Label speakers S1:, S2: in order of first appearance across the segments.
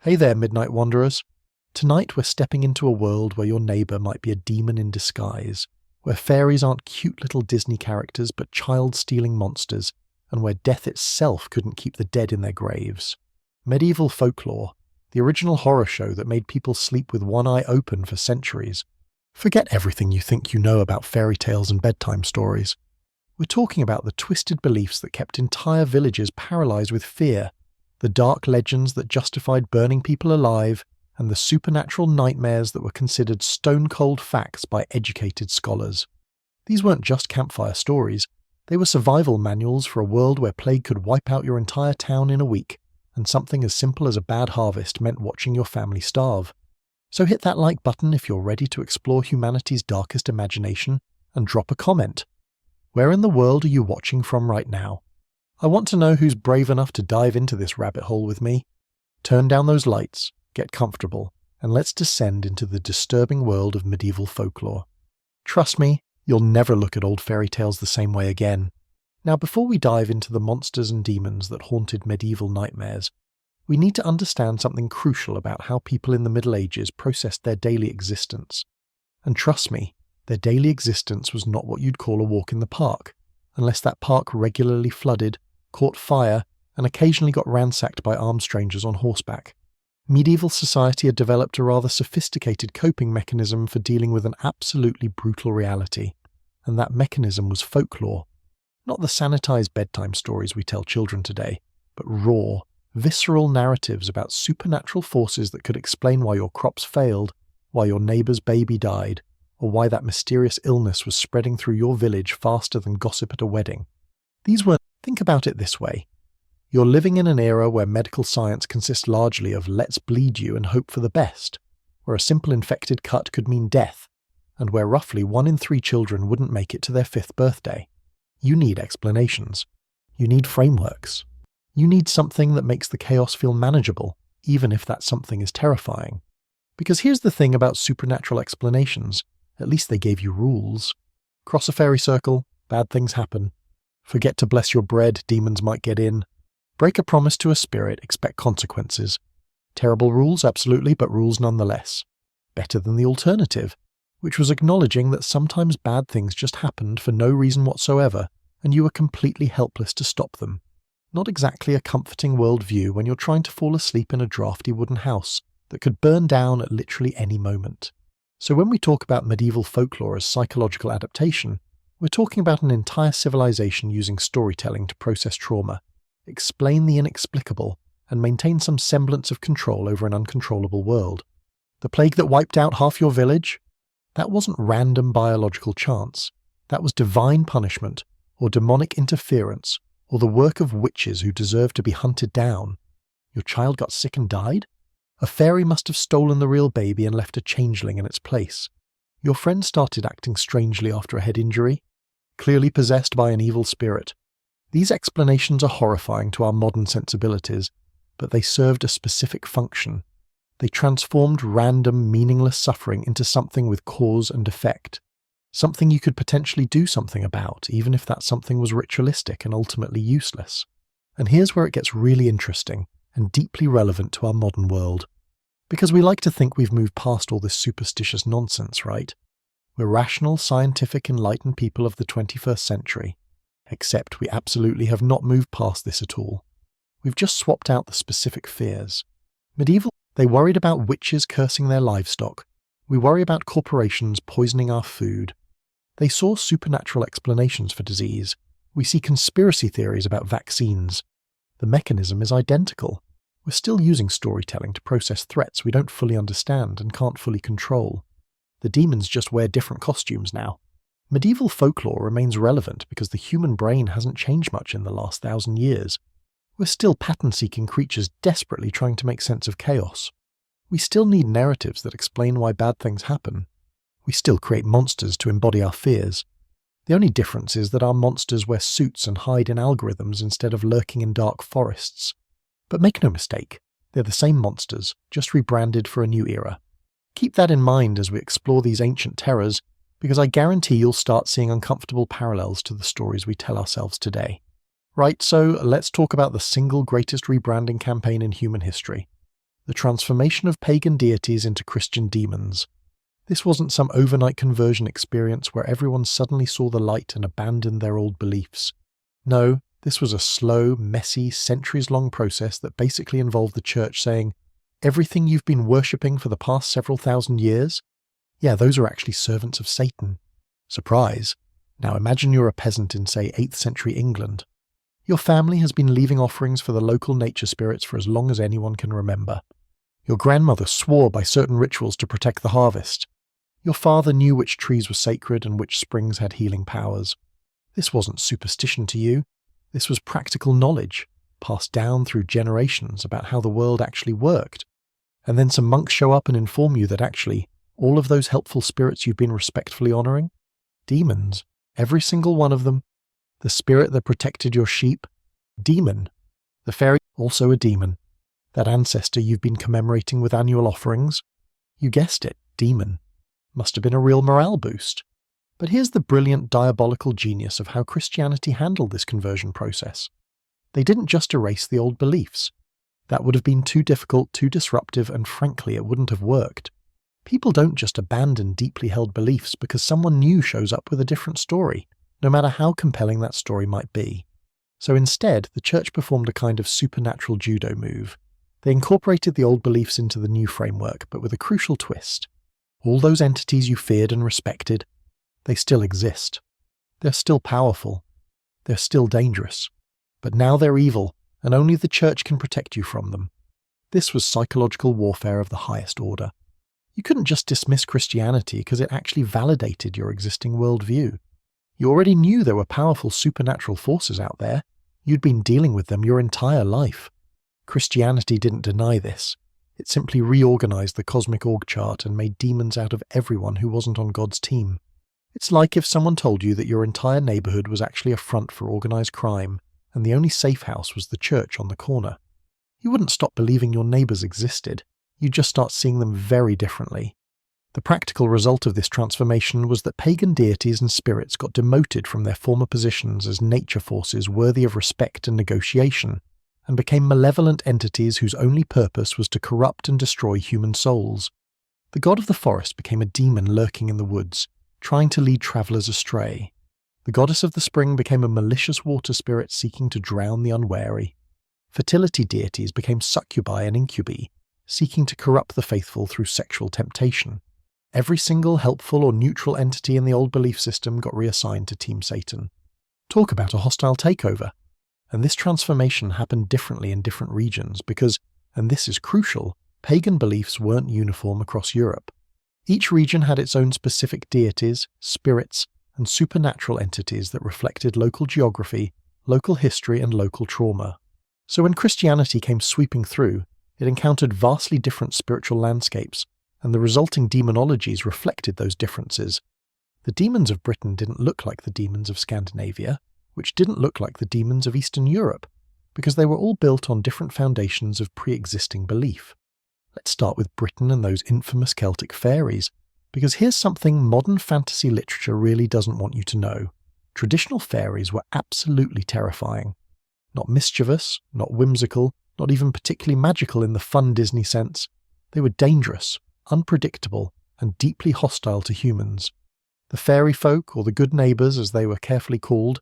S1: Hey there, Midnight Wanderers. Tonight we're stepping into a world where your neighbour might be a demon in disguise, where fairies aren't cute little Disney characters but child-stealing monsters, and where death itself couldn't keep the dead in their graves. Medieval Folklore, the original horror show that made people sleep with one eye open for centuries. Forget everything you think you know about fairy tales and bedtime stories. We're talking about the twisted beliefs that kept entire villages paralysed with fear, the dark legends that justified burning people alive, and the supernatural nightmares that were considered stone-cold facts by educated scholars. These weren't just campfire stories, they were survival manuals for a world where plague could wipe out your entire town in a week, and something as simple as a bad harvest meant watching your family starve. So hit that like button if you're ready to explore humanity's darkest imagination, and drop a comment. Where in the world are you watching from right now? I want to know who's brave enough to dive into this rabbit hole with me. Turn down those lights, get comfortable, and let's descend into the disturbing world of medieval folklore. Trust me, you'll never look at old fairy tales the same way again. Now, before we dive into the monsters and demons that haunted medieval nightmares, we need to understand something crucial about how people in the Middle Ages processed their daily existence. And trust me, their daily existence was not what you'd call a walk in the park, unless that park regularly flooded, caught fire, and occasionally got ransacked by armed strangers on horseback. Medieval society had developed a rather sophisticated coping mechanism for dealing with an absolutely brutal reality, and that mechanism was folklore. Not the sanitized bedtime stories we tell children today, but raw, visceral narratives about supernatural forces that could explain why your crops failed, why your neighbour's baby died, or why that mysterious illness was spreading through your village faster than gossip at a wedding. Think about it this way. You're living in an era where medical science consists largely of let's bleed you and hope for the best, where a simple infected cut could mean death, and where roughly 1 in 3 children wouldn't make it to their 5th birthday. You need explanations. You need frameworks. You need something that makes the chaos feel manageable, even if that something is terrifying. Because here's the thing about supernatural explanations. At least they gave you rules. Cross a fairy circle, bad things happen. Forget to bless your bread, demons might get in. Break a promise to a spirit, expect consequences. Terrible rules, absolutely, but rules nonetheless. Better than the alternative, which was acknowledging that sometimes bad things just happened for no reason whatsoever, and you were completely helpless to stop them. Not exactly a comforting worldview when you're trying to fall asleep in a drafty wooden house that could burn down at literally any moment. So when we talk about medieval folklore as psychological adaptation, we're talking about an entire civilization using storytelling to process trauma, explain the inexplicable, and maintain some semblance of control over an uncontrollable world. The plague that wiped out half your village? That wasn't random biological chance. That was divine punishment, or demonic interference, or the work of witches who deserved to be hunted down. Your child got sick and died? A fairy must have stolen the real baby and left a changeling in its place. Your friend started acting strangely after a head injury, clearly possessed by an evil spirit. These explanations are horrifying to our modern sensibilities, but they served a specific function. They transformed random, meaningless suffering into something with cause and effect. Something you could potentially do something about, even if that something was ritualistic and ultimately useless. And here's where it gets really interesting and deeply relevant to our modern world. Because we like to think we've moved past all this superstitious nonsense, right? We're rational, scientific, enlightened people of the 21st century. Except we absolutely have not moved past this at all. We've just swapped out the specific fears. Medieval, they worried about witches cursing their livestock. We worry about corporations poisoning our food. They saw supernatural explanations for disease. We see conspiracy theories about vaccines. The mechanism is identical. We're still using storytelling to process threats we don't fully understand and can't fully control. The demons just wear different costumes now. Medieval folklore remains relevant because the human brain hasn't changed much in the last 1,000 years. We're still pattern-seeking creatures desperately trying to make sense of chaos. We still need narratives that explain why bad things happen. We still create monsters to embody our fears. The only difference is that our monsters wear suits and hide in algorithms instead of lurking in dark forests. But make no mistake, they're the same monsters, just rebranded for a new era. Keep that in mind as we explore these ancient terrors, because I guarantee you'll start seeing uncomfortable parallels to the stories we tell ourselves today. Right, so let's talk about the single greatest rebranding campaign in human history. the transformation of pagan deities into Christian demons. This wasn't some overnight conversion experience where everyone suddenly saw the light and abandoned their old beliefs. No, this was a slow, messy, centuries-long process that basically involved the church saying, everything you've been worshipping for the past several thousand years? Yeah, those are actually servants of Satan. Surprise. Now imagine you're a peasant in, say, 8th century England. Your family has been leaving offerings for the local nature spirits for as long as anyone can remember. Your grandmother swore by certain rituals to protect the harvest. Your father knew which trees were sacred and which springs had healing powers. This wasn't superstition to you. This was practical knowledge, passed down through generations about how the world actually worked. And then some monks show up and inform you that actually, all of those helpful spirits you've been respectfully honouring? Demons. Every single one of them. The spirit that protected your sheep? Demon. The fairy? Also a demon. That ancestor you've been commemorating with annual offerings? You guessed it, demon. Must have been a real morale boost. But here's the brilliant diabolical genius of how Christianity handled this conversion process. They didn't just erase the old beliefs. That would have been too difficult, too disruptive, and frankly it wouldn't have worked. People don't just abandon deeply held beliefs because someone new shows up with a different story, no matter how compelling that story might be. So instead, the church performed a kind of supernatural judo move. They incorporated the old beliefs into the new framework, but with a crucial twist. All those entities you feared and respected, they still exist. They're still powerful. They're still dangerous. But now they're evil, and only the church can protect you from them. This was psychological warfare of the highest order. You couldn't just dismiss Christianity because it actually validated your existing worldview. You already knew there were powerful supernatural forces out there. You'd been dealing with them your entire life. Christianity didn't deny this. It simply reorganized the cosmic org chart and made demons out of everyone who wasn't on God's team. It's like if someone told you that your entire neighborhood was actually a front for organized crime, and the only safe house was the church on the corner. You wouldn't stop believing your neighbors existed. You'd just start seeing them very differently. The practical result of this transformation was that pagan deities and spirits got demoted from their former positions as nature forces worthy of respect and negotiation, and became malevolent entities whose only purpose was to corrupt and destroy human souls. The god of the forest became a demon lurking in the woods, trying to lead travelers astray. The goddess of the spring became a malicious water spirit seeking to drown the unwary. Fertility deities became succubi and incubi, seeking to corrupt the faithful through sexual temptation. Every single helpful or neutral entity in the old belief system got reassigned to Team Satan. Talk about a hostile takeover. And this transformation happened differently in different regions because, and this is crucial, pagan beliefs weren't uniform across Europe. Each region had its own specific deities, spirits, and supernatural entities that reflected local geography, local history, and local trauma. So when Christianity came sweeping through, it encountered vastly different spiritual landscapes, and the resulting demonologies reflected those differences. The demons of Britain didn't look like the demons of Scandinavia, which didn't look like the demons of Eastern Europe, because they were all built on different foundations of pre-existing belief. Let's start with Britain and those infamous Celtic fairies, because here's something modern fantasy literature really doesn't want you to know. Traditional fairies were absolutely terrifying. Not mischievous, not whimsical, not even particularly magical in the fun Disney sense. They were dangerous, unpredictable, and deeply hostile to humans. The fairy folk, or the good neighbours as they were carefully called,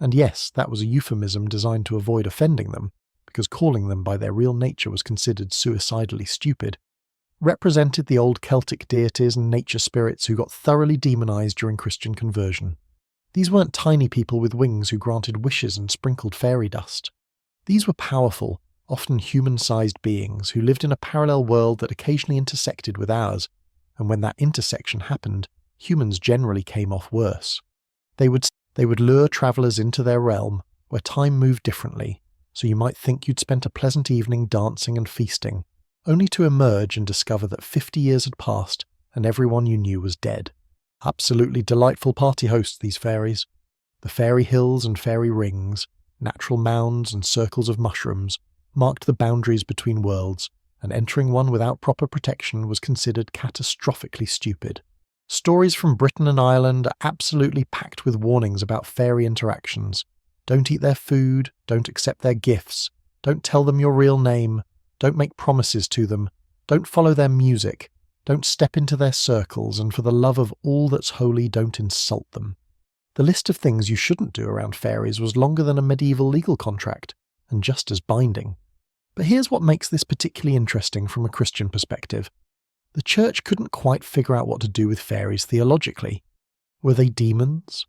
S1: and yes, that was a euphemism designed to avoid offending them, because calling them by their real nature was considered suicidally stupid, represented the old Celtic deities and nature spirits who got thoroughly demonized during Christian conversion. These weren't tiny people with wings who granted wishes and sprinkled fairy dust. These were powerful, often human-sized beings who lived in a parallel world that occasionally intersected with ours, and when that intersection happened, humans generally came off worse. They would lure travellers into their realm, where time moved differently, so you might think you'd spent a pleasant evening dancing and feasting, only to emerge and discover that 50 years had passed and everyone you knew was dead. Absolutely delightful party hosts, these fairies. The fairy hills and fairy rings, natural mounds and circles of mushrooms, marked the boundaries between worlds, and entering one without proper protection was considered catastrophically stupid. Stories from Britain and Ireland are absolutely packed with warnings about fairy interactions. Don't eat their food, don't accept their gifts, don't tell them your real name, Don't make promises to them. Don't follow their music. Don't step into their circles, and for the love of all that's holy, don't insult them. The list of things you shouldn't do around fairies was longer than a medieval legal contract, and just as binding. But here's what makes this particularly interesting from a Christian perspective. The church couldn't quite figure out what to do with fairies theologically. Were they demons?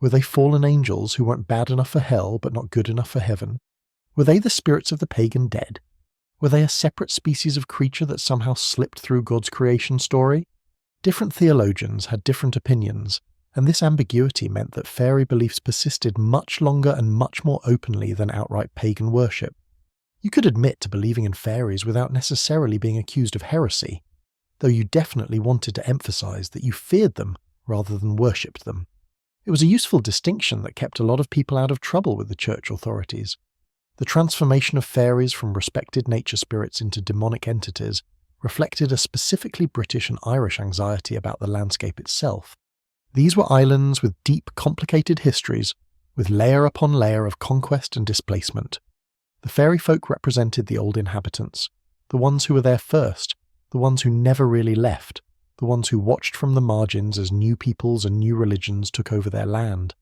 S1: Were they fallen angels who weren't bad enough for hell but not good enough for heaven? Were they the spirits of the pagan dead? Were they a separate species of creature that somehow slipped through God's creation story? Different theologians had different opinions, and this ambiguity meant that fairy beliefs persisted much longer and much more openly than outright pagan worship. You could admit to believing in fairies without necessarily being accused of heresy, though you definitely wanted to emphasize that you feared them rather than worshipped them. It was a useful distinction that kept a lot of people out of trouble with the church authorities. The transformation of fairies from respected nature spirits into demonic entities reflected a specifically British and Irish anxiety about the landscape itself. These were islands with deep, complicated histories, with layer upon layer of conquest and displacement. The fairy folk represented the old inhabitants, the ones who were there first, the ones who never really left, the ones who watched from the margins as new peoples and new religions took over their land.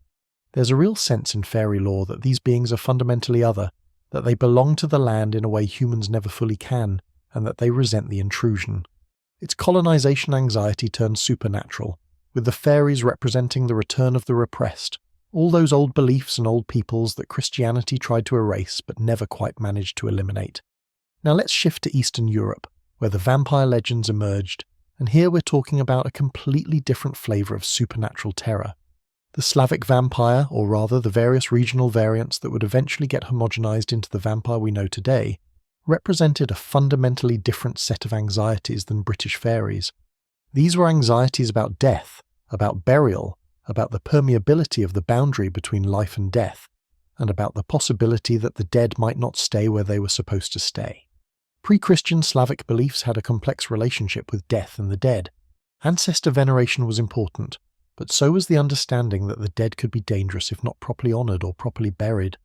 S1: There's a real sense in fairy lore that these beings are fundamentally other, that they belong to the land in a way humans never fully can, and that they resent the intrusion. Its colonization anxiety turned supernatural, with the fairies representing the return of the repressed, all those old beliefs and old peoples that Christianity tried to erase but never quite managed to eliminate. Now let's shift to Eastern Europe, where the vampire legends emerged, and here we're talking about a completely different flavour of supernatural terror. The Slavic vampire, or rather the various regional variants that would eventually get homogenized into the vampire we know today, represented a fundamentally different set of anxieties than British fairies. These were anxieties about death, about burial, about the permeability of the boundary between life and death, and about the possibility that the dead might not stay where they were supposed to stay. Pre-Christian Slavic beliefs had a complex relationship with death and the dead. Ancestor veneration was important, but so was the understanding that the dead could be dangerous if not properly honoured or properly buried.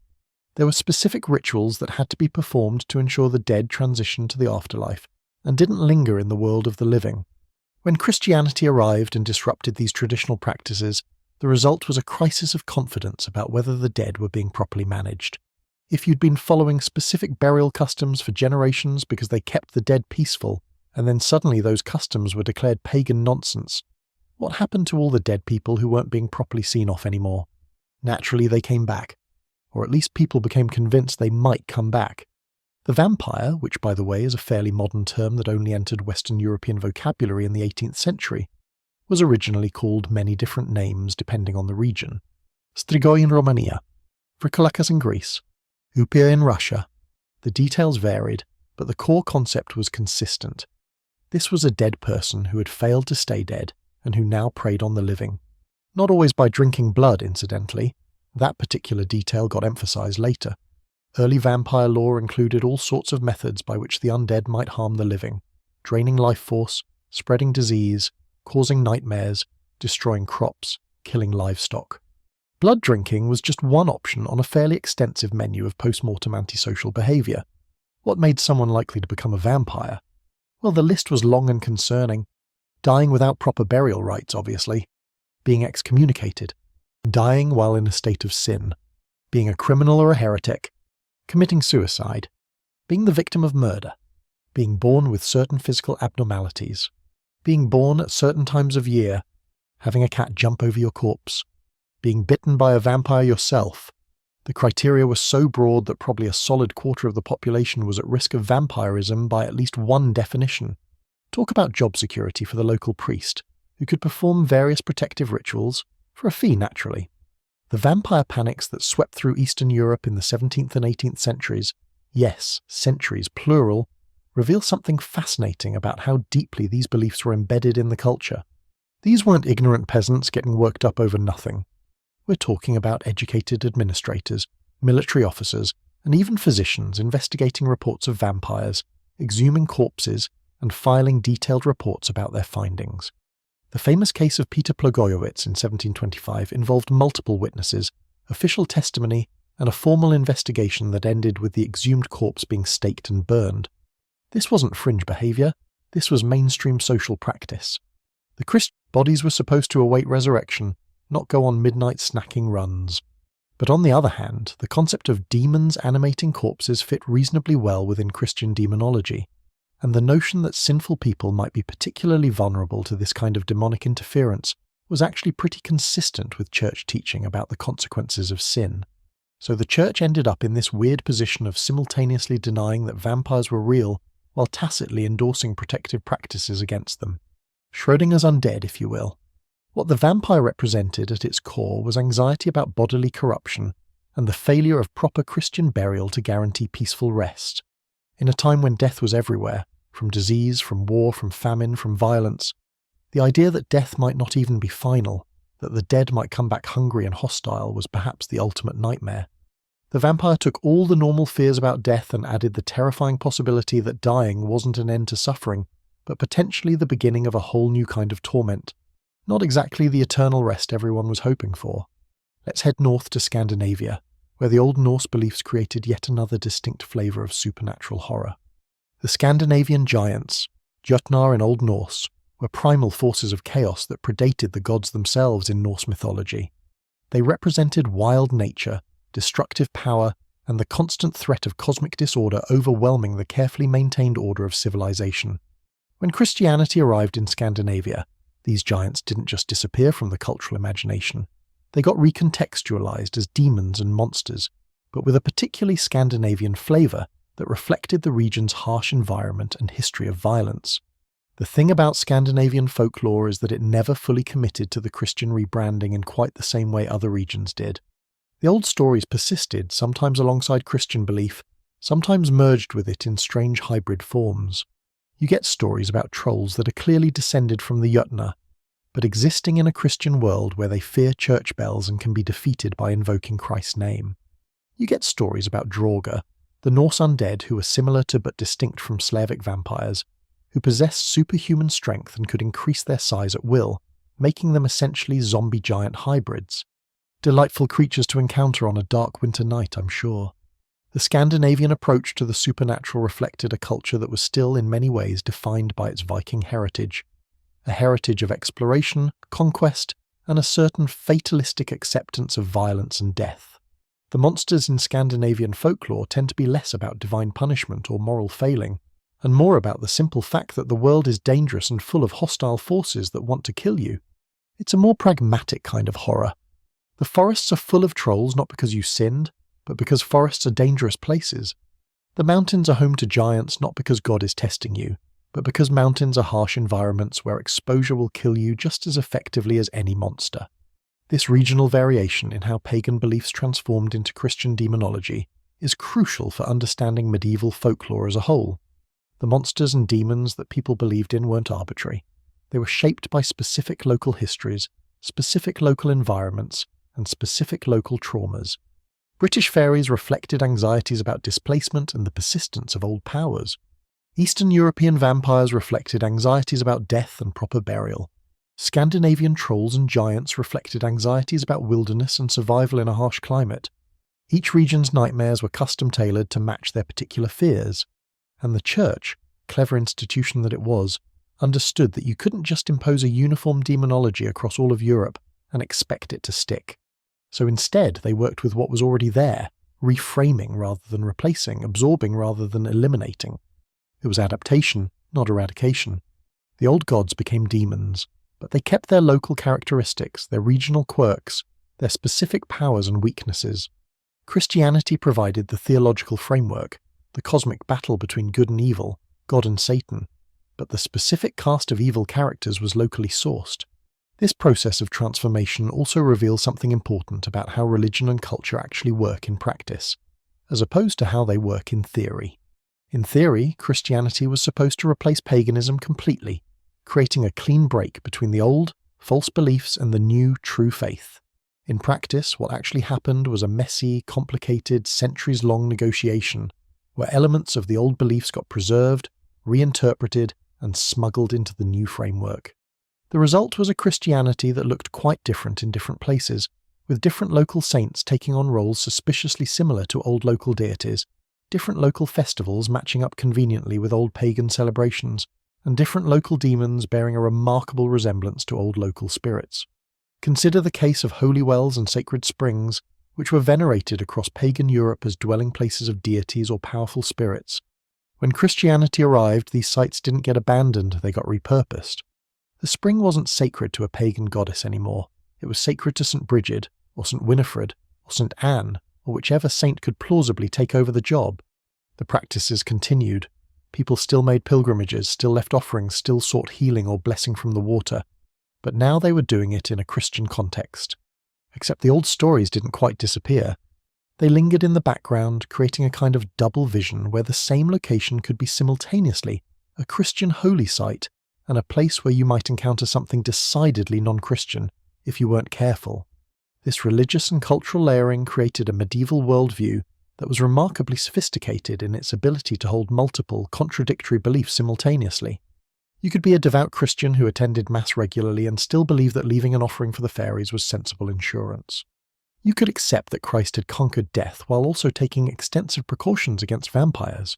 S1: There were specific rituals that had to be performed to ensure the dead transitioned to the afterlife, and didn't linger in the world of the living. When Christianity arrived and disrupted these traditional practices, the result was a crisis of confidence about whether the dead were being properly managed. If you'd been following specific burial customs for generations because they kept the dead peaceful, and then suddenly those customs were declared pagan nonsense, what happened to all the dead people who weren't being properly seen off anymore? Naturally, they came back. Or at least people became convinced they might come back. The vampire, which by the way is a fairly modern term that only entered Western European vocabulary in the 18th century, was originally called many different names depending on the region. Strigoi in Romania, Vrikolakas in Greece, Upir in Russia. The details varied, but the core concept was consistent. This was a dead person who had failed to stay dead, and who now preyed on the living. Not always by drinking blood, incidentally. That particular detail got emphasized later. Early vampire lore included all sorts of methods by which the undead might harm the living, draining life force, spreading disease, causing nightmares, destroying crops, killing livestock. Blood drinking was just one option on a fairly extensive menu of post-mortem antisocial behaviour. What made someone likely to become a vampire? Well, the list was long and concerning. Dying without proper burial rites, obviously. Being excommunicated. Dying while in a state of sin. Being a criminal or a heretic. Committing suicide. Being the victim of murder. Being born with certain physical abnormalities. Being born at certain times of year. Having a cat jump over your corpse. Being bitten by a vampire yourself. The criteria were so broad that probably a solid quarter of the population was at risk of vampirism by at least one definition. Talk about job security for the local priest, who could perform various protective rituals, for a fee naturally. The vampire panics that swept through Eastern Europe in the 17th and 18th centuries, yes, centuries plural, reveal something fascinating about how deeply these beliefs were embedded in the culture. These weren't ignorant peasants getting worked up over nothing. We're talking about educated administrators, military officers, and even physicians investigating reports of vampires, exhuming corpses, and filing detailed reports about their findings. The famous case of Peter Blagojevich in 1725 involved multiple witnesses, official testimony, and a formal investigation that ended with the exhumed corpse being staked and burned. This wasn't fringe behaviour, this was mainstream social practice. The Christian bodies were supposed to await resurrection, not go on midnight snacking runs. But on the other hand, the concept of demons animating corpses fit reasonably well within Christian demonology, and the notion that sinful people might be particularly vulnerable to this kind of demonic interference was actually pretty consistent with church teaching about the consequences of sin. So the church ended up in this weird position of simultaneously denying that vampires were real while tacitly endorsing protective practices against them. Schrödinger's undead, if you will. What the vampire represented at its core was anxiety about bodily corruption and the failure of proper Christian burial to guarantee peaceful rest. In a time when death was everywhere, from disease, from war, from famine, from violence, the idea that death might not even be final, that the dead might come back hungry and hostile, was perhaps the ultimate nightmare. The vampire took all the normal fears about death and added the terrifying possibility that dying wasn't an end to suffering, but potentially the beginning of a whole new kind of torment. Not exactly the eternal rest everyone was hoping for. Let's head north to Scandinavia, where the Old Norse beliefs created yet another distinct flavour of supernatural horror. The Scandinavian giants, Jötnar in Old Norse, were primal forces of chaos that predated the gods themselves in Norse mythology. They represented wild nature, destructive power, and the constant threat of cosmic disorder overwhelming the carefully maintained order of civilization. When Christianity arrived in Scandinavia, these giants didn't just disappear from the cultural imagination. They got recontextualized as demons and monsters, but with a particularly Scandinavian flavour that reflected the region's harsh environment and history of violence. The thing about Scandinavian folklore is that it never fully committed to the Christian rebranding in quite the same way other regions did. The old stories persisted, sometimes alongside Christian belief, sometimes merged with it in strange hybrid forms. You get stories about trolls that are clearly descended from the Jötnar, but existing in a Christian world where they fear church bells and can be defeated by invoking Christ's name. You get stories about Draugr, the Norse undead who were similar to but distinct from Slavic vampires, who possessed superhuman strength and could increase their size at will, making them essentially zombie giant hybrids. Delightful creatures to encounter on a dark winter night, I'm sure. The Scandinavian approach to the supernatural reflected a culture that was still in many ways defined by its Viking heritage, a heritage of exploration, conquest, and a certain fatalistic acceptance of violence and death. The monsters in Scandinavian folklore tend to be less about divine punishment or moral failing, and more about the simple fact that the world is dangerous and full of hostile forces that want to kill you. It's a more pragmatic kind of horror. The forests are full of trolls not because you sinned, but because forests are dangerous places. The mountains are home to giants not because God is testing you, but because mountains are harsh environments where exposure will kill you just as effectively as any monster. This regional variation in how pagan beliefs transformed into Christian demonology is crucial for understanding medieval folklore as a whole. The monsters and demons that people believed in weren't arbitrary. They were shaped by specific local histories, specific local environments, and specific local traumas. British fairies reflected anxieties about displacement and the persistence of old powers. Eastern European vampires reflected anxieties about death and proper burial. Scandinavian trolls and giants reflected anxieties about wilderness and survival in a harsh climate. Each region's nightmares were custom-tailored to match their particular fears. And the church, clever institution that it was, understood that you couldn't just impose a uniform demonology across all of Europe and expect it to stick. So instead, they worked with what was already there, reframing rather than replacing, absorbing rather than eliminating. It was adaptation, not eradication. The old gods became demons, but they kept their local characteristics, their regional quirks, their specific powers and weaknesses. Christianity provided the theological framework, the cosmic battle between good and evil, God and Satan, but the specific cast of evil characters was locally sourced. This process of transformation also reveals something important about how religion and culture actually work in practice, as opposed to how they work in theory. In theory, Christianity was supposed to replace paganism completely, creating a clean break between the old, false beliefs and the new, true faith. In practice, what actually happened was a messy, complicated, centuries-long negotiation, where elements of the old beliefs got preserved, reinterpreted, and smuggled into the new framework. The result was a Christianity that looked quite different in different places, with different local saints taking on roles suspiciously similar to old local deities, different local festivals matching up conveniently with old pagan celebrations, and different local demons bearing a remarkable resemblance to old local spirits. Consider the case of holy wells and sacred springs, which were venerated across pagan Europe as dwelling places of deities or powerful spirits. When Christianity arrived, these sites didn't get abandoned, they got repurposed. The spring wasn't sacred to a pagan goddess anymore. It was sacred to St. Bridget, or St. Winifred, or St. Anne, or whichever saint could plausibly take over the job. The practices continued. People still made pilgrimages, still left offerings, still sought healing or blessing from the water. But now they were doing it in a Christian context. Except the old stories didn't quite disappear. They lingered in the background, creating a kind of double vision where the same location could be simultaneously a Christian holy site and a place where you might encounter something decidedly non-Christian if you weren't careful. This religious and cultural layering created a medieval worldview that was remarkably sophisticated in its ability to hold multiple, contradictory beliefs simultaneously. You could be a devout Christian who attended Mass regularly and still believe that leaving an offering for the fairies was sensible insurance. You could accept that Christ had conquered death while also taking extensive precautions against vampires.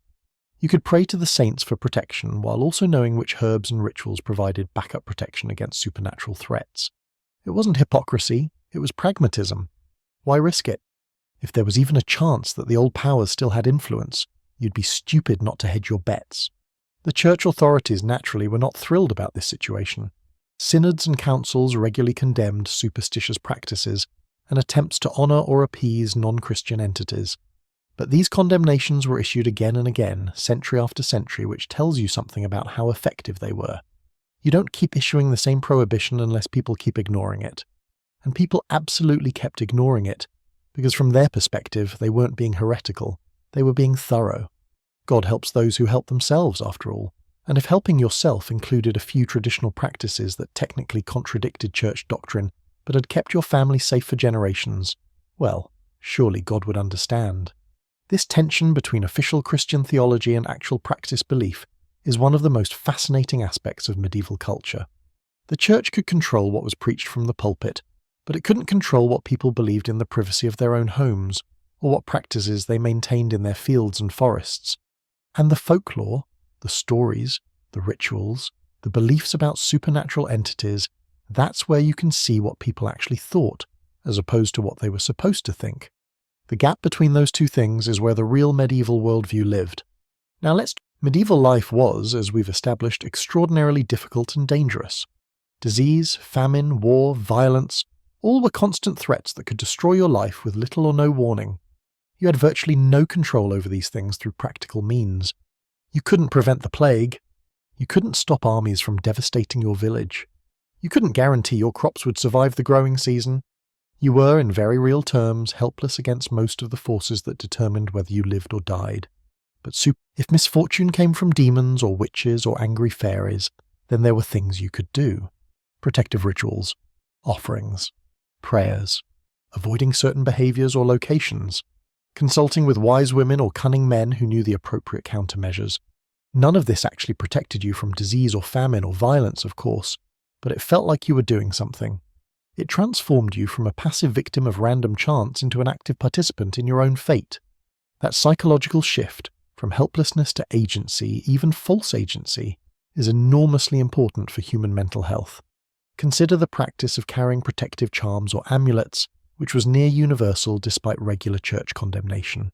S1: You could pray to the saints for protection while also knowing which herbs and rituals provided backup protection against supernatural threats. It wasn't hypocrisy, it was pragmatism. Why risk it? If there was even a chance that the old powers still had influence, you'd be stupid not to hedge your bets. The church authorities naturally were not thrilled about this situation. Synods and councils regularly condemned superstitious practices and attempts to honour or appease non-Christian entities. But these condemnations were issued again and again, century after century, which tells you something about how effective they were. You don't keep issuing the same prohibition unless people keep ignoring it. And people absolutely kept ignoring it, because from their perspective they weren't being heretical, they were being thorough. God helps those who help themselves, after all, and if helping yourself included a few traditional practices that technically contradicted church doctrine, but had kept your family safe for generations, well, surely God would understand. This tension between official Christian theology and actual practice belief is one of the most fascinating aspects of medieval culture. The church could control what was preached from the pulpit, but it couldn't control what people believed in the privacy of their own homes, or what practices they maintained in their fields and forests. And the folklore, the stories, the rituals, the beliefs about supernatural entities, that's where you can see what people actually thought, as opposed to what they were supposed to think. The gap between those two things is where the real medieval worldview lived. Now medieval life was, as we've established, extraordinarily difficult and dangerous. Disease, famine, war, violence, all were constant threats that could destroy your life with little or no warning. You had virtually no control over these things through practical means. You couldn't prevent the plague. You couldn't stop armies from devastating your village. You couldn't guarantee your crops would survive the growing season. You were, in very real terms, helpless against most of the forces that determined whether you lived or died. But if misfortune came from demons or witches or angry fairies, then there were things you could do. Protective rituals, offerings, prayers, avoiding certain behaviours or locations, consulting with wise women or cunning men who knew the appropriate countermeasures. None of this actually protected you from disease or famine or violence, of course, but it felt like you were doing something. It transformed you from a passive victim of random chance into an active participant in your own fate. That psychological shift, from helplessness to agency, even false agency, is enormously important for human mental health. Consider the practice of carrying protective charms or amulets, which was near universal despite regular church condemnation.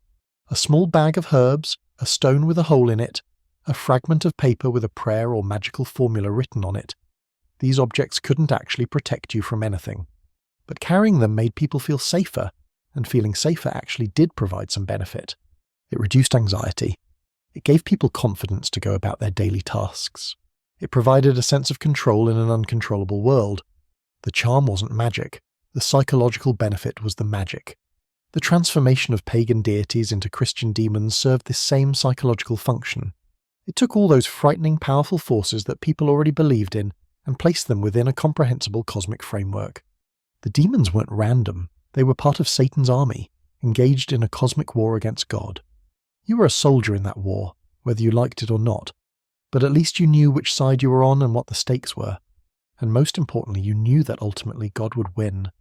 S1: A small bag of herbs, a stone with a hole in it, a fragment of paper with a prayer or magical formula written on it. These objects couldn't actually protect you from anything. But carrying them made people feel safer, and feeling safer actually did provide some benefit. It reduced anxiety. It gave people confidence to go about their daily tasks. It provided a sense of control in an uncontrollable world. The charm wasn't magic. The psychological benefit was the magic. The transformation of pagan deities into Christian demons served this same psychological function. It took all those frightening, powerful forces that people already believed in and placed them within a comprehensible cosmic framework. The demons weren't random. They were part of Satan's army, engaged in a cosmic war against God. You were a soldier in that war, whether you liked it or not, but at least you knew which side you were on and what the stakes were. And most importantly, you knew that ultimately God would win.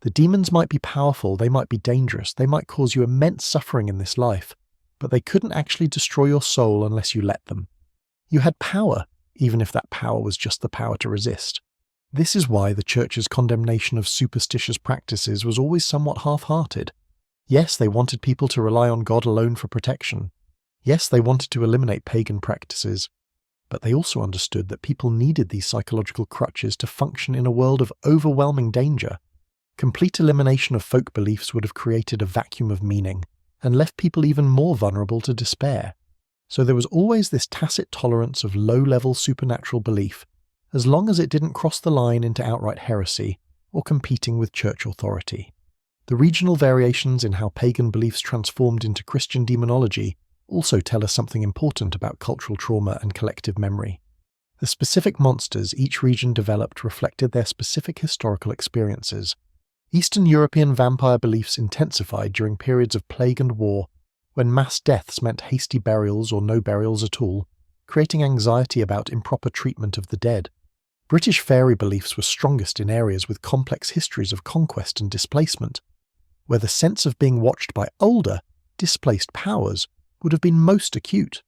S1: The demons might be powerful, they might be dangerous, they might cause you immense suffering in this life, but they couldn't actually destroy your soul unless you let them. You had power, even if that power was just the power to resist. This is why the Church's condemnation of superstitious practices was always somewhat half-hearted. Yes, they wanted people to rely on God alone for protection. Yes, they wanted to eliminate pagan practices. But they also understood that people needed these psychological crutches to function in a world of overwhelming danger. Complete elimination of folk beliefs would have created a vacuum of meaning, and left people even more vulnerable to despair. So there was always this tacit tolerance of low-level supernatural belief, as long as it didn't cross the line into outright heresy or competing with church authority. The regional variations in how pagan beliefs transformed into Christian demonology also tell us something important about cultural trauma and collective memory. The specific monsters each region developed reflected their specific historical experiences. Eastern European vampire beliefs intensified during periods of plague and war, when mass deaths meant hasty burials or no burials at all, creating anxiety about improper treatment of the dead. British fairy beliefs were strongest in areas with complex histories of conquest and displacement, where the sense of being watched by older, displaced powers would have been most acute.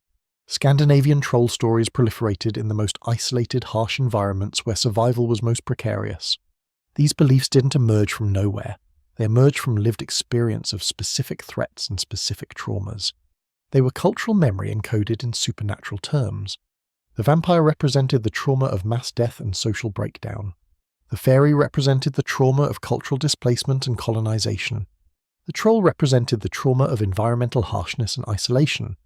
S1: Scandinavian troll stories proliferated in the most isolated, harsh environments where survival was most precarious. These beliefs didn't emerge from nowhere. They emerged from lived experience of specific threats and specific traumas. They were cultural memory encoded in supernatural terms. The vampire represented the trauma of mass death and social breakdown. The fairy represented the trauma of cultural displacement and colonization. The troll represented the trauma of environmental harshness and isolation.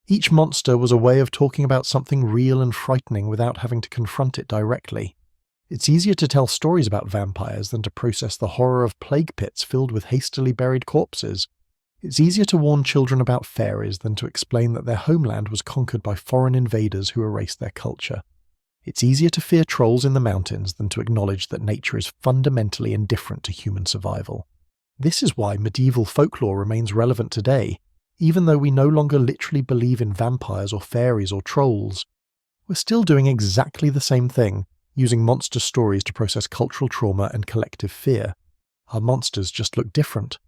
S1: Each monster was a way of talking about something real and frightening without having to confront it directly. It's easier to tell stories about vampires than to process the horror of plague pits filled with hastily buried corpses. It's easier to warn children about fairies than to explain that their homeland was conquered by foreign invaders who erased their culture. It's easier to fear trolls in the mountains than to acknowledge that nature is fundamentally indifferent to human survival. This is why medieval folklore remains relevant today, even though we no longer literally believe in vampires or fairies or trolls. We're still doing exactly the same thing, using monster stories to process cultural trauma and collective fear. Our monsters just look different.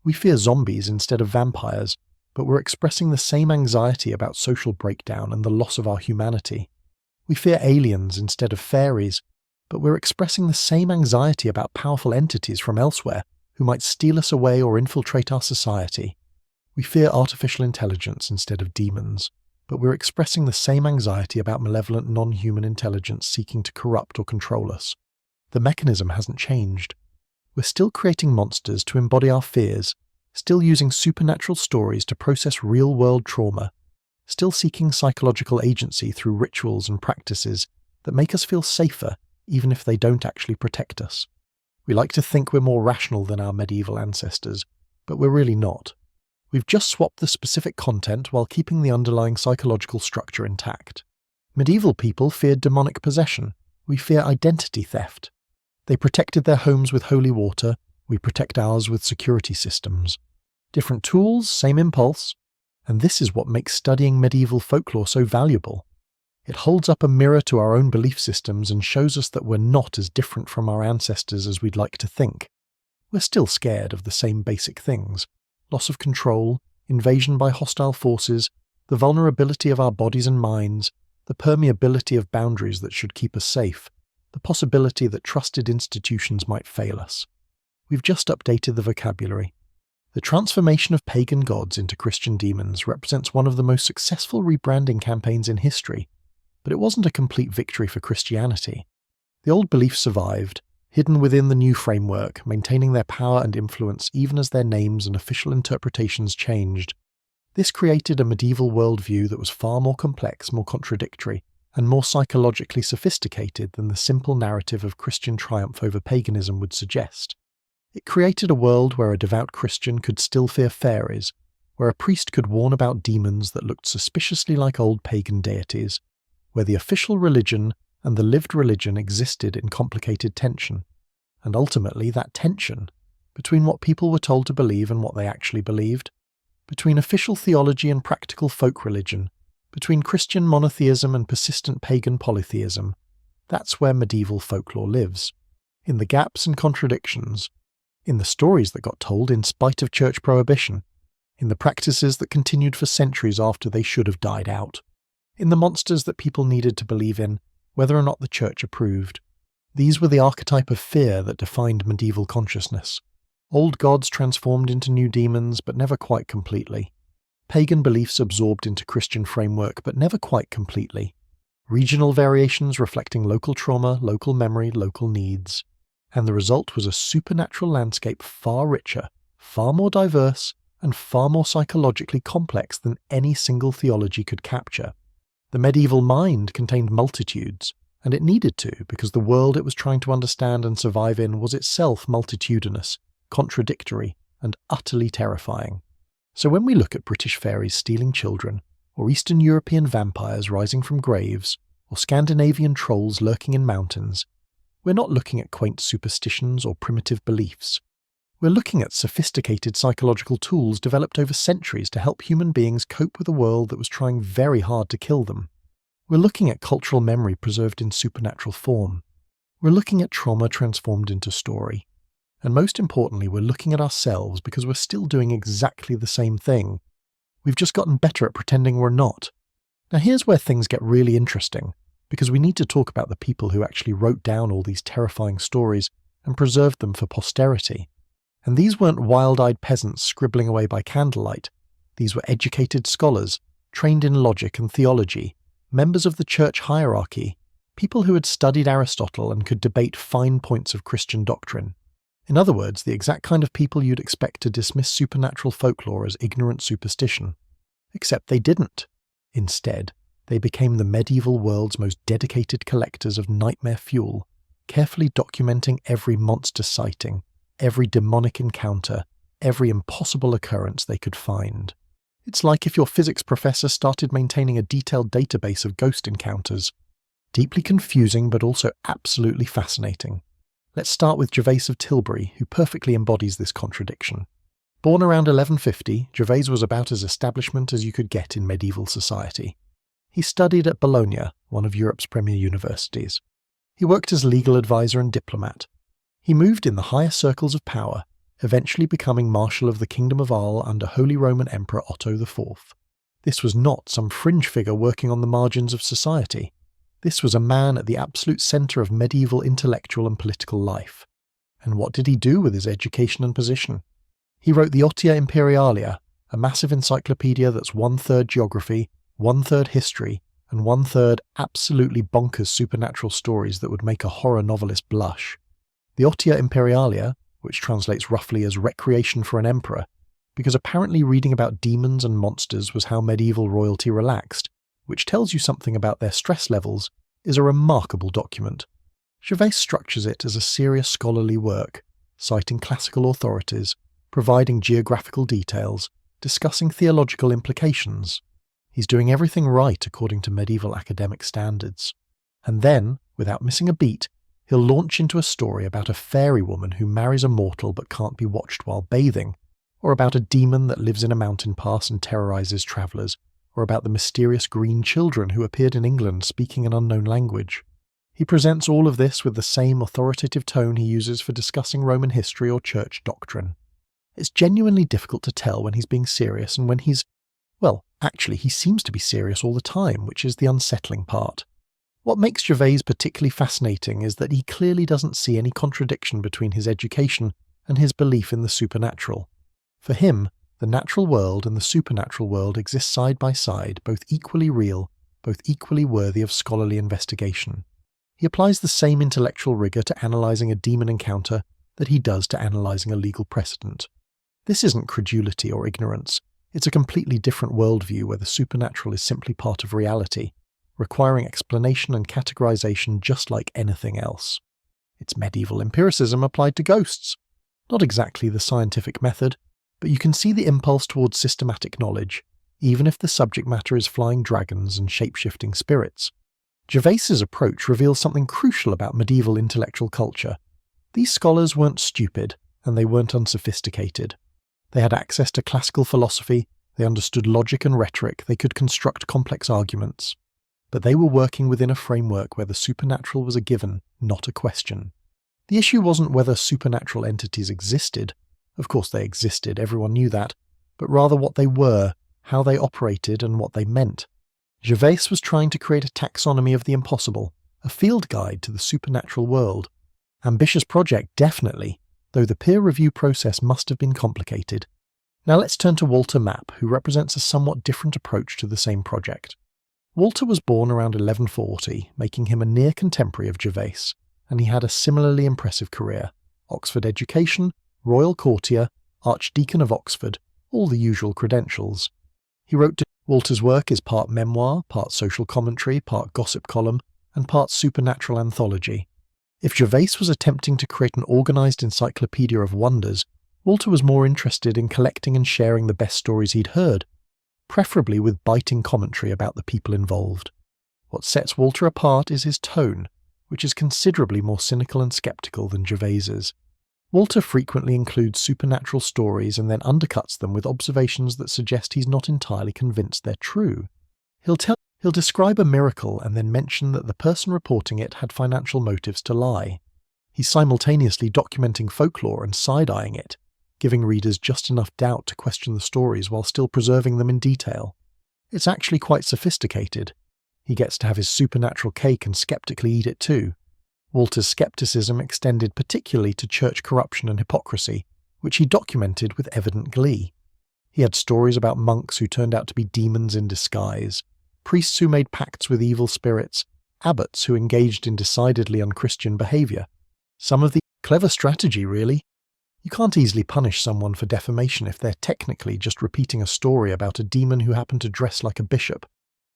S1: We fear zombies instead of vampires, but we're expressing the same anxiety about social breakdown and the loss of our humanity. We fear aliens instead of fairies, but we're expressing the same anxiety about powerful entities from elsewhere who might steal us away or infiltrate our society. We fear artificial intelligence instead of demons, but we're expressing the same anxiety about malevolent non-human intelligence seeking to corrupt or control us. The mechanism hasn't changed. We're still creating monsters to embody our fears, still using supernatural stories to process real-world trauma, still seeking psychological agency through rituals and practices that make us feel safer even if they don't actually protect us. We like to think we're more rational than our medieval ancestors, but we're really not. We've just swapped the specific content while keeping the underlying psychological structure intact. Medieval people feared demonic possession. We fear identity theft. They protected their homes with holy water. We protect ours with security systems. Different tools, same impulse. And this is what makes studying medieval folklore so valuable. It holds up a mirror to our own belief systems and shows us that we're not as different from our ancestors as we'd like to think. We're still scared of the same basic things: loss of control, invasion by hostile forces, the vulnerability of our bodies and minds, the permeability of boundaries that should keep us safe, the possibility that trusted institutions might fail us. We've just updated the vocabulary. The transformation of pagan gods into Christian demons represents one of the most successful rebranding campaigns in history, but it wasn't a complete victory for Christianity. The old beliefs survived, hidden within the new framework, maintaining their power and influence even as their names and official interpretations changed. This created a medieval worldview that was far more complex, more contradictory, and more psychologically sophisticated than the simple narrative of Christian triumph over paganism would suggest. It created a world where a devout Christian could still fear fairies, where a priest could warn about demons that looked suspiciously like old pagan deities, where the official religion and the lived religion existed in complicated tension, and ultimately that tension, between what people were told to believe and what they actually believed, between official theology and practical folk religion, between Christian monotheism and persistent pagan polytheism, that's where medieval folklore lives. In the gaps and contradictions, in the stories that got told in spite of church prohibition, in the practices that continued for centuries after they should have died out, in the monsters that people needed to believe in, whether or not the church approved. These were the archetype of fear that defined medieval consciousness. Old gods transformed into new demons, but never quite completely. Pagan beliefs absorbed into Christian framework, but never quite completely. Regional variations reflecting local trauma, local memory, local needs. And the result was a supernatural landscape far richer, far more diverse, and far more psychologically complex than any single theology could capture. The medieval mind contained multitudes, and it needed to, because the world it was trying to understand and survive in was itself multitudinous, contradictory, and utterly terrifying. So when we look at British fairies stealing children, or Eastern European vampires rising from graves, or Scandinavian trolls lurking in mountains, we're not looking at quaint superstitions or primitive beliefs. We're looking at sophisticated psychological tools developed over centuries to help human beings cope with a world that was trying very hard to kill them. We're looking at cultural memory preserved in supernatural form. We're looking at trauma transformed into story. And most importantly, we're looking at ourselves because we're still doing exactly the same thing. We've just gotten better at pretending we're not. Now here's where things get really interesting, because we need to talk about the people who actually wrote down all these terrifying stories and preserved them for posterity. And these weren't wild-eyed peasants scribbling away by candlelight. These were educated scholars, trained in logic and theology, members of the church hierarchy, people who had studied Aristotle and could debate fine points of Christian doctrine. In other words, the exact kind of people you'd expect to dismiss supernatural folklore as ignorant superstition. Except they didn't. Instead, they became the medieval world's most dedicated collectors of nightmare fuel, carefully documenting every monster sighting, every demonic encounter, every impossible occurrence they could find. It's like if your physics professor started maintaining a detailed database of ghost encounters. Deeply confusing, but also absolutely fascinating. Let's start with Gervais of Tilbury, who perfectly embodies this contradiction. Born around 1150, Gervais was about as establishment as you could get in medieval society. He studied at Bologna, one of Europe's premier universities. He worked as legal advisor and diplomat. He moved in the higher circles of power, eventually becoming Marshal of the Kingdom of Arles under Holy Roman Emperor Otto IV. This was not some fringe figure working on the margins of society. This was a man at the absolute centre of medieval intellectual and political life. And what did he do with his education and position? He wrote the Ottia Imperialia, a massive encyclopedia that's 1/3 geography, 1/3 history, and 1/3 absolutely bonkers supernatural stories that would make a horror novelist blush. The Ottia Imperialia, which translates roughly as recreation for an emperor, because apparently reading about demons and monsters was how medieval royalty relaxed, which tells you something about their stress levels, is a remarkable document. Gervais structures it as a serious scholarly work, citing classical authorities, providing geographical details, discussing theological implications. He's doing everything right according to medieval academic standards. And then, without missing a beat, he'll launch into a story about a fairy woman who marries a mortal but can't be watched while bathing, or about a demon that lives in a mountain pass and terrorizes travellers, or about the mysterious green children who appeared in England speaking an unknown language. He presents all of this with the same authoritative tone he uses for discussing Roman history or church doctrine. It's genuinely difficult to tell when he's being serious and when he's, well, actually he seems to be serious all the time, which is the unsettling part. What makes Gervais particularly fascinating is that he clearly doesn't see any contradiction between his education and his belief in the supernatural. For him, the natural world and the supernatural world exist side by side, both equally real, both equally worthy of scholarly investigation. He applies the same intellectual rigour to analysing a demon encounter that he does to analysing a legal precedent. This isn't credulity or ignorance, it's a completely different worldview where the supernatural is simply part of reality, requiring explanation and categorisation just like anything else. It's medieval empiricism applied to ghosts. Not exactly the scientific method, but you can see the impulse towards systematic knowledge, even if the subject matter is flying dragons and shape-shifting spirits. Gervais's approach reveals something crucial about medieval intellectual culture. These scholars weren't stupid, and they weren't unsophisticated. They had access to classical philosophy, they understood logic and rhetoric, they could construct complex arguments. But they were working within a framework where the supernatural was a given, not a question. The issue wasn't whether supernatural entities existed. Of course they existed, everyone knew that. but rather what they were, how they operated, and what they meant. Gervais was trying to create a taxonomy of the impossible, a field guide to the supernatural world. Ambitious project, definitely, though the peer review process must have been complicated. Now let's turn to Walter Map, who represents a somewhat different approach to the same project. Walter was born around 1140, making him a near contemporary of Gervais, and he had a similarly impressive career. Oxford education, royal courtier, Archdeacon of Oxford, all the usual credentials. Walter's work is part memoir, part social commentary, part gossip column, and part supernatural anthology. If Gervais was attempting to create an organised encyclopedia of wonders, Walter was more interested in collecting and sharing the best stories he'd heard, preferably with biting commentary about the people involved. What sets Walter apart is his tone, which is considerably more cynical and sceptical than Gervais's. Walter frequently includes supernatural stories and then undercuts them with observations that suggest he's not entirely convinced they're true. He'll describe a miracle and then mention that the person reporting it had financial motives to lie. He's simultaneously documenting folklore and side-eyeing it, giving readers just enough doubt to question the stories while still preserving them in detail. It's actually quite sophisticated. He gets to have his supernatural cake and skeptically eat it too. Walter's skepticism extended particularly to church corruption and hypocrisy, which he documented with evident glee. He had stories about monks who turned out to be demons in disguise, priests who made pacts with evil spirits, abbots who engaged in decidedly unchristian behaviour. Some of the clever strategy, really. You can't easily punish someone for defamation if they're technically just repeating a story about a demon who happened to dress like a bishop.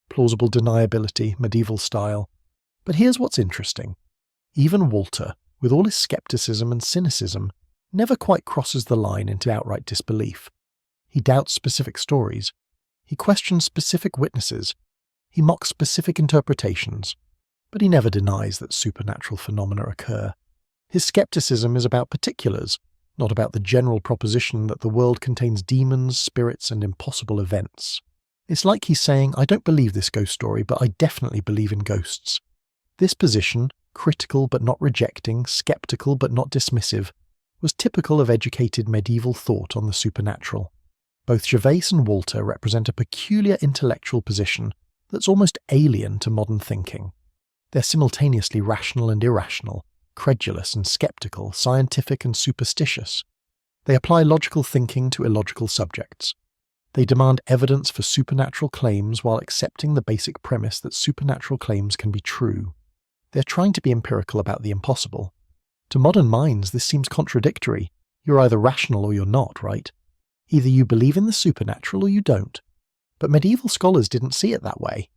S1: Plausible deniability, medieval style. But here's what's interesting. Even Walter, with all his skepticism and cynicism, never quite crosses the line into outright disbelief. He doubts specific stories. He questions specific witnesses. He mocks specific interpretations. But he never denies that supernatural phenomena occur. His skepticism is about particulars, not about the general proposition that the world contains demons, spirits, and impossible events. It's like he's saying, I don't believe this ghost story, but I definitely believe in ghosts. This position, critical but not rejecting, skeptical but not dismissive, was typical of educated medieval thought on the supernatural. Both Gervais and Walter represent a peculiar intellectual position that's almost alien to modern thinking. They're simultaneously rational and irrational, credulous and skeptical, scientific and superstitious. They apply logical thinking to illogical subjects. They demand evidence for supernatural claims while accepting the basic premise that supernatural claims can be true. They're trying to be empirical about the impossible. To modern minds, this seems contradictory. You're either rational or you're not, right? Either you believe in the supernatural or you don't. But medieval scholars didn't see it that way.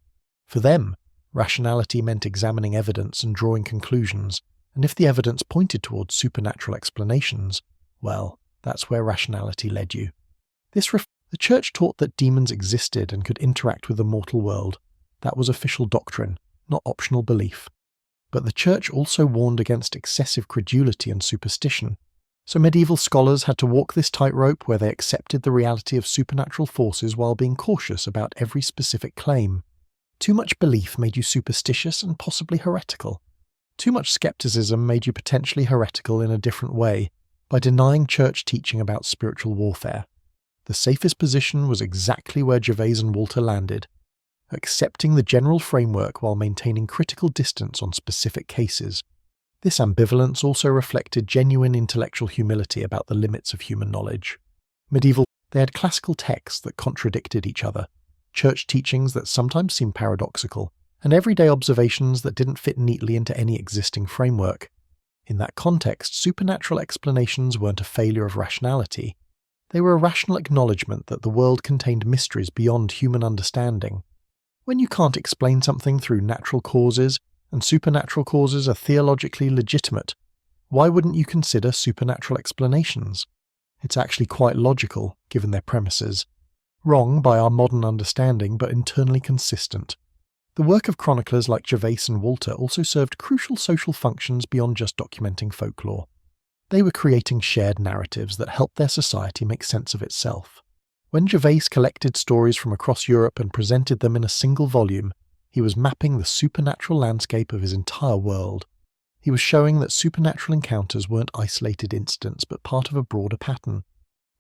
S1: For them, rationality meant examining evidence and drawing conclusions, and if the evidence pointed towards supernatural explanations, well, that's where rationality led you. The Church taught that demons existed and could interact with the mortal world. That was official doctrine, not optional belief. But the Church also warned against excessive credulity and superstition. So medieval scholars had to walk this tightrope where they accepted the reality of supernatural forces while being cautious about every specific claim. Too much belief made you superstitious and possibly heretical. Too much skepticism made you potentially heretical in a different way, by denying church teaching about spiritual warfare. The safest position was exactly where Gervais and Walter landed, accepting the general framework while maintaining critical distance on specific cases. This ambivalence also reflected genuine intellectual humility about the limits of human knowledge. They had classical texts that contradicted each other, church teachings that sometimes seemed paradoxical, and everyday observations that didn't fit neatly into any existing framework. In that context, supernatural explanations weren't a failure of rationality. They were a rational acknowledgement that the world contained mysteries beyond human understanding. When you can't explain something through natural causes, and supernatural causes are theologically legitimate, why wouldn't you consider supernatural explanations? It's actually quite logical, given their premises. Wrong by our modern understanding, but internally consistent. The work of chroniclers like Gervais and Walter also served crucial social functions beyond just documenting folklore. They were creating shared narratives that helped their society make sense of itself. When Gervais collected stories from across Europe and presented them in a single volume, he was mapping the supernatural landscape of his entire world. He was showing that supernatural encounters weren't isolated incidents but part of a broader pattern.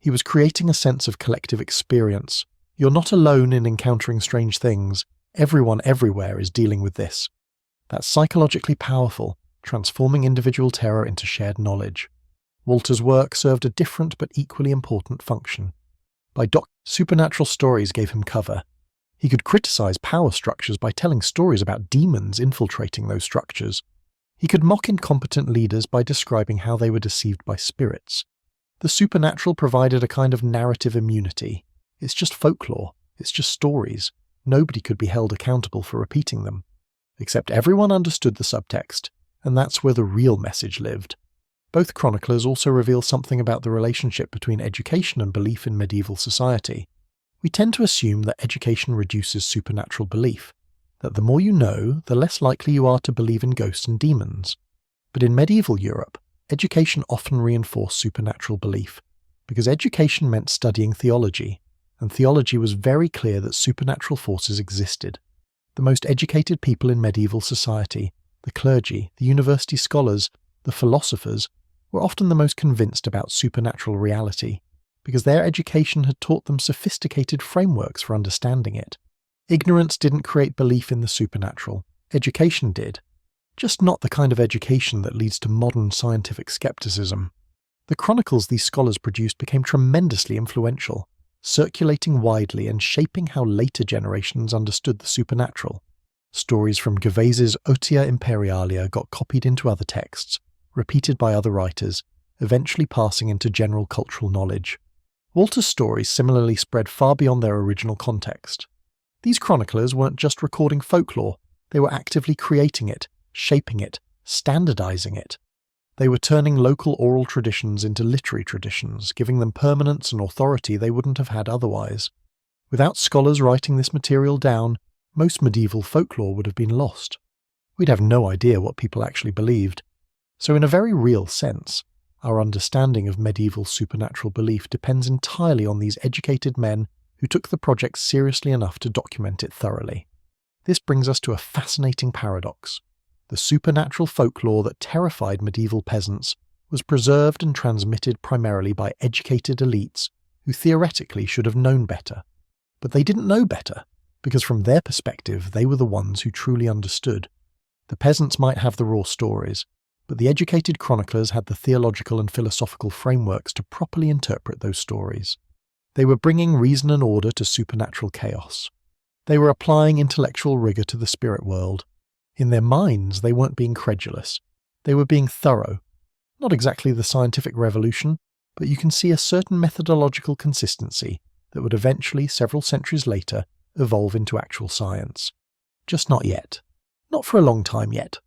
S1: He was creating a sense of collective experience. You're not alone in encountering strange things. Everyone everywhere is dealing with this. That's psychologically powerful, transforming individual terror into shared knowledge. Walter's work served a different but equally important function. Supernatural stories gave him cover. He could criticize power structures by telling stories about demons infiltrating those structures. He could mock incompetent leaders by describing how they were deceived by spirits. The supernatural provided a kind of narrative immunity. It's just folklore. It's just stories. Nobody could be held accountable for repeating them. Except everyone understood the subtext, and that's where the real message lived. Both chroniclers also reveal something about the relationship between education and belief in medieval society. We tend to assume that education reduces supernatural belief, that the more you know, the less likely you are to believe in ghosts and demons. But in medieval Europe, education often reinforced supernatural belief, because education meant studying theology, and theology was very clear that supernatural forces existed. The most educated people in medieval society, the clergy, the university scholars, the philosophers, were often the most convinced about supernatural reality, because their education had taught them sophisticated frameworks for understanding it. Ignorance didn't create belief in the supernatural. Education did. Just not the kind of education that leads to modern scientific skepticism. The chronicles these scholars produced became tremendously influential, circulating widely and shaping how later generations understood the supernatural. Stories from Gervaise's Otia Imperialia got copied into other texts, repeated by other writers, eventually passing into general cultural knowledge. Walter's stories similarly spread far beyond their original context. These chroniclers weren't just recording folklore, they were actively creating it, shaping it, standardizing it. They were turning local oral traditions into literary traditions, giving them permanence and authority they wouldn't have had otherwise. Without scholars writing this material down, most medieval folklore would have been lost. We'd have no idea what people actually believed. So in a very real sense, our understanding of medieval supernatural belief depends entirely on these educated men who took the project seriously enough to document it thoroughly. This brings us to a fascinating paradox. The supernatural folklore that terrified medieval peasants was preserved and transmitted primarily by educated elites who theoretically should have known better. But they didn't know better, because from their perspective they were the ones who truly understood. The peasants might have the raw stories, but the educated chroniclers had the theological and philosophical frameworks to properly interpret those stories. They were bringing reason and order to supernatural chaos. They were applying intellectual rigor to the spirit world. In their minds, they weren't being credulous. They were being thorough. Not exactly the scientific revolution, but you can see a certain methodological consistency that would eventually, several centuries later, evolve into actual science. Just not yet. Not for a long time yet.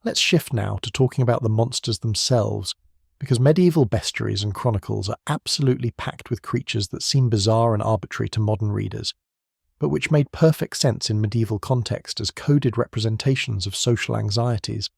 S1: Let's shift now to talking about the monsters themselves, because medieval bestiaries and chronicles are absolutely packed with creatures that seem bizarre and arbitrary to modern readers, but which made perfect sense in medieval context as coded representations of social anxieties.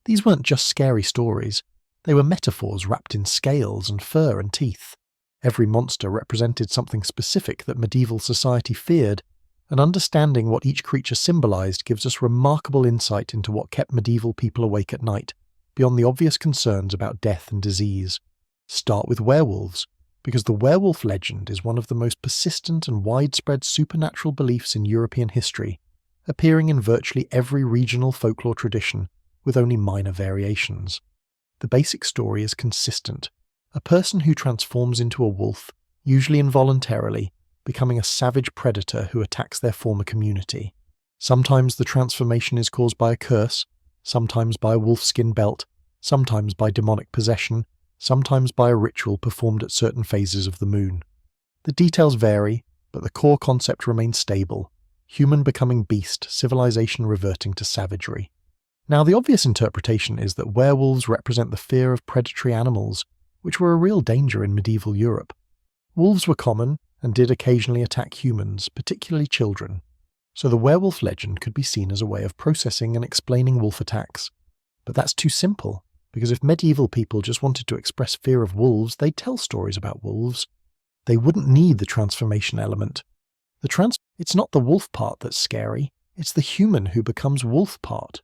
S1: These weren't just scary stories, they were metaphors wrapped in scales and fur and teeth. Every monster represented something specific that medieval society feared, and understanding what each creature symbolized gives us remarkable insight into what kept medieval people awake at night, beyond the obvious concerns about death and disease. Start with werewolves, because the werewolf legend is one of the most persistent and widespread supernatural beliefs in European history, appearing in virtually every regional folklore tradition, with only minor variations. The basic story is consistent. A person who transforms into a wolf, usually involuntarily, becoming a savage predator who attacks their former community. Sometimes the transformation is caused by a curse, sometimes by a wolfskin belt, sometimes by demonic possession, sometimes by a ritual performed at certain phases of the moon. The details vary, but the core concept remains stable: human becoming beast, civilization reverting to savagery. Now, the obvious interpretation is that werewolves represent the fear of predatory animals, which were a real danger in medieval Europe. Wolves were common, and did occasionally attack humans, particularly children. So the werewolf legend could be seen as a way of processing and explaining wolf attacks. But that's too simple, because if medieval people just wanted to express fear of wolves, they'd tell stories about wolves. They wouldn't need the transformation element. It's not the wolf part that's scary, it's the human who becomes wolf part.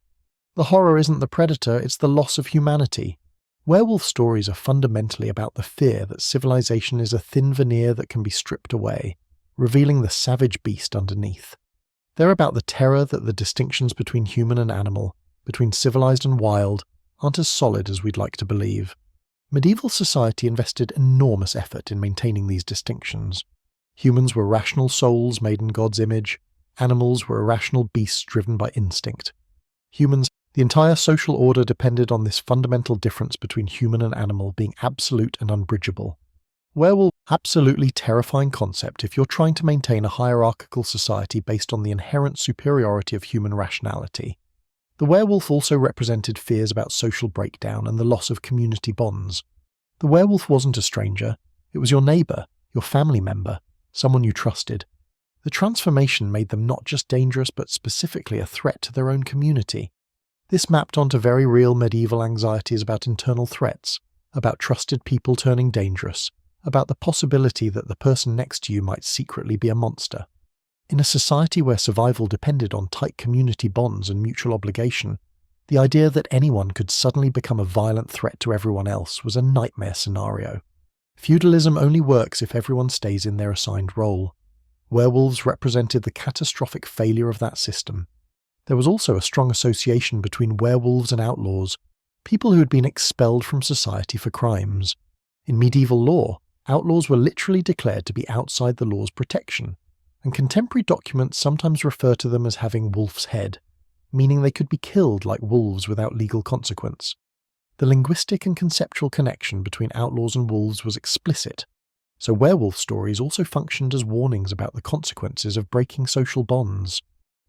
S1: The horror isn't the predator, it's the loss of humanity. Werewolf stories are fundamentally about the fear that civilization is a thin veneer that can be stripped away, revealing the savage beast underneath. They're about the terror that the distinctions between human and animal, between civilized and wild, aren't as solid as we'd like to believe. Medieval society invested enormous effort in maintaining these distinctions. Humans were rational souls made in God's image. Animals were irrational beasts driven by instinct. Humans, the entire social order depended on this fundamental difference between human and animal being absolute and unbridgeable. Werewolf, absolutely terrifying concept if you're trying to maintain a hierarchical society based on the inherent superiority of human rationality. The werewolf also represented fears about social breakdown and the loss of community bonds. The werewolf wasn't a stranger, it was your neighbour, your family member, someone you trusted. The transformation made them not just dangerous but specifically a threat to their own community. This mapped onto very real medieval anxieties about internal threats, about trusted people turning dangerous, about the possibility that the person next to you might secretly be a monster. In a society where survival depended on tight community bonds and mutual obligation, the idea that anyone could suddenly become a violent threat to everyone else was a nightmare scenario. Feudalism only works if everyone stays in their assigned role. Werewolves represented the catastrophic failure of that system. There was also a strong association between werewolves and outlaws, people who had been expelled from society for crimes. In medieval law, outlaws were literally declared to be outside the law's protection, and contemporary documents sometimes refer to them as having wolf's head, meaning they could be killed like wolves without legal consequence. The linguistic and conceptual connection between outlaws and wolves was explicit, so werewolf stories also functioned as warnings about the consequences of breaking social bonds.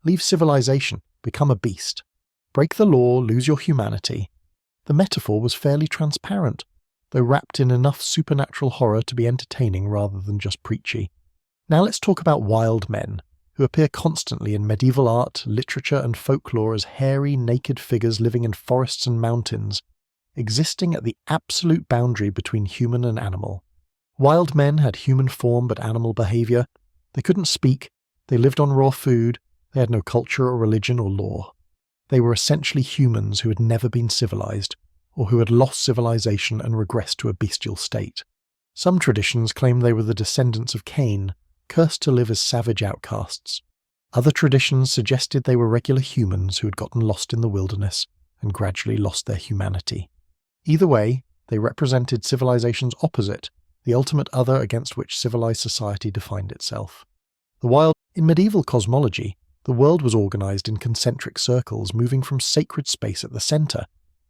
S1: Leave civilization, become a beast. Break the law, lose your humanity. The metaphor was fairly transparent, though wrapped in enough supernatural horror to be entertaining rather than just preachy. Now let's talk about wild men, who appear constantly in medieval art, literature and folklore as hairy, naked figures living in forests and mountains, existing at the absolute boundary between human and animal. Wild men had human form but animal behaviour. They couldn't speak, they lived on raw food, they had no culture or religion or law. They were essentially humans who had never been civilized, or who had lost civilization and regressed to a bestial state. Some traditions claim they were the descendants of Cain, cursed to live as savage outcasts. Other traditions suggested they were regular humans who had gotten lost in the wilderness and gradually lost their humanity. Either way, they represented civilization's opposite, the ultimate other against which civilized society defined itself. In medieval cosmology, the world was organized in concentric circles moving from sacred space at the center,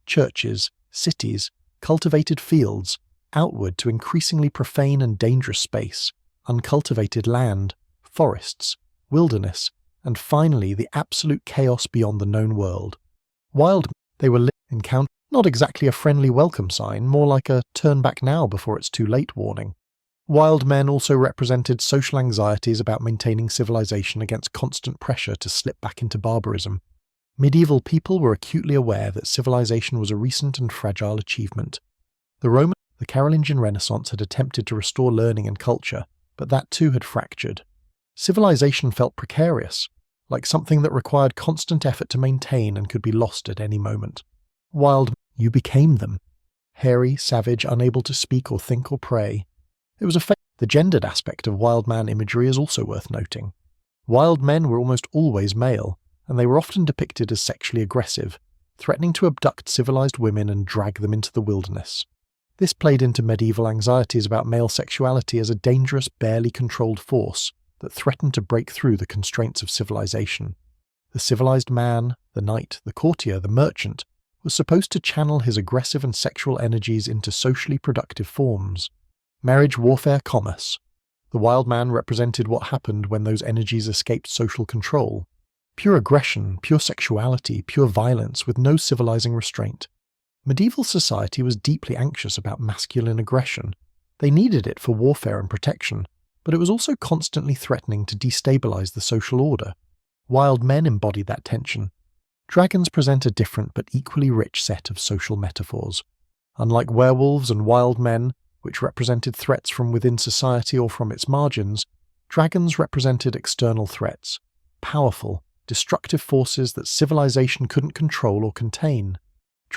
S1: churches, cities, cultivated fields, outward to increasingly profane and dangerous space, uncultivated land, forests, wilderness, and finally the absolute chaos beyond the known world. They were encountered, not exactly a friendly welcome sign, more like a turn back now before it's too late warning. Wild men also represented social anxieties about maintaining civilization against constant pressure to slip back into barbarism. Medieval people were acutely aware that civilization was a recent and fragile achievement. The Carolingian Renaissance had attempted to restore learning and culture, but that too had fractured. Civilization felt precarious, like something that required constant effort to maintain and could be lost at any moment. You became them. Hairy, savage, unable to speak or think or pray. It was the gendered aspect of wild man imagery is also worth noting. Wild men were almost always male, and they were often depicted as sexually aggressive, threatening to abduct civilized women and drag them into the wilderness. This played into medieval anxieties about male sexuality as a dangerous, barely controlled force that threatened to break through the constraints of civilization. The civilized man, the knight, the courtier, the merchant, was supposed to channel his aggressive and sexual energies into socially productive forms. Marriage, warfare, commerce. The wild man represented what happened when those energies escaped social control. Pure aggression, pure sexuality, pure violence with no civilizing restraint. Medieval society was deeply anxious about masculine aggression. They needed it for warfare and protection, but it was also constantly threatening to destabilize the social order. Wild men embodied that tension. Dragons present a different but equally rich set of social metaphors. Unlike werewolves and wild men, which represented threats from within society or from its margins, dragons represented external threats, powerful, destructive forces that civilization couldn't control or contain.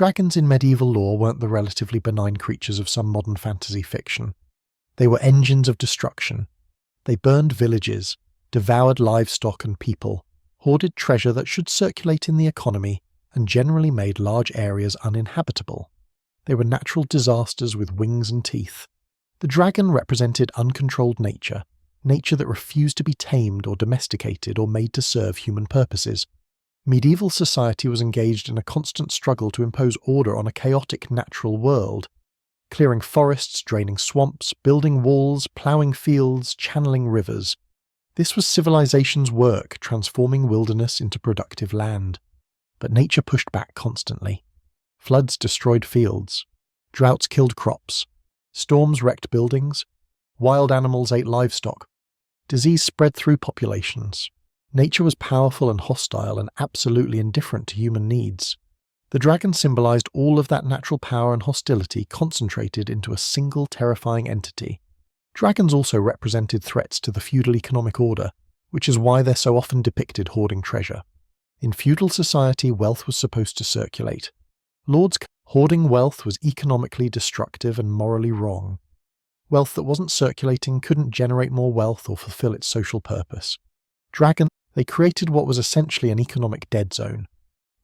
S1: Dragons in medieval lore weren't the relatively benign creatures of some modern fantasy fiction. They were engines of destruction. They burned villages, devoured livestock and people, hoarded treasure that should circulate in the economy, and generally made large areas uninhabitable. They were natural disasters with wings and teeth. The dragon represented uncontrolled nature, nature that refused to be tamed or domesticated or made to serve human purposes. Medieval society was engaged in a constant struggle to impose order on a chaotic natural world, clearing forests, draining swamps, building walls, ploughing fields, channeling rivers. This was civilization's work, transforming wilderness into productive land. But nature pushed back constantly. Floods destroyed fields. Droughts killed crops. Storms wrecked buildings. Wild animals ate livestock. Disease spread through populations. Nature was powerful and hostile and absolutely indifferent to human needs. The dragon symbolized all of that natural power and hostility concentrated into a single terrifying entity. Dragons also represented threats to the feudal economic order, which is why they're so often depicted hoarding treasure. In feudal society, wealth was supposed to circulate. Hoarding wealth was economically destructive and morally wrong. Wealth that wasn't circulating couldn't generate more wealth or fulfill its social purpose. They created what was essentially an economic dead zone.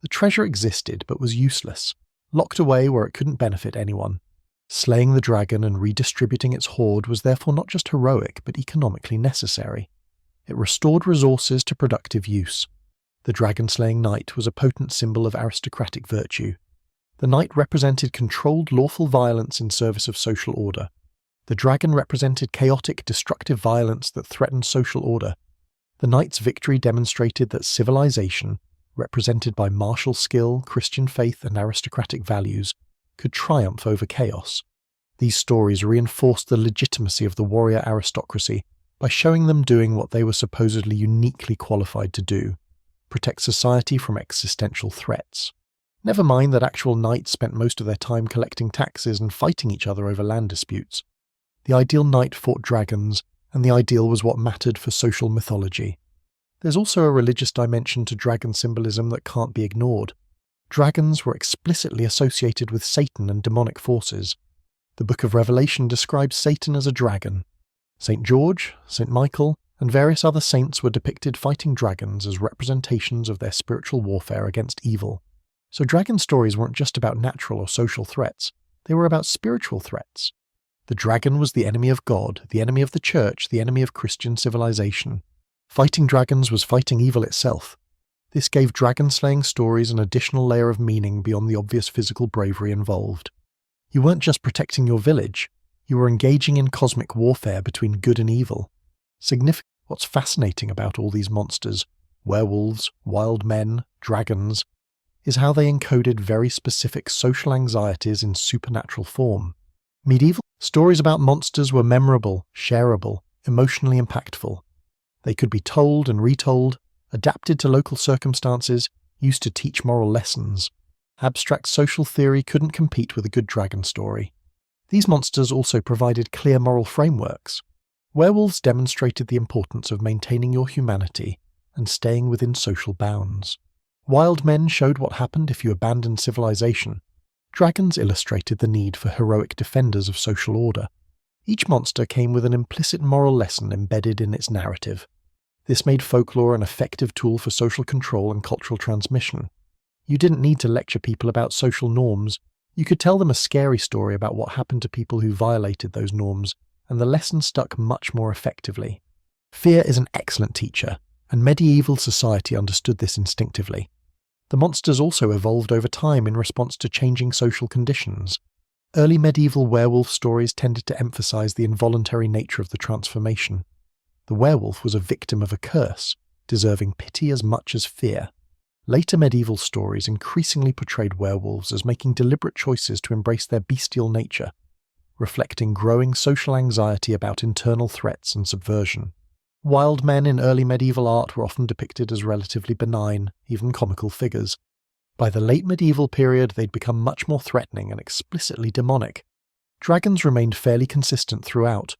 S1: The treasure existed but was useless, locked away where it couldn't benefit anyone. Slaying the dragon and redistributing its hoard was therefore not just heroic but economically necessary. It restored resources to productive use. The dragon-slaying knight was a potent symbol of aristocratic virtue. The knight represented controlled lawful violence in service of social order. The dragon represented chaotic, destructive violence that threatened social order. The knight's victory demonstrated that civilization, represented by martial skill, Christian faith, and aristocratic values, could triumph over chaos. These stories reinforced the legitimacy of the warrior aristocracy by showing them doing what they were supposedly uniquely qualified to do: protect society from existential threats. Never mind that actual knights spent most of their time collecting taxes and fighting each other over land disputes. The ideal knight fought dragons, and the ideal was what mattered for social mythology. There's also a religious dimension to dragon symbolism that can't be ignored. Dragons were explicitly associated with Satan and demonic forces. The Book of Revelation describes Satan as a dragon. St. George, St. Michael, and various other saints were depicted fighting dragons as representations of their spiritual warfare against evil. So dragon stories weren't just about natural or social threats, they were about spiritual threats. The dragon was the enemy of God, the enemy of the church, the enemy of Christian civilization. Fighting dragons was fighting evil itself. This gave dragon-slaying stories an additional layer of meaning beyond the obvious physical bravery involved. You weren't just protecting your village, you were engaging in cosmic warfare between good and evil. What's fascinating about all these monsters, werewolves, wild men, dragons, is how they encoded very specific social anxieties in supernatural form. Medieval stories about monsters were memorable, shareable, emotionally impactful. They could be told and retold, adapted to local circumstances, used to teach moral lessons. Abstract social theory couldn't compete with a good dragon story. These monsters also provided clear moral frameworks. Werewolves demonstrated the importance of maintaining your humanity and staying within social bounds. Wild men showed what happened if you abandoned civilization. Dragons illustrated the need for heroic defenders of social order. Each monster came with an implicit moral lesson embedded in its narrative. This made folklore an effective tool for social control and cultural transmission. You didn't need to lecture people about social norms. You could tell them a scary story about what happened to people who violated those norms, and the lesson stuck much more effectively. Fear is an excellent teacher, and medieval society understood this instinctively. The monsters also evolved over time in response to changing social conditions. Early medieval werewolf stories tended to emphasize the involuntary nature of the transformation. The werewolf was a victim of a curse, deserving pity as much as fear. Later medieval stories increasingly portrayed werewolves as making deliberate choices to embrace their bestial nature, reflecting growing social anxiety about internal threats and subversion. Wild men in early medieval art were often depicted as relatively benign, even comical figures. By the late medieval period, they'd become much more threatening and explicitly demonic. Dragons remained fairly consistent throughout,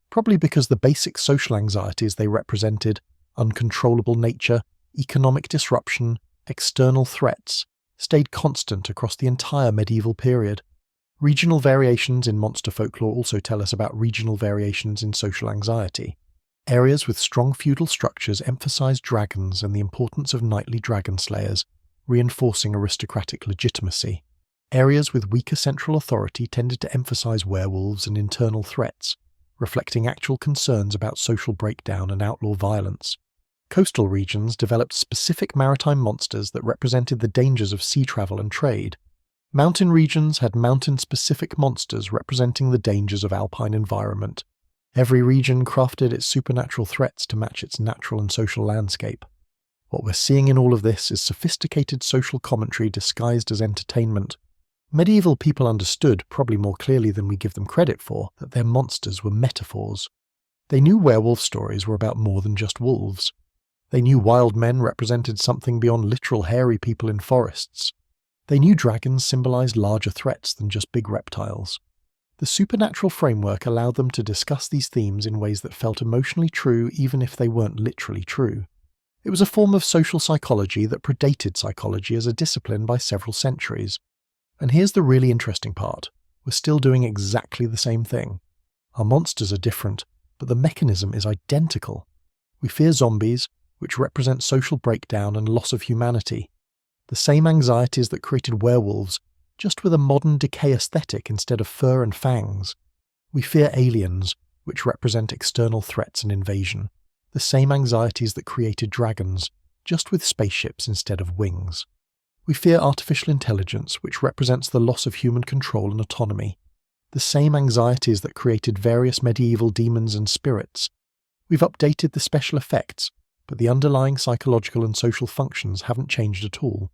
S1: probably because the basic social anxieties they represented, uncontrollable nature, economic disruption, external threats, stayed constant across the entire medieval period. Regional variations in monster folklore also tell us about regional variations in social anxiety. Areas with strong feudal structures emphasized dragons and the importance of knightly dragon slayers, reinforcing aristocratic legitimacy. Areas with weaker central authority tended to emphasize werewolves and internal threats, reflecting actual concerns about social breakdown and outlaw violence. Coastal regions developed specific maritime monsters that represented the dangers of sea travel and trade. Mountain regions had mountain-specific monsters representing the dangers of alpine environment. Every region crafted its supernatural threats to match its natural and social landscape. What we're seeing in all of this is sophisticated social commentary disguised as entertainment. Medieval people understood, probably more clearly than we give them credit for, that their monsters were metaphors. They knew werewolf stories were about more than just wolves. They knew wild men represented something beyond literal hairy people in forests. They knew dragons symbolized larger threats than just big reptiles. The supernatural framework allowed them to discuss these themes in ways that felt emotionally true even if they weren't literally true. It was a form of social psychology that predated psychology as a discipline by several centuries. And here's the really interesting part. We're still doing exactly the same thing. Our monsters are different, but the mechanism is identical. We fear zombies, which represent social breakdown and loss of humanity. The same anxieties that created werewolves, just with a modern decay aesthetic instead of fur and fangs. We fear aliens, which represent external threats and invasion. The same anxieties that created dragons, just with spaceships instead of wings. We fear artificial intelligence, which represents the loss of human control and autonomy. The same anxieties that created various medieval demons and spirits. We've updated the special effects, but the underlying psychological and social functions haven't changed at all.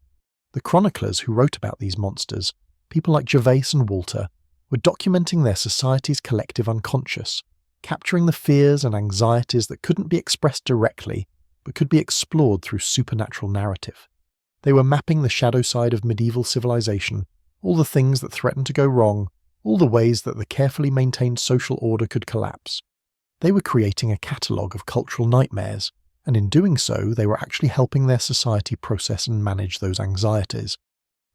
S1: The chroniclers who wrote about these monsters, people like Gervais and Walter, were documenting their society's collective unconscious, capturing the fears and anxieties that couldn't be expressed directly, but could be explored through supernatural narrative. They were mapping the shadow side of medieval civilization, all the things that threatened to go wrong, all the ways that the carefully maintained social order could collapse. They were creating a catalogue of cultural nightmares, and in doing so, they were actually helping their society process and manage those anxieties.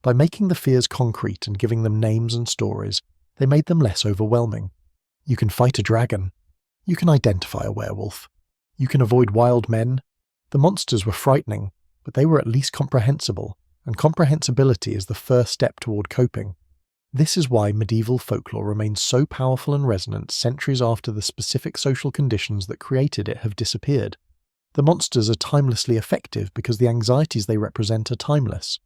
S1: By making the fears concrete and giving them names and stories, they made them less overwhelming. You can fight a dragon. You can identify a werewolf. You can avoid wild men. The monsters were frightening, but they were at least comprehensible, and comprehensibility is the first step toward coping. This is why medieval folklore remains so powerful and resonant centuries after the specific social conditions that created it have disappeared. The monsters are timelessly effective because the anxieties they represent are timeless.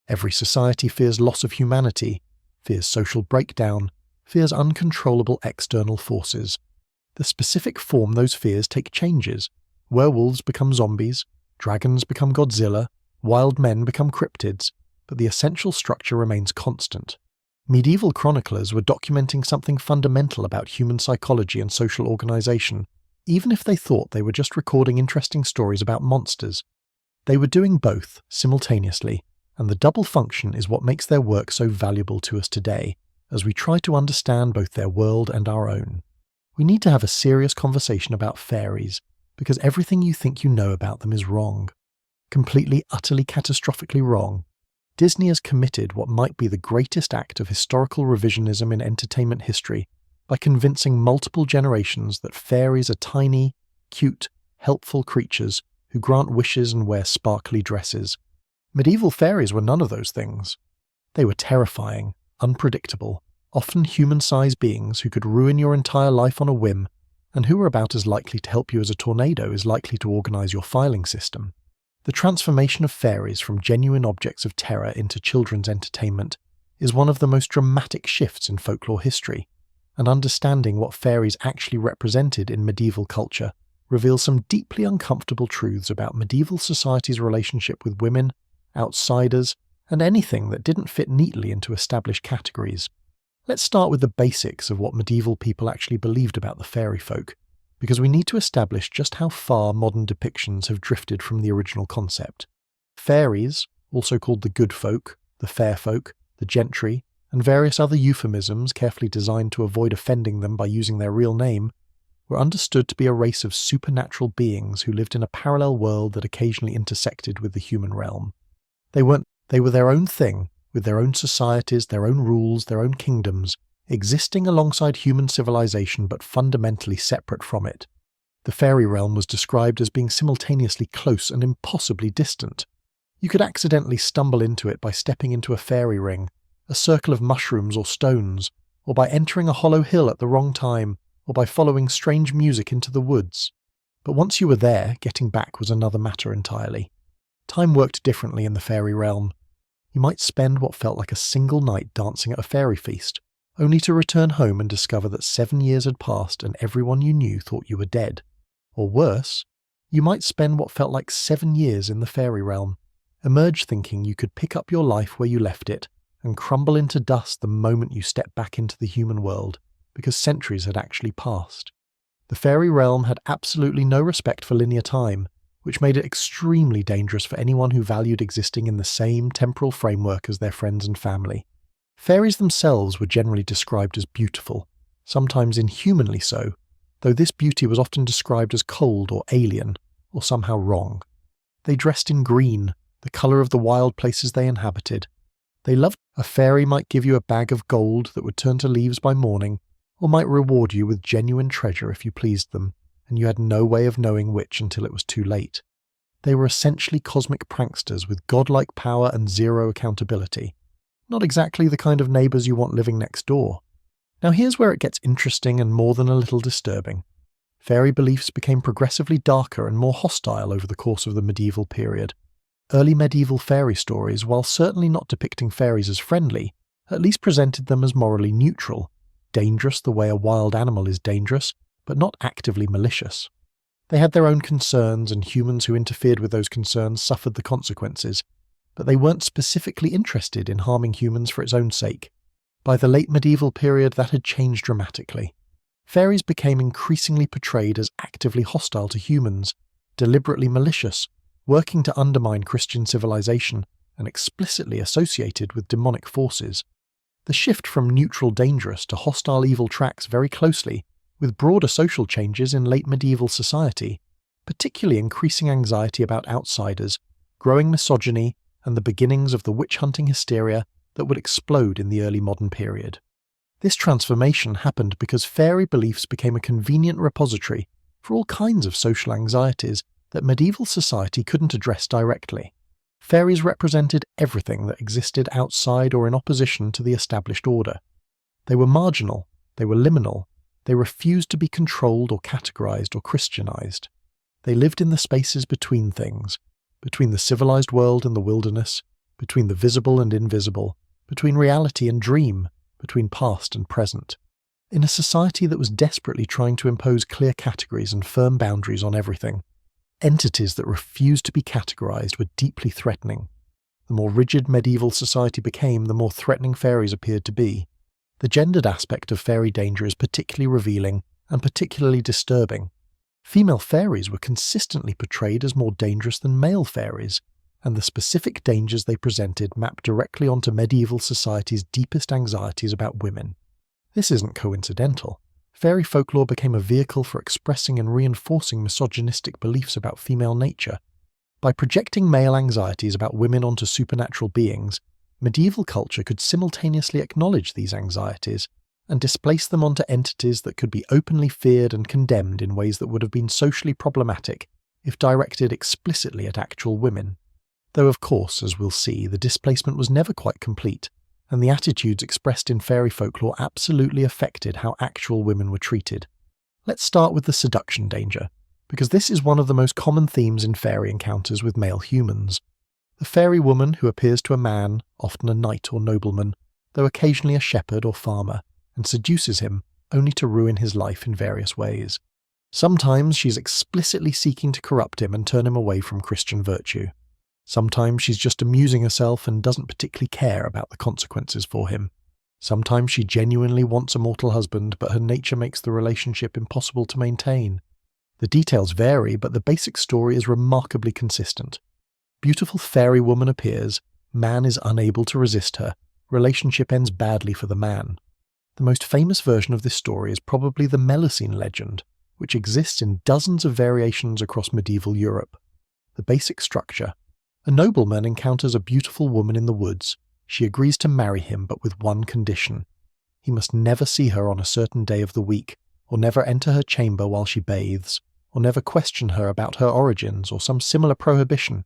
S1: Every society fears loss of humanity, fears social breakdown, fears uncontrollable external forces. The specific form those fears take changes. Werewolves become zombies, dragons become Godzilla, wild men become cryptids, but the essential structure remains constant. Medieval chroniclers were documenting something fundamental about human psychology and social organization, even if they thought they were just recording interesting stories about monsters. They were doing both simultaneously, and the double function is what makes their work so valuable to us today, as we try to understand both their world and our own. We need to have a serious conversation about fairies, because everything you think you know about them is wrong. Completely, utterly, catastrophically wrong. Disney has committed what might be the greatest act of historical revisionism in entertainment history by convincing multiple generations that fairies are tiny, cute, helpful creatures who grant wishes and wear sparkly dresses. Medieval fairies were none of those things. They were terrifying, unpredictable, often human-sized beings who could ruin your entire life on a whim, and who were about as likely to help you as a tornado is likely to organize your filing system. The transformation of fairies from genuine objects of terror into children's entertainment is one of the most dramatic shifts in folklore history, and understanding what fairies actually represented in medieval culture reveals some deeply uncomfortable truths about medieval society's relationship with women, outsiders, and anything that didn't fit neatly into established categories. Let's start with the basics of what medieval people actually believed about the fairy folk, because we need to establish just how far modern depictions have drifted from the original concept. Fairies, also called the good folk, the fair folk, the gentry, and various other euphemisms carefully designed to avoid offending them by using their real name, were understood to be a race of supernatural beings who lived in a parallel world that occasionally intersected with the human realm. They weren't They were their own thing, with their own societies, their own rules, their own kingdoms, existing alongside human civilization but fundamentally separate from it. The fairy realm was described as being simultaneously close and impossibly distant. You could accidentally stumble into it by stepping into a fairy ring, a circle of mushrooms or stones, or by entering a hollow hill at the wrong time, or by following strange music into the woods. But once you were there, getting back was another matter entirely. Time worked differently in the fairy realm. You might spend what felt like a single night dancing at a fairy feast, only to return home and discover that 7 years had passed and everyone you knew thought you were dead. Or worse, you might spend what felt like 7 years in the fairy realm, emerge thinking you could pick up your life where you left it, and crumble into dust the moment you step back into the human world, because centuries had actually passed. The fairy realm had absolutely no respect for linear time, which made it extremely dangerous for anyone who valued existing in the same temporal framework as their friends and family. Fairies themselves were generally described as beautiful, sometimes inhumanly so, though this beauty was often described as cold or alien, or somehow wrong. They dressed in green, the colour of the wild places they inhabited. They loved a fairy might give you a bag of gold that would turn to leaves by morning, or might reward you with genuine treasure if you pleased them, and you had no way of knowing which until it was too late. They were essentially cosmic pranksters with godlike power and zero accountability. Not exactly the kind of neighbours you want living next door. Now here's where it gets interesting and more than a little disturbing. Fairy beliefs became progressively darker and more hostile over the course of the medieval period. Early medieval fairy stories, while certainly not depicting fairies as friendly, at least presented them as morally neutral, dangerous the way a wild animal is dangerous, but not actively malicious. They had their own concerns, and humans who interfered with those concerns suffered the consequences, but they weren't specifically interested in harming humans for its own sake. By the late medieval period, that had changed dramatically. Fairies became increasingly portrayed as actively hostile to humans, deliberately malicious, working to undermine Christian civilization, and explicitly associated with demonic forces. The shift from neutral dangerous to hostile evil tracks very closely with broader social changes in late medieval society, particularly increasing anxiety about outsiders, growing misogyny, and the beginnings of the witch-hunting hysteria that would explode in the early modern period. This transformation happened because fairy beliefs became a convenient repository for all kinds of social anxieties that medieval society couldn't address directly. Fairies represented everything that existed outside or in opposition to the established order. They were marginal, they were liminal, they refused to be controlled or categorized or Christianized. They lived in the spaces between things, between the civilized world and the wilderness, between the visible and invisible, between reality and dream, between past and present. In a society that was desperately trying to impose clear categories and firm boundaries on everything, entities that refused to be categorized were deeply threatening. The more rigid medieval society became, the more threatening fairies appeared to be. The gendered aspect of fairy danger is particularly revealing and particularly disturbing. Female fairies were consistently portrayed as more dangerous than male fairies, and the specific dangers they presented mapped directly onto medieval society's deepest anxieties about women. This isn't coincidental. Fairy folklore became a vehicle for expressing and reinforcing misogynistic beliefs about female nature. By projecting male anxieties about women onto supernatural beings, medieval culture could simultaneously acknowledge these anxieties and displace them onto entities that could be openly feared and condemned in ways that would have been socially problematic if directed explicitly at actual women. Though of course, as we'll see, the displacement was never quite complete, and the attitudes expressed in fairy folklore absolutely affected how actual women were treated. Let's start with the seduction danger, because this is one of the most common themes in fairy encounters with male humans. The fairy woman who appears to a man, often a knight or nobleman, though occasionally a shepherd or farmer, and seduces him, only to ruin his life in various ways. Sometimes she's explicitly seeking to corrupt him and turn him away from Christian virtue. Sometimes she's just amusing herself and doesn't particularly care about the consequences for him. Sometimes she genuinely wants a mortal husband, but her nature makes the relationship impossible to maintain. The details vary, but the basic story is remarkably consistent. Beautiful fairy woman appears, man is unable to resist her, relationship ends badly for the man. The most famous version of this story is probably the Melusine legend, which exists in dozens of variations across medieval Europe. The basic structure: A nobleman encounters a beautiful woman in the woods. She agrees to marry him, but with one condition. He must never see her on a certain day of the week, or never enter her chamber while she bathes, or never question her about her origins or some similar prohibition.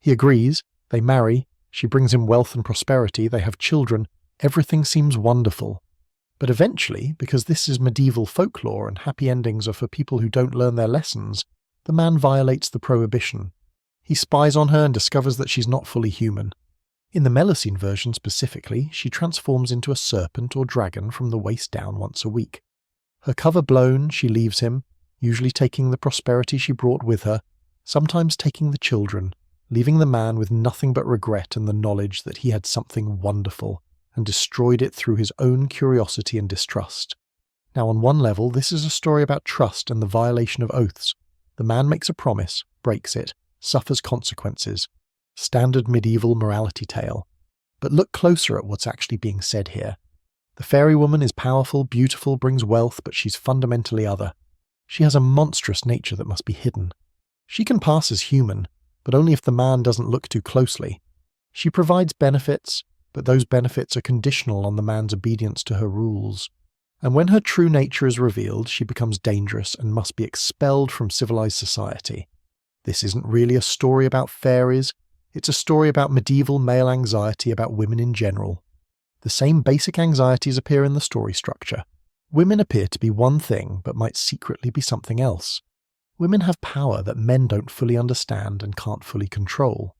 S1: He agrees, they marry, she brings him wealth and prosperity, they have children, everything seems wonderful. But eventually, because this is medieval folklore and happy endings are for people who don't learn their lessons, the man violates the prohibition. He spies on her and discovers that she's not fully human. In the Melusine version specifically, she transforms into a serpent or dragon from the waist down once a week. Her cover blown, she leaves him, usually taking the prosperity she brought with her, sometimes taking the children, leaving the man with nothing but regret and the knowledge that he had something wonderful, and destroyed it through his own curiosity and distrust. Now on one level, this is a story about trust and the violation of oaths. The man makes a promise, breaks it, suffers consequences. Standard medieval morality tale. But look closer at what's actually being said here. The fairy woman is powerful, beautiful, brings wealth, but she's fundamentally other. She has a monstrous nature that must be hidden. She can pass as human, but only if the man doesn't look too closely. She provides benefits, but those benefits are conditional on the man's obedience to her rules. And when her true nature is revealed, she becomes dangerous and must be expelled from civilized society. This isn't really a story about fairies, it's a story about medieval male anxiety about women in general. The same basic anxieties appear in the story structure. Women appear to be one thing, but might secretly be something else. Women have power that men don't fully understand and can't fully control.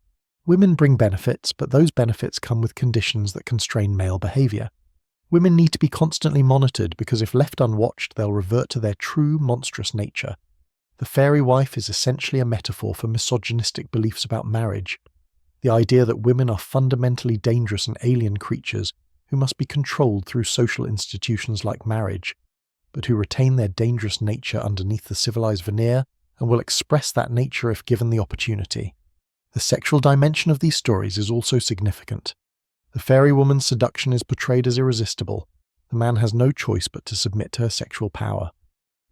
S1: Women bring benefits, but those benefits come with conditions that constrain male behavior. Women need to be constantly monitored because if left unwatched, they'll revert to their true monstrous nature. The fairy wife is essentially a metaphor for misogynistic beliefs about marriage. The idea that women are fundamentally dangerous and alien creatures who must be controlled through social institutions like marriage, but who retain their dangerous nature underneath the civilized veneer and will express that nature if given the opportunity. The sexual dimension of these stories is also significant. The fairy woman's seduction is portrayed as irresistible. The man has no choice but to submit to her sexual power.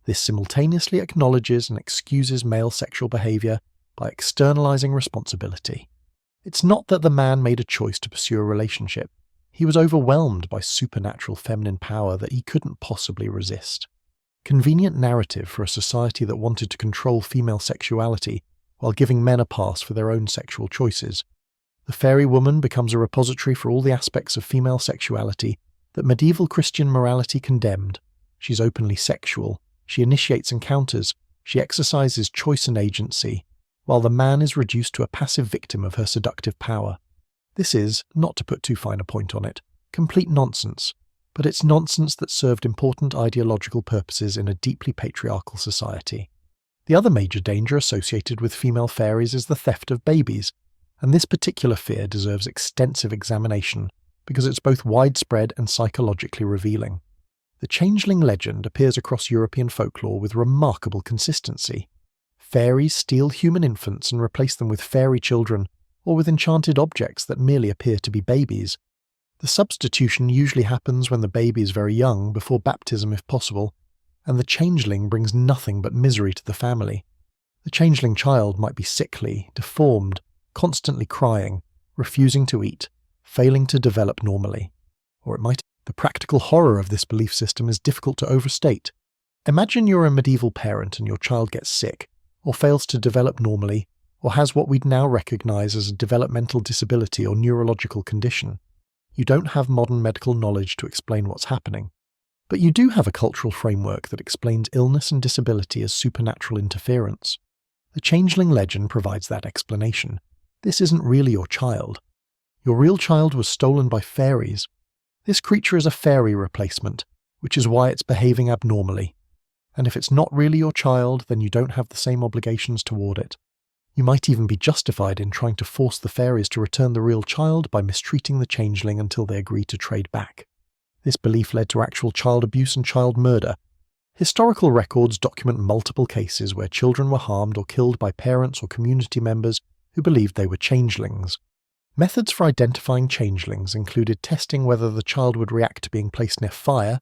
S1: This simultaneously acknowledges and excuses male sexual behavior by externalizing responsibility. It's not that the man made a choice to pursue a relationship. He was overwhelmed by supernatural feminine power that he couldn't possibly resist. Convenient narrative for a society that wanted to control female sexuality while giving men a pass for their own sexual choices. The fairy woman becomes a repository for all the aspects of female sexuality that medieval Christian morality condemned. She's openly sexual, she initiates encounters, she exercises choice and agency, while the man is reduced to a passive victim of her seductive power. This is, not to put too fine a point on it, complete nonsense, but it's nonsense that served important ideological purposes in a deeply patriarchal society. The other major danger associated with female fairies is the theft of babies, and this particular fear deserves extensive examination because it's both widespread and psychologically revealing. The changeling legend appears across European folklore with remarkable consistency. Fairies steal human infants and replace them with fairy children, or with enchanted objects that merely appear to be babies. The substitution usually happens when the baby is very young, before baptism if possible, and the changeling brings nothing but misery to the family. The changeling child might be sickly, deformed, constantly crying, refusing to eat, failing to develop normally. Or it might. The practical horror of this belief system is difficult to overstate. Imagine you're a medieval parent and your child gets sick, or fails to develop normally, or has what we'd now recognize as a developmental disability or neurological condition. You don't have modern medical knowledge to explain what's happening. But you do have a cultural framework that explains illness and disability as supernatural interference. The changeling legend provides that explanation. This isn't really your child. Your real child was stolen by fairies. This creature is a fairy replacement, which is why it's behaving abnormally. And if it's not really your child, then you don't have the same obligations toward it. You might even be justified in trying to force the fairies to return the real child by mistreating the changeling until they agree to trade back. This belief led to actual child abuse and child murder. Historical records document multiple cases where children were harmed or killed by parents or community members who believed they were changelings. Methods for identifying changelings included testing whether the child would react to being placed near fire,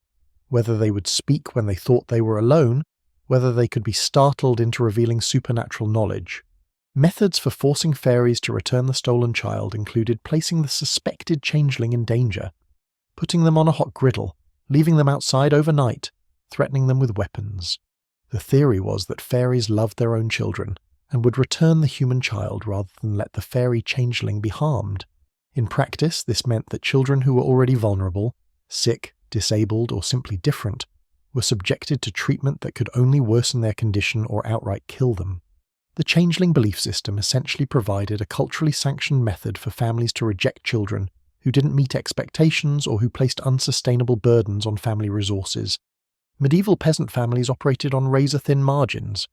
S1: whether they would speak when they thought they were alone, whether they could be startled into revealing supernatural knowledge. Methods for forcing fairies to return the stolen child included placing the suspected changeling in danger, putting them on a hot griddle, leaving them outside overnight, threatening them with weapons. The theory was that fairies loved their own children and would return the human child rather than let the fairy changeling be harmed. In practice, this meant that children who were already vulnerable, sick, disabled, or simply different, were subjected to treatment that could only worsen their condition or outright kill them. The changeling belief system essentially provided a culturally sanctioned method for families to reject children who didn't meet expectations or who placed unsustainable burdens on family resources. Medieval peasant families operated on razor-thin margins.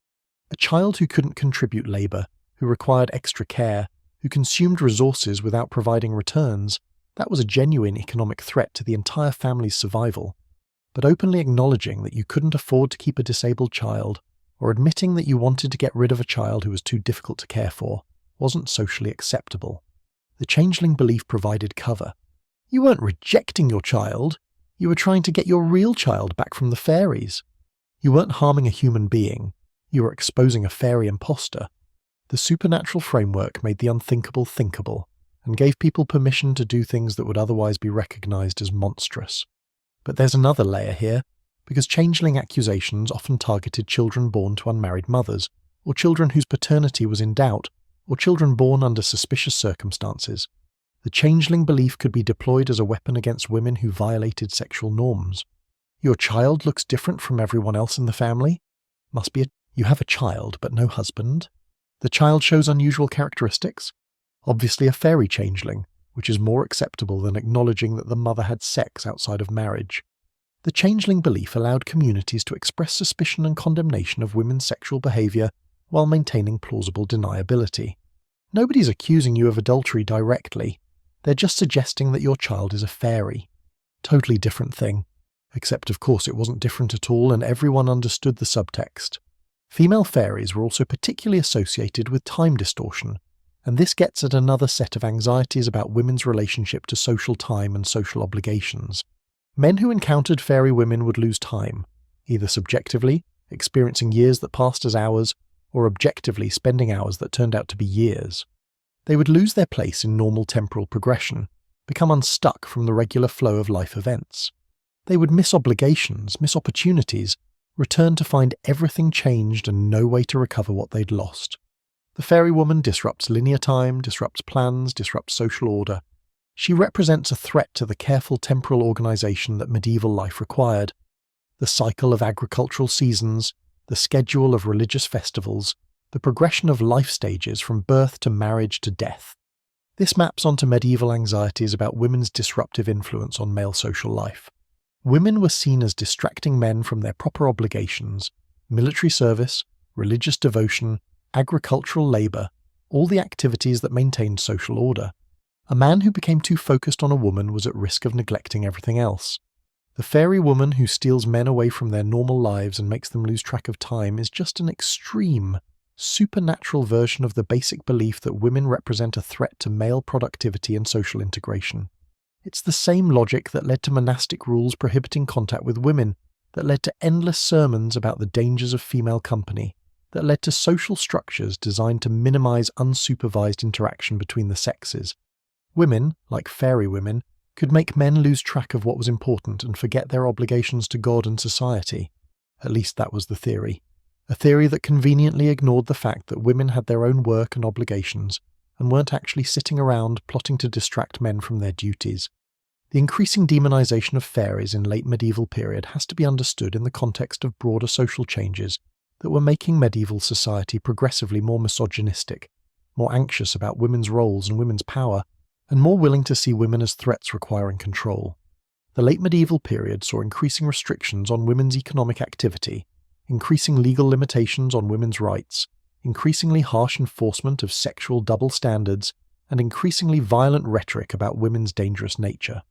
S1: A child who couldn't contribute labour, who required extra care, who consumed resources without providing returns, that was a genuine economic threat to the entire family's survival. But openly acknowledging that you couldn't afford to keep a disabled child, or admitting that you wanted to get rid of a child who was too difficult to care for, wasn't socially acceptable. The changeling belief provided cover. You weren't rejecting your child, you were trying to get your real child back from the fairies. You weren't harming a human being, you were exposing a fairy imposter. The supernatural framework made the unthinkable thinkable, and gave people permission to do things that would otherwise be recognized as monstrous. But there's another layer here, because changeling accusations often targeted children born to unmarried mothers, or children whose paternity was in doubt, or children born under suspicious circumstances. The changeling belief could be deployed as a weapon against women who violated sexual norms. Your child looks different from everyone else in the family? You have a child, but no husband? The child shows unusual characteristics? Obviously a fairy changeling, which is more acceptable than acknowledging that the mother had sex outside of marriage. The changeling belief allowed communities to express suspicion and condemnation of women's sexual behaviour while maintaining plausible deniability. Nobody's accusing you of adultery directly, they're just suggesting that your child is a fairy. Totally different thing. Except of course it wasn't different at all and everyone understood the subtext. Female fairies were also particularly associated with time distortion, and this gets at another set of anxieties about women's relationship to social time and social obligations. Men who encountered fairy women would lose time, either subjectively, experiencing years that passed as hours, or objectively spending hours that turned out to be years. They would lose their place in normal temporal progression, become unstuck from the regular flow of life events. They would miss obligations, miss opportunities, return to find everything changed and no way to recover what they'd lost. The fairy woman disrupts linear time, disrupts plans, disrupts social order. She represents a threat to the careful temporal organisation that medieval life required. The cycle of agricultural seasons, the schedule of religious festivals, the progression of life stages from birth to marriage to death. This maps onto medieval anxieties about women's disruptive influence on male social life. Women were seen as distracting men from their proper obligations, military service, religious devotion, agricultural labour, all the activities that maintained social order. A man who became too focused on a woman was at risk of neglecting everything else. The fairy woman who steals men away from their normal lives and makes them lose track of time is just an extreme, supernatural version of the basic belief that women represent a threat to male productivity and social integration. It's the same logic that led to monastic rules prohibiting contact with women, that led to endless sermons about the dangers of female company, that led to social structures designed to minimize unsupervised interaction between the sexes. Women, like fairy women, could make men lose track of what was important and forget their obligations to God and society. At least that was the theory. A theory that conveniently ignored the fact that women had their own work and obligations, and weren't actually sitting around plotting to distract men from their duties. The increasing demonization of fairies in late medieval period has to be understood in the context of broader social changes that were making medieval society progressively more misogynistic, more anxious about women's roles and women's power, and more willing to see women as threats requiring control. The late medieval period saw increasing restrictions on women's economic activity, increasing legal limitations on women's rights, increasingly harsh enforcement of sexual double standards, and increasingly violent rhetoric about women's dangerous nature.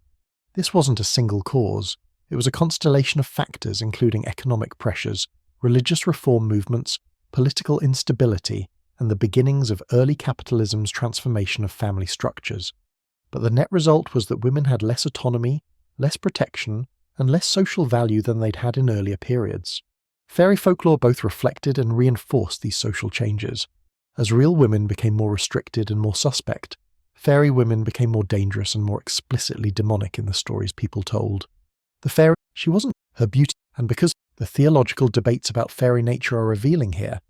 S1: This wasn't a single cause, it was a constellation of factors including economic pressures, religious reform movements, political instability, and the beginnings of early capitalism's transformation of family structures. But the net result was that women had less autonomy, less protection, and less social value than they'd had in earlier periods. Fairy folklore both reflected and reinforced these social changes. As real women became more restricted and more suspect, fairy women became more dangerous and more explicitly demonic in the stories people told. The fairy, she wasn't her beauty, and because the theological debates about fairy nature are revealing here,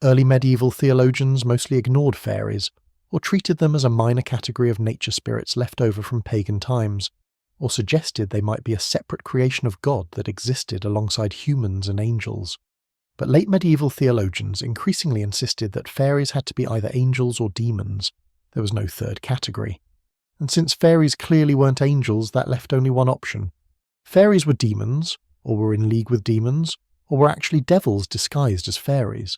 S1: early medieval theologians mostly ignored fairies, or treated them as a minor category of nature spirits left over from pagan times, or suggested they might be a separate creation of God that existed alongside humans and angels. But late medieval theologians increasingly insisted that fairies had to be either angels or demons. There was no third category. And since fairies clearly weren't angels, that left only one option. Fairies were demons, or were in league with demons, or were actually devils disguised as fairies.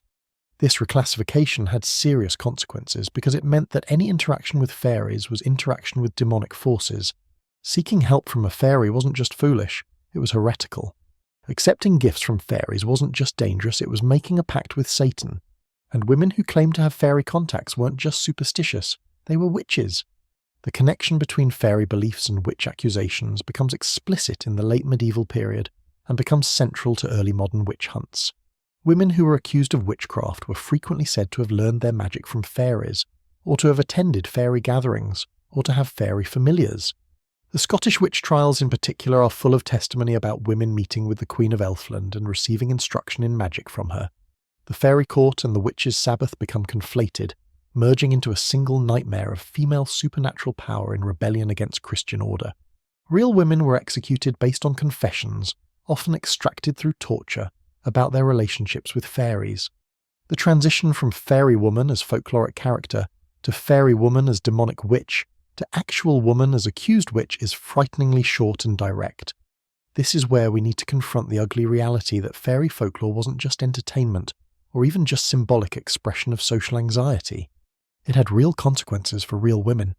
S1: This reclassification had serious consequences because it meant that any interaction with fairies was interaction with demonic forces. Seeking help from a fairy wasn't just foolish, it was heretical. Accepting gifts from fairies wasn't just dangerous, it was making a pact with Satan. And women who claimed to have fairy contacts weren't just superstitious, they were witches. The connection between fairy beliefs and witch accusations becomes explicit in the late medieval period and becomes central to early modern witch hunts. Women who were accused of witchcraft were frequently said to have learned their magic from fairies, or to have attended fairy gatherings, or to have fairy familiars. The Scottish witch trials in particular are full of testimony about women meeting with the Queen of Elfland and receiving instruction in magic from her. The fairy court and the witches' sabbath become conflated, merging into a single nightmare of female supernatural power in rebellion against Christian order. Real women were executed based on confessions, often extracted through torture, about their relationships with fairies. The transition from fairy woman as folkloric character to fairy woman as demonic witch to actual woman as accused witch is frighteningly short and direct. This is where we need to confront the ugly reality that fairy folklore wasn't just entertainment, or even just symbolic expression of social anxiety. It had real consequences for real women.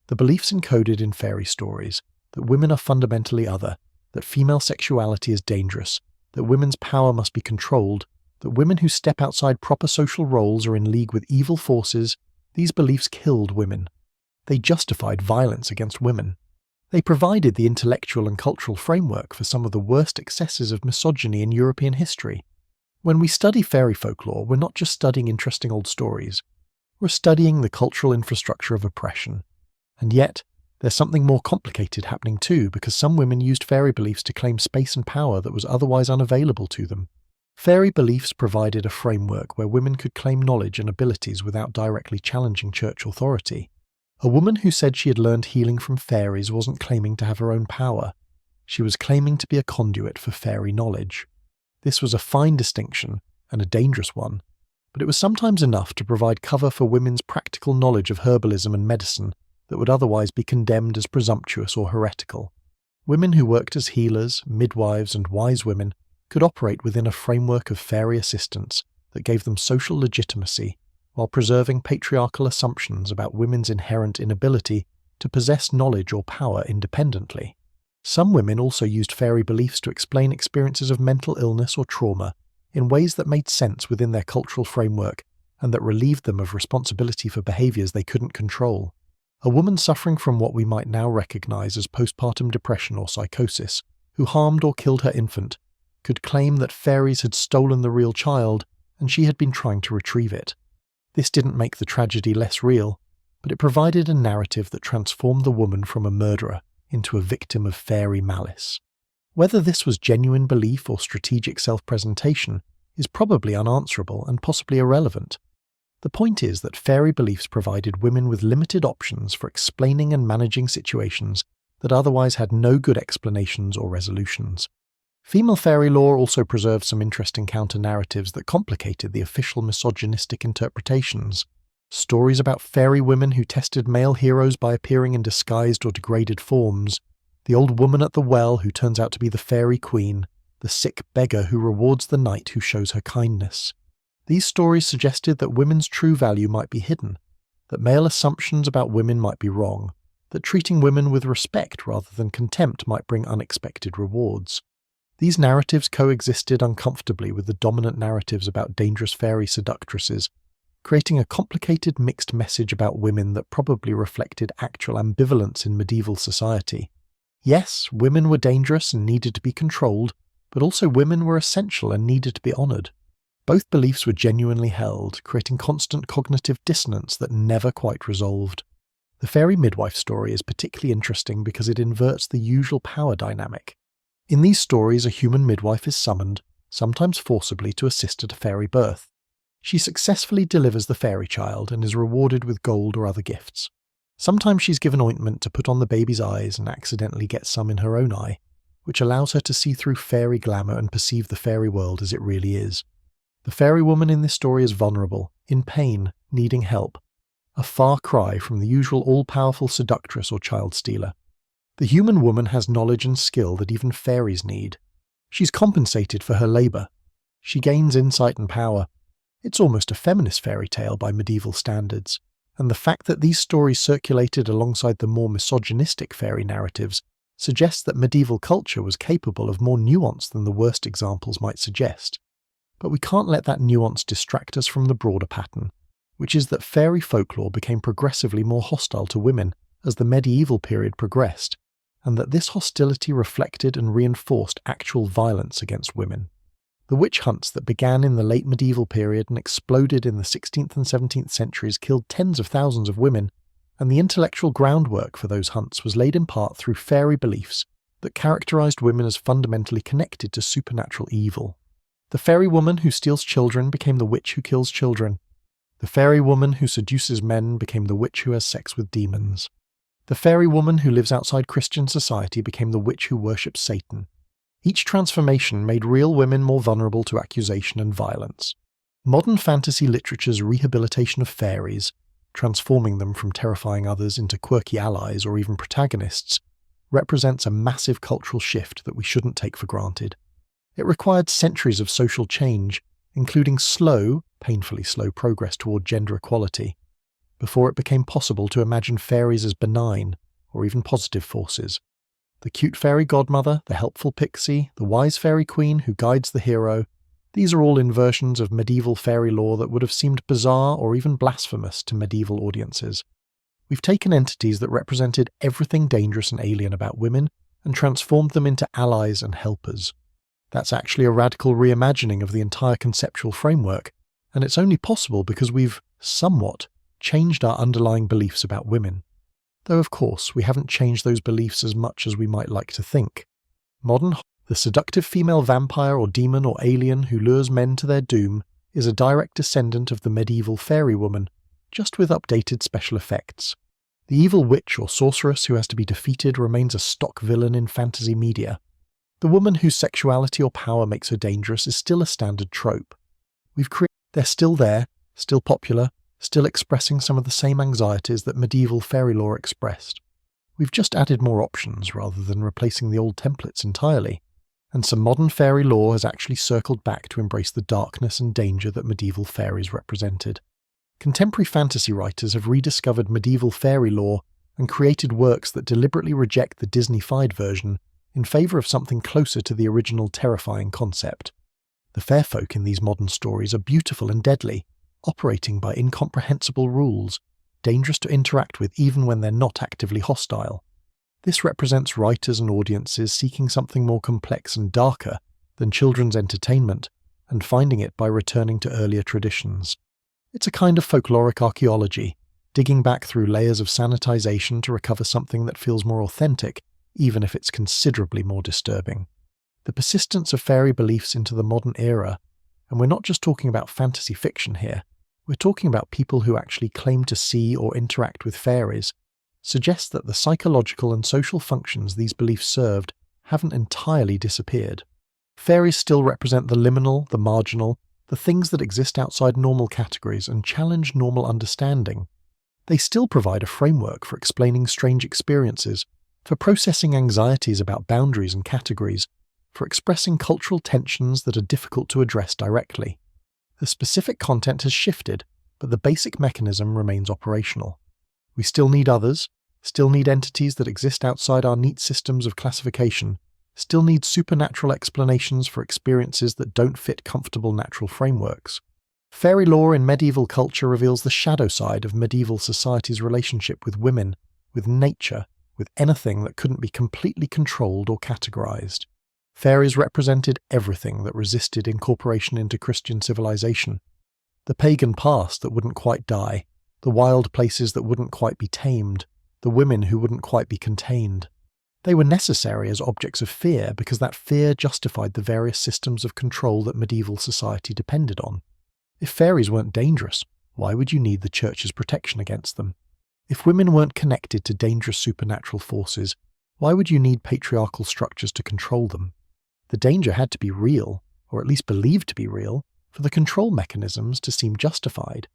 S1: The beliefs encoded in fairy stories, that women are fundamentally other, that female sexuality is dangerous, that women's power must be controlled, that women who step outside proper social roles are in league with evil forces, these beliefs killed women. They justified violence against women. They provided the intellectual and cultural framework for some of the worst excesses of misogyny in European history. When we study fairy folklore, we're not just studying interesting old stories. We're studying the cultural infrastructure of oppression. And yet, there's something more complicated happening too, because some women used fairy beliefs to claim space and power that was otherwise unavailable to them. Fairy beliefs provided a framework where women could claim knowledge and abilities without directly challenging church authority. A woman who said she had learned healing from fairies wasn't claiming to have her own power. She was claiming to be a conduit for fairy knowledge. This was a fine distinction, and a dangerous one, but it was sometimes enough to provide cover for women's practical knowledge of herbalism and medicine that would otherwise be condemned as presumptuous or heretical. Women who worked as healers, midwives, and wise women could operate within a framework of fairy assistance that gave them social legitimacy while preserving patriarchal assumptions about women's inherent inability to possess knowledge or power independently. Some women also used fairy beliefs to explain experiences of mental illness or trauma in ways that made sense within their cultural framework and that relieved them of responsibility for behaviors they couldn't control. A woman suffering from what we might now recognize as postpartum depression or psychosis, who harmed or killed her infant, could claim that fairies had stolen the real child and she had been trying to retrieve it. This didn't make the tragedy less real, but it provided a narrative that transformed the woman from a murderer into a victim of fairy malice. Whether this was genuine belief or strategic self-presentation is probably unanswerable and possibly irrelevant. The point is that fairy beliefs provided women with limited options for explaining and managing situations that otherwise had no good explanations or resolutions. Female fairy lore also preserved some interesting counter-narratives that complicated the official misogynistic interpretations. Stories about fairy women who tested male heroes by appearing in disguised or degraded forms, the old woman at the well who turns out to be the fairy queen, the sick beggar who rewards the knight who shows her kindness. These stories suggested that women's true value might be hidden, that male assumptions about women might be wrong, that treating women with respect rather than contempt might bring unexpected rewards. These narratives coexisted uncomfortably with the dominant narratives about dangerous fairy seductresses, creating a complicated mixed message about women that probably reflected actual ambivalence in medieval society. Yes, women were dangerous and needed to be controlled, but also women were essential and needed to be honoured. Both beliefs were genuinely held, creating constant cognitive dissonance that never quite resolved. The fairy midwife story is particularly interesting because it inverts the usual power dynamic. In these stories, a human midwife is summoned, sometimes forcibly, to assist at a fairy birth. She successfully delivers the fairy child and is rewarded with gold or other gifts. Sometimes she's given ointment to put on the baby's eyes and accidentally gets some in her own eye, which allows her to see through fairy glamour and perceive the fairy world as it really is. The fairy woman in this story is vulnerable, in pain, needing help, a far cry from the usual all-powerful seductress or child stealer. The human woman has knowledge and skill that even fairies need. She's compensated for her labour. She gains insight and power. It's almost a feminist fairy tale by medieval standards, and the fact that these stories circulated alongside the more misogynistic fairy narratives suggests that medieval culture was capable of more nuance than the worst examples might suggest. But we can't let that nuance distract us from the broader pattern, which is that fairy folklore became progressively more hostile to women as the medieval period progressed, and that this hostility reflected and reinforced actual violence against women. The witch hunts that began in the late medieval period and exploded in the 16th and 17th centuries killed tens of thousands of women, and the intellectual groundwork for those hunts was laid in part through fairy beliefs that characterized women as fundamentally connected to supernatural evil. The fairy woman who steals children became the witch who kills children. The fairy woman who seduces men became the witch who has sex with demons. The fairy woman who lives outside Christian society became the witch who worships Satan. Each transformation made real women more vulnerable to accusation and violence. Modern fantasy literature's rehabilitation of fairies, transforming them from terrifying others into quirky allies or even protagonists, represents a massive cultural shift that we shouldn't take for granted. It required centuries of social change, including slow, painfully slow progress toward gender equality, before it became possible to imagine fairies as benign or even positive forces. The cute fairy godmother, the helpful pixie, the wise fairy queen who guides the hero, these are all inversions of medieval fairy lore that would have seemed bizarre or even blasphemous to medieval audiences. We've taken entities that represented everything dangerous and alien about women and transformed them into allies and helpers. That's actually a radical reimagining of the entire conceptual framework, and it's only possible because we've, somewhat, changed our underlying beliefs about women. Though of course, we haven't changed those beliefs as much as we might like to think. The seductive female vampire or demon or alien who lures men to their doom is a direct descendant of the medieval fairy woman, just with updated special effects. The evil witch or sorceress who has to be defeated remains a stock villain in fantasy media. The woman whose sexuality or power makes her dangerous is still a standard trope. They're still there, still popular, still expressing some of the same anxieties that medieval fairy lore expressed. We've just added more options rather than replacing the old templates entirely, and some modern fairy lore has actually circled back to embrace the darkness and danger that medieval fairies represented. Contemporary fantasy writers have rediscovered medieval fairy lore and created works that deliberately reject the Disney-fied version in favour of something closer to the original terrifying concept. The fair folk in these modern stories are beautiful and deadly, operating by incomprehensible rules, dangerous to interact with even when they're not actively hostile. This represents writers and audiences seeking something more complex and darker than children's entertainment, and finding it by returning to earlier traditions. It's a kind of folkloric archaeology, digging back through layers of sanitization to recover something that feels more authentic, even if it's considerably more disturbing. The persistence of fairy beliefs into the modern era, and we're not just talking about fantasy fiction here, we're talking about people who actually claim to see or interact with fairies, suggests that the psychological and social functions these beliefs served haven't entirely disappeared. Fairies still represent the liminal, the marginal, the things that exist outside normal categories and challenge normal understanding. They still provide a framework for explaining strange experiences, for processing anxieties about boundaries and categories, for expressing cultural tensions that are difficult to address directly. The specific content has shifted, but the basic mechanism remains operational. We still need others, still need entities that exist outside our neat systems of classification, still need supernatural explanations for experiences that don't fit comfortable natural frameworks. Fairy lore in medieval culture reveals the shadow side of medieval society's relationship with women, with nature, with anything that couldn't be completely controlled or categorized. Fairies represented everything that resisted incorporation into Christian civilization. The pagan past that wouldn't quite die, the wild places that wouldn't quite be tamed, the women who wouldn't quite be contained. They were necessary as objects of fear because that fear justified the various systems of control that medieval society depended on. If fairies weren't dangerous, why would you need the church's protection against them? If women weren't connected to dangerous supernatural forces, why would you need patriarchal structures to control them? The danger had to be real, or at least believed to be real, for the control mechanisms to seem justified.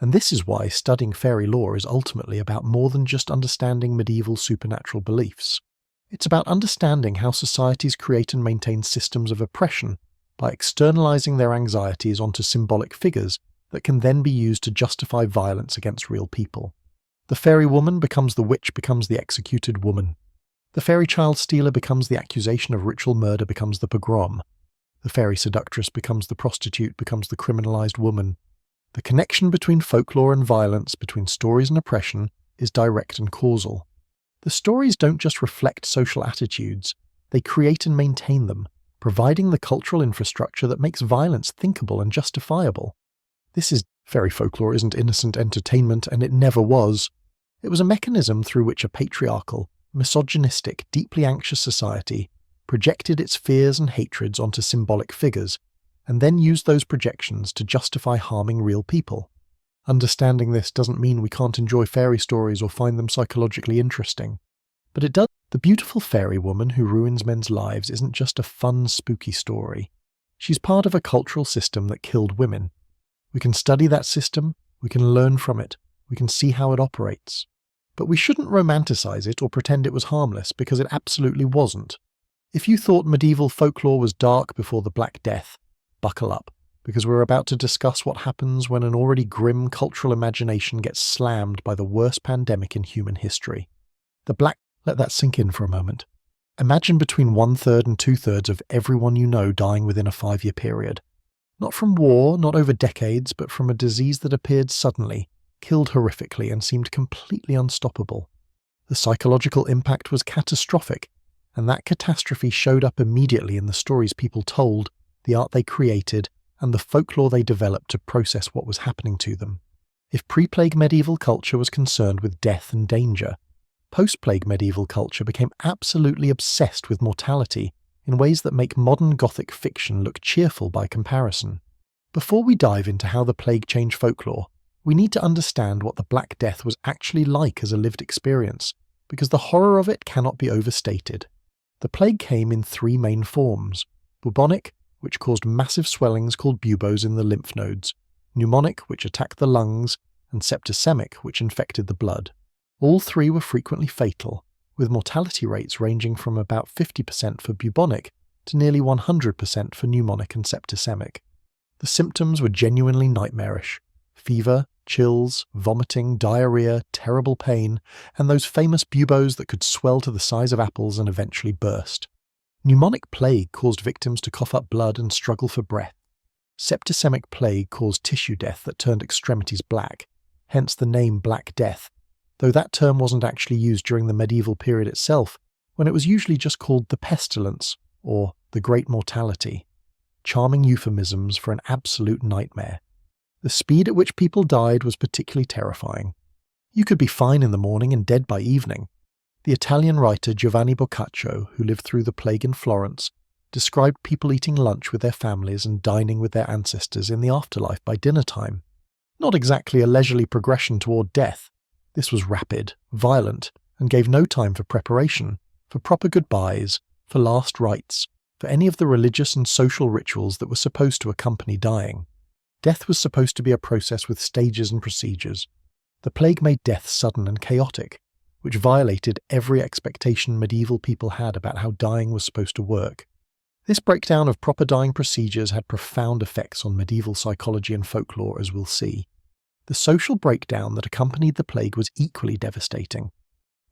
S1: And this is why studying fairy lore is ultimately about more than just understanding medieval supernatural beliefs. It's about understanding how societies create and maintain systems of oppression by externalizing their anxieties onto symbolic figures that can then be used to justify violence against real people. The fairy woman becomes the witch becomes the executed woman. The fairy child stealer becomes the accusation of ritual murder becomes the pogrom. The fairy seductress becomes the prostitute becomes the criminalized woman. The connection between folklore and violence, between stories and oppression, is direct and causal. The stories don't just reflect social attitudes, they create and maintain them, providing the cultural infrastructure that makes violence thinkable and justifiable. Fairy folklore isn't innocent entertainment, and it never was. It was a mechanism through which a patriarchal, misogynistic, deeply anxious society projected its fears and hatreds onto symbolic figures, and then used those projections to justify harming real people. Understanding this doesn't mean we can't enjoy fairy stories or find them psychologically interesting. But it does. The beautiful fairy woman who ruins men's lives isn't just a fun, spooky story. She's part of a cultural system that killed women. We can study that system, we can learn from it, we can see how it operates. But we shouldn't romanticize it or pretend it was harmless, because it absolutely wasn't. If you thought medieval folklore was dark before the Black Death, buckle up, because we're about to discuss what happens when an already grim cultural imagination gets slammed by the worst pandemic in human history. Let that sink in for a moment. Imagine between 1/3 and 2/3 of everyone you know dying within a 5-year period. Not from war, not over decades, but from a disease that appeared suddenly, killed horrifically, and seemed completely unstoppable. The psychological impact was catastrophic, and that catastrophe showed up immediately in the stories people told, the art they created, and the folklore they developed to process what was happening to them. If pre-plague medieval culture was concerned with death and danger, post-plague medieval culture became absolutely obsessed with mortality in ways that make modern Gothic fiction look cheerful by comparison. Before we dive into how the plague changed folklore, we need to understand what the Black Death was actually like as a lived experience, because the horror of it cannot be overstated. The plague came in 3 main forms: bubonic, which caused massive swellings called buboes in the lymph nodes, pneumonic, which attacked the lungs, and septicemic, which infected the blood. All 3 were frequently fatal, with mortality rates ranging from about 50% for bubonic to nearly 100% for pneumonic and septicemic. The symptoms were genuinely nightmarish: fever, chills, vomiting, diarrhea, terrible pain, and those famous buboes that could swell to the size of apples and eventually burst. Pneumonic plague caused victims to cough up blood and struggle for breath. Septicemic plague caused tissue death that turned extremities black, hence the name Black Death, though that term wasn't actually used during the medieval period itself, when it was usually just called the pestilence, or the Great Mortality. Charming euphemisms for an absolute nightmare. The speed at which people died was particularly terrifying. You could be fine in the morning and dead by evening. The Italian writer Giovanni Boccaccio, who lived through the plague in Florence, described people eating lunch with their families and dining with their ancestors in the afterlife by dinner time. Not exactly a leisurely progression toward death. This was rapid, violent, and gave no time for preparation, for proper goodbyes, for last rites, for any of the religious and social rituals that were supposed to accompany dying. Death was supposed to be a process with stages and procedures. The plague made death sudden and chaotic, which violated every expectation medieval people had about how dying was supposed to work. This breakdown of proper dying procedures had profound effects on medieval psychology and folklore, as we'll see. The social breakdown that accompanied the plague was equally devastating.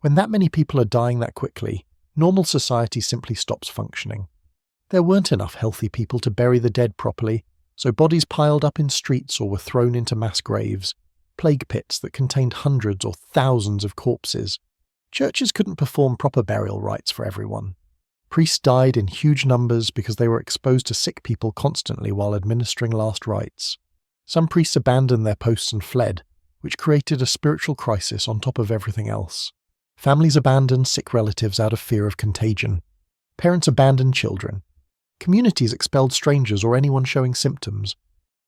S1: When that many people are dying that quickly, normal society simply stops functioning. There weren't enough healthy people to bury the dead properly, so bodies piled up in streets or were thrown into mass graves, plague pits that contained hundreds or thousands of corpses. Churches couldn't perform proper burial rites for everyone. Priests died in huge numbers because they were exposed to sick people constantly while administering last rites. Some priests abandoned their posts and fled, which created a spiritual crisis on top of everything else. Families abandoned sick relatives out of fear of contagion. Parents abandoned children. Communities expelled strangers or anyone showing symptoms.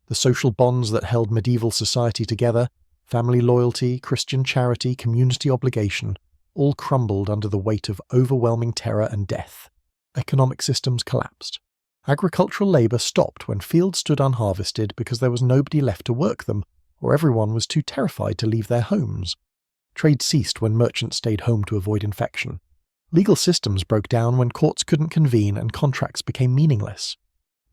S1: The social bonds that held medieval society together, family loyalty, Christian charity, community obligation, all crumbled under the weight of overwhelming terror and death. Economic systems collapsed. Agricultural labour stopped when fields stood unharvested because there was nobody left to work them, or everyone was too terrified to leave their homes. Trade ceased when merchants stayed home to avoid infection. Legal systems broke down when courts couldn't convene and contracts became meaningless.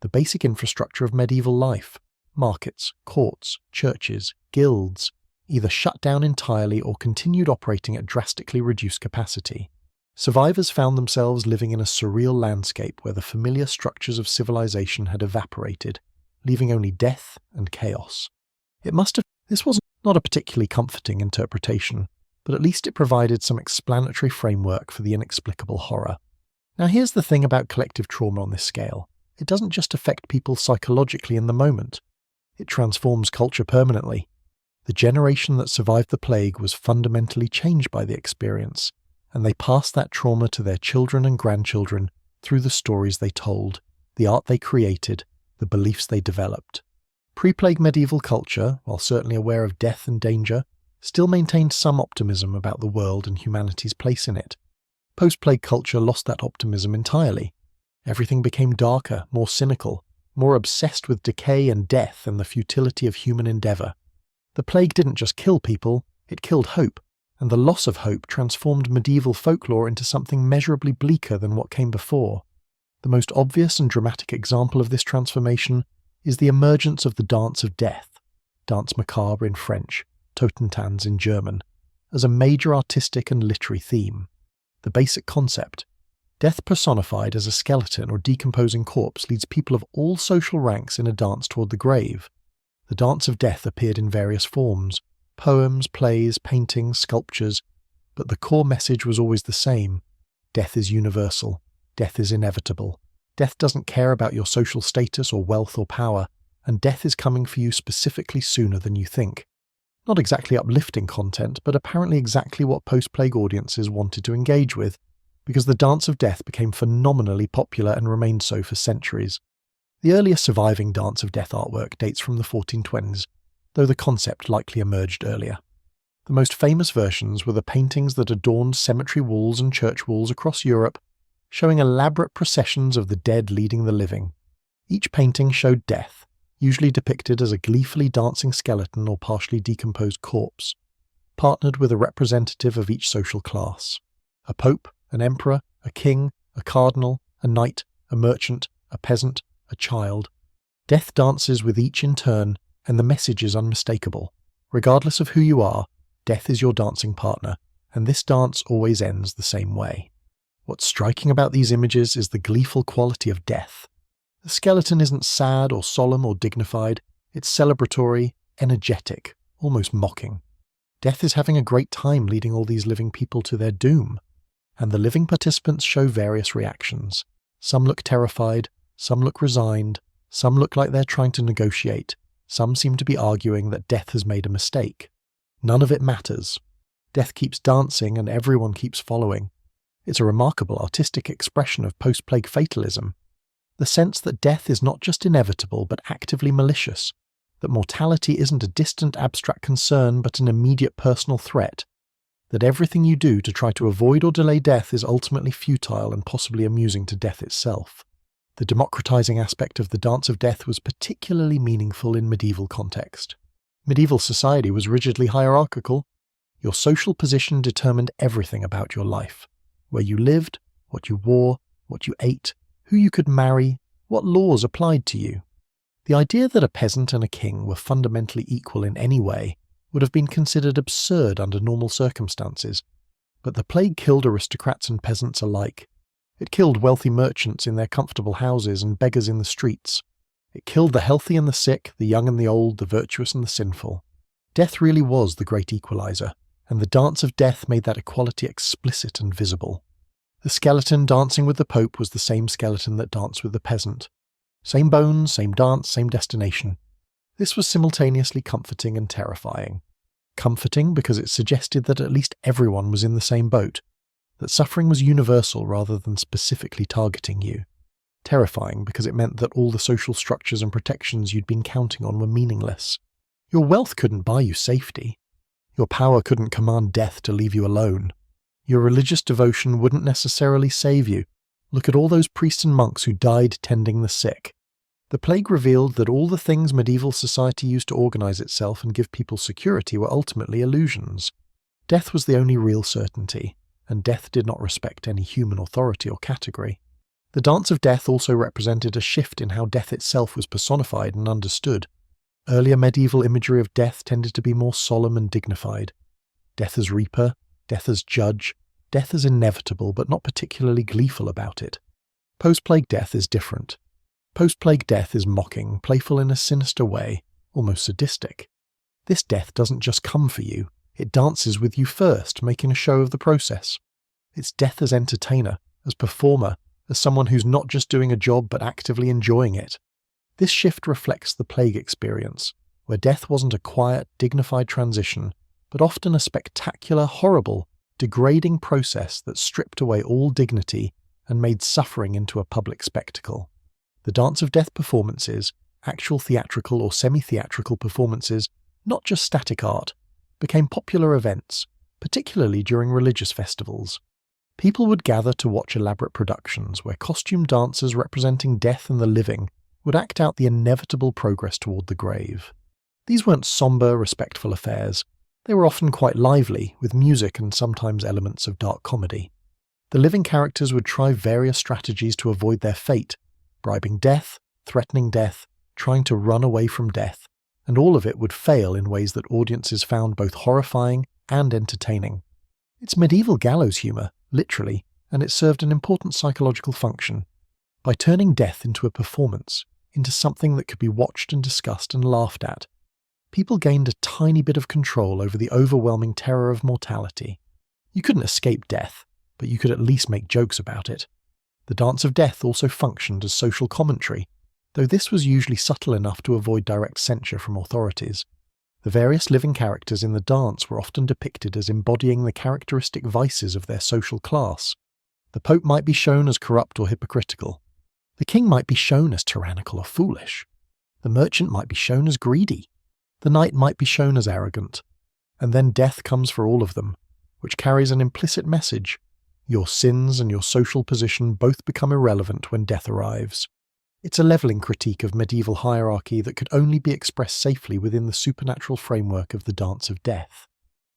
S1: The basic infrastructure of medieval life, markets, courts, churches, guilds, either shut down entirely or continued operating at drastically reduced capacity. Survivors found themselves living in a surreal landscape where the familiar structures of civilization had evaporated, leaving only death and chaos. This was not a particularly comforting interpretation, but at least it provided some explanatory framework for the inexplicable horror. Now here's the thing about collective trauma on this scale. It doesn't just affect people psychologically in the moment. It transforms culture permanently. The generation that survived the plague was fundamentally changed by the experience, and they passed that trauma to their children and grandchildren through the stories they told, the art they created, the beliefs they developed. Pre-plague medieval culture, while certainly aware of death and danger, still maintained some optimism about the world and humanity's place in it. Post-plague culture lost that optimism entirely. Everything became darker, more cynical, more obsessed with decay and death and the futility of human endeavour. The plague didn't just kill people, it killed hope, and the loss of hope transformed medieval folklore into something measurably bleaker than what came before. The most obvious and dramatic example of this transformation is the emergence of the Dance of Death, Danse Macabre in French, Totentanz in German, as a major artistic and literary theme. The basic concept: death personified as a skeleton or decomposing corpse leads people of all social ranks in a dance toward the grave. The Dance of Death appeared in various forms: poems, plays, paintings, sculptures, but the core message was always the same. Death is universal. Death is inevitable. Death doesn't care about your social status or wealth or power, and death is coming for you specifically sooner than you think. Not exactly uplifting content, but apparently exactly what post-plague audiences wanted to engage with, because the Dance of Death became phenomenally popular and remained so for centuries. The earliest surviving Dance of Death artwork dates from the 1420s, though the concept likely emerged earlier. The most famous versions were the paintings that adorned cemetery walls and church walls across Europe, showing elaborate processions of the dead leading the living. Each painting showed death, usually depicted as a gleefully dancing skeleton or partially decomposed corpse, partnered with a representative of each social class: a pope, an emperor, a king, a cardinal, a knight, a merchant, a peasant, a child. Death dances with each in turn, and the message is unmistakable. Regardless of who you are, death is your dancing partner, and this dance always ends the same way. What's striking about these images is the gleeful quality of death. The skeleton isn't sad or solemn or dignified, it's celebratory, energetic, almost mocking. Death is having a great time leading all these living people to their doom, and the living participants show various reactions. Some look terrified, some look resigned, some look like they're trying to negotiate, some seem to be arguing that death has made a mistake. None of it matters. Death keeps dancing and everyone keeps following. It's a remarkable artistic expression of post-plague fatalism. The sense that death is not just inevitable but actively malicious, that mortality isn't a distant abstract concern but an immediate personal threat, that everything you do to try to avoid or delay death is ultimately futile and possibly amusing to death itself. The democratizing aspect of the Dance of Death was particularly meaningful in medieval context. Medieval society was rigidly hierarchical. Your social position determined everything about your life: where you lived, what you wore, what you ate, who you could marry, what laws applied to you. The idea that a peasant and a king were fundamentally equal in any way would have been considered absurd under normal circumstances, but the plague killed aristocrats and peasants alike. It killed wealthy merchants in their comfortable houses and beggars in the streets. It killed the healthy and the sick, the young and the old, the virtuous and the sinful. Death really was the great equalizer, and the Dance of Death made that equality explicit and visible. The skeleton dancing with the Pope was the same skeleton that danced with the peasant. Same bones, same dance, same destination. This was simultaneously comforting and terrifying. Comforting because it suggested that at least everyone was in the same boat, that suffering was universal rather than specifically targeting you. Terrifying because it meant that all the social structures and protections you'd been counting on were meaningless. Your wealth couldn't buy you safety. Your power couldn't command death to leave you alone. Your religious devotion wouldn't necessarily save you. Look at all those priests and monks who died tending the sick. The plague revealed that all the things medieval society used to organize itself and give people security were ultimately illusions. Death was the only real certainty, and death did not respect any human authority or category. The dance of death also represented a shift in how death itself was personified and understood. Earlier medieval imagery of death tended to be more solemn and dignified. Death as reaper, death as judge, death as inevitable but not particularly gleeful about it. Post-plague death is different. Post-plague death is mocking, playful in a sinister way, almost sadistic. This death doesn't just come for you, it dances with you first, making a show of the process. It's death as entertainer, as performer, as someone who's not just doing a job but actively enjoying it. This shift reflects the plague experience, where death wasn't a quiet, dignified transition, but often a spectacular, horrible, degrading process that stripped away all dignity and made suffering into a public spectacle. The Dance of Death performances, actual theatrical or semi-theatrical performances, not just static art, became popular events, particularly during religious festivals. People would gather to watch elaborate productions where costume dancers representing death and the living would act out the inevitable progress toward the grave. These weren't somber, respectful affairs. They were often quite lively, with music and sometimes elements of dark comedy. The living characters would try various strategies to avoid their fate, bribing death, threatening death, trying to run away from death, and all of it would fail in ways that audiences found both horrifying and entertaining. It's medieval gallows humour, literally, and it served an important psychological function. By turning death into a performance, into something that could be watched and discussed and laughed at, people gained a tiny bit of control over the overwhelming terror of mortality. You couldn't escape death, but you could at least make jokes about it. The Dance of Death also functioned as social commentary, though this was usually subtle enough to avoid direct censure from authorities. The various living characters in the dance were often depicted as embodying the characteristic vices of their social class. The Pope might be shown as corrupt or hypocritical. The king might be shown as tyrannical or foolish. The merchant might be shown as greedy. The knight might be shown as arrogant. And then death comes for all of them, which carries an implicit message. Your sins and your social position both become irrelevant when death arrives. It's a levelling critique of medieval hierarchy that could only be expressed safely within the supernatural framework of the Dance of Death.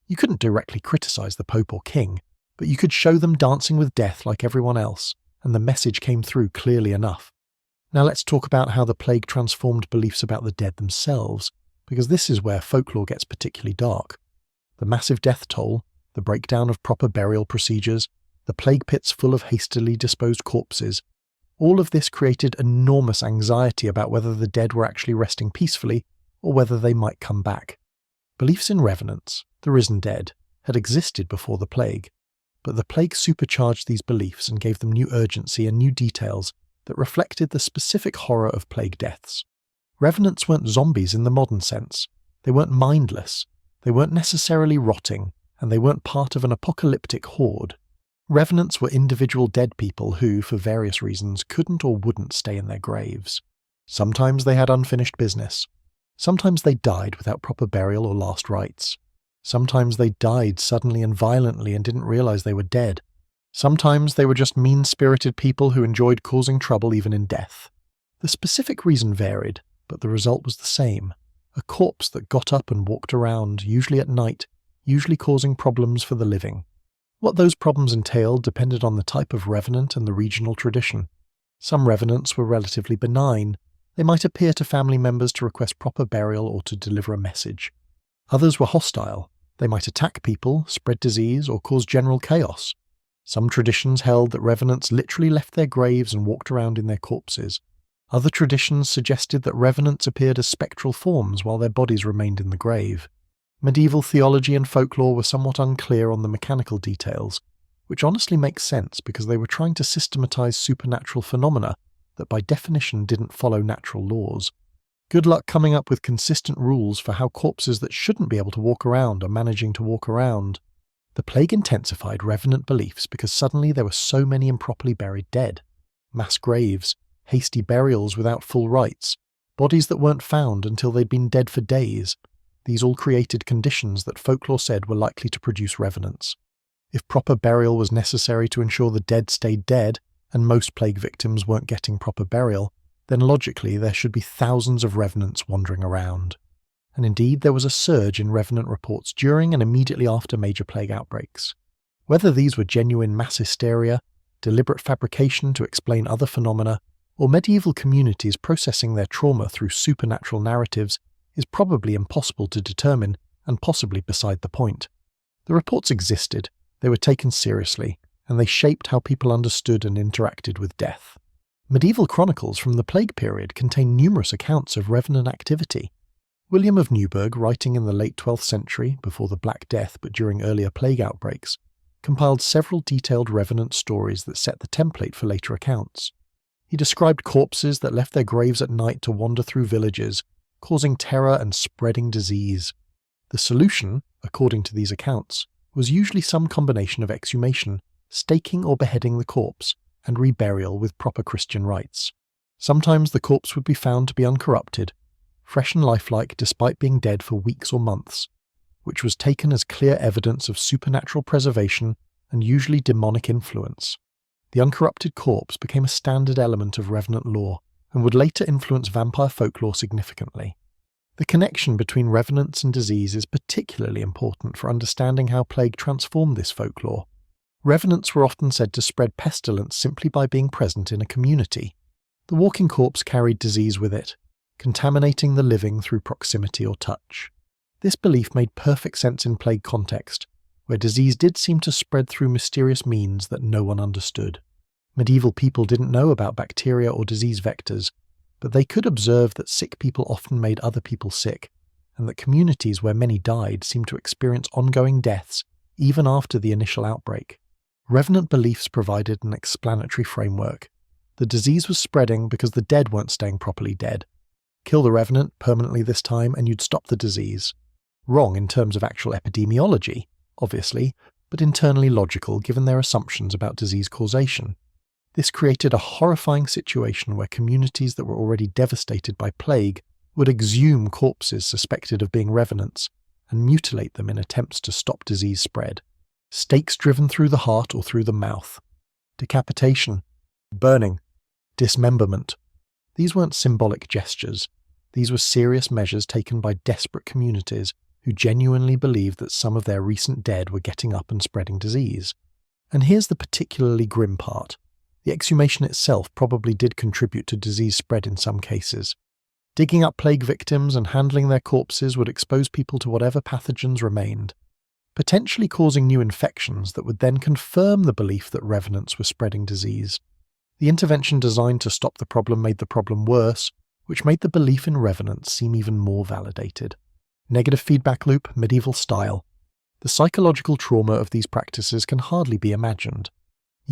S1: You couldn't directly criticise the Pope or King, but you could show them dancing with death like everyone else, and the message came through clearly enough. Now let's talk about how the plague transformed beliefs about the dead themselves, because this is where folklore gets particularly dark. The massive death toll, the breakdown of proper burial procedures, the plague pits full of hastily disposed corpses, all of this created enormous anxiety about whether the dead were actually resting peacefully or whether they might come back. Beliefs in revenants, the risen dead, had existed before the plague, but the plague supercharged these beliefs and gave them new urgency and new details that reflected the specific horror of plague deaths. Revenants weren't zombies in the modern sense. They weren't mindless. They weren't necessarily rotting, and they weren't part of an apocalyptic horde. Revenants were individual dead people who, for various reasons, couldn't or wouldn't stay in their graves. Sometimes they had unfinished business. Sometimes they died without proper burial or last rites. Sometimes they died suddenly and violently and didn't realize they were dead. Sometimes they were just mean-spirited people who enjoyed causing trouble even in death. The specific reason varied, but the result was the same. A corpse that got up and walked around, usually at night, usually causing problems for the living. What those problems entailed depended on the type of revenant and the regional tradition. Some revenants were relatively benign. They might appear to family members to request proper burial or to deliver a message. Others were hostile. They might attack people, spread disease, or cause general chaos. Some traditions held that revenants literally left their graves and walked around in their corpses. Other traditions suggested that revenants appeared as spectral forms while their bodies remained in the grave. Medieval theology and folklore were somewhat unclear on the mechanical details, which honestly makes sense because they were trying to systematize supernatural phenomena that by definition didn't follow natural laws. Good luck coming up with consistent rules for how corpses that shouldn't be able to walk around are managing to walk around. The plague intensified revenant beliefs because suddenly there were so many improperly buried dead. Mass graves, hasty burials without full rites, bodies that weren't found until they'd been dead for days. These all created conditions that folklore said were likely to produce revenants. If proper burial was necessary to ensure the dead stayed dead, and most plague victims weren't getting proper burial, then logically there should be thousands of revenants wandering around. And indeed there was a surge in revenant reports during and immediately after major plague outbreaks. Whether these were genuine mass hysteria, deliberate fabrication to explain other phenomena, or medieval communities processing their trauma through supernatural narratives is probably impossible to determine and possibly beside the point. The reports existed, they were taken seriously, and they shaped how people understood and interacted with death. Medieval chronicles from the plague period contain numerous accounts of revenant activity. William of Newburgh, writing in the late 12th century, before the Black Death but during earlier plague outbreaks, compiled several detailed revenant stories that set the template for later accounts. He described corpses that left their graves at night to wander through villages, causing terror and spreading disease. The solution, according to these accounts, was usually some combination of exhumation, staking or beheading the corpse, and reburial with proper Christian rites. Sometimes the corpse would be found to be uncorrupted, fresh and lifelike despite being dead for weeks or months, which was taken as clear evidence of supernatural preservation and usually demonic influence. The uncorrupted corpse became a standard element of revenant lore and would later influence vampire folklore significantly. The connection between revenants and disease is particularly important for understanding how plague transformed this folklore. Revenants were often said to spread pestilence simply by being present in a community. The walking corpse carried disease with it, contaminating the living through proximity or touch. This belief made perfect sense in plague context, where disease did seem to spread through mysterious means that no one understood. Medieval people didn't know about bacteria or disease vectors, but they could observe that sick people often made other people sick, and that communities where many died seemed to experience ongoing deaths even after the initial outbreak. Revenant beliefs provided an explanatory framework. The disease was spreading because the dead weren't staying properly dead. Kill the revenant permanently this time and you'd stop the disease. Wrong in terms of actual epidemiology, obviously, but internally logical given their assumptions about disease causation. This created a horrifying situation where communities that were already devastated by plague would exhume corpses suspected of being revenants and mutilate them in attempts to stop disease spread. Stakes driven through the heart or through the mouth. Decapitation. Burning. Dismemberment. These weren't symbolic gestures. These were serious measures taken by desperate communities who genuinely believed that some of their recent dead were getting up and spreading disease. And here's the particularly grim part. The exhumation itself probably did contribute to disease spread in some cases. Digging up plague victims and handling their corpses would expose people to whatever pathogens remained, potentially causing new infections that would then confirm the belief that revenants were spreading disease. The intervention designed to stop the problem made the problem worse, which made the belief in revenants seem even more validated. Negative feedback loop, medieval style. The psychological trauma of these practices can hardly be imagined.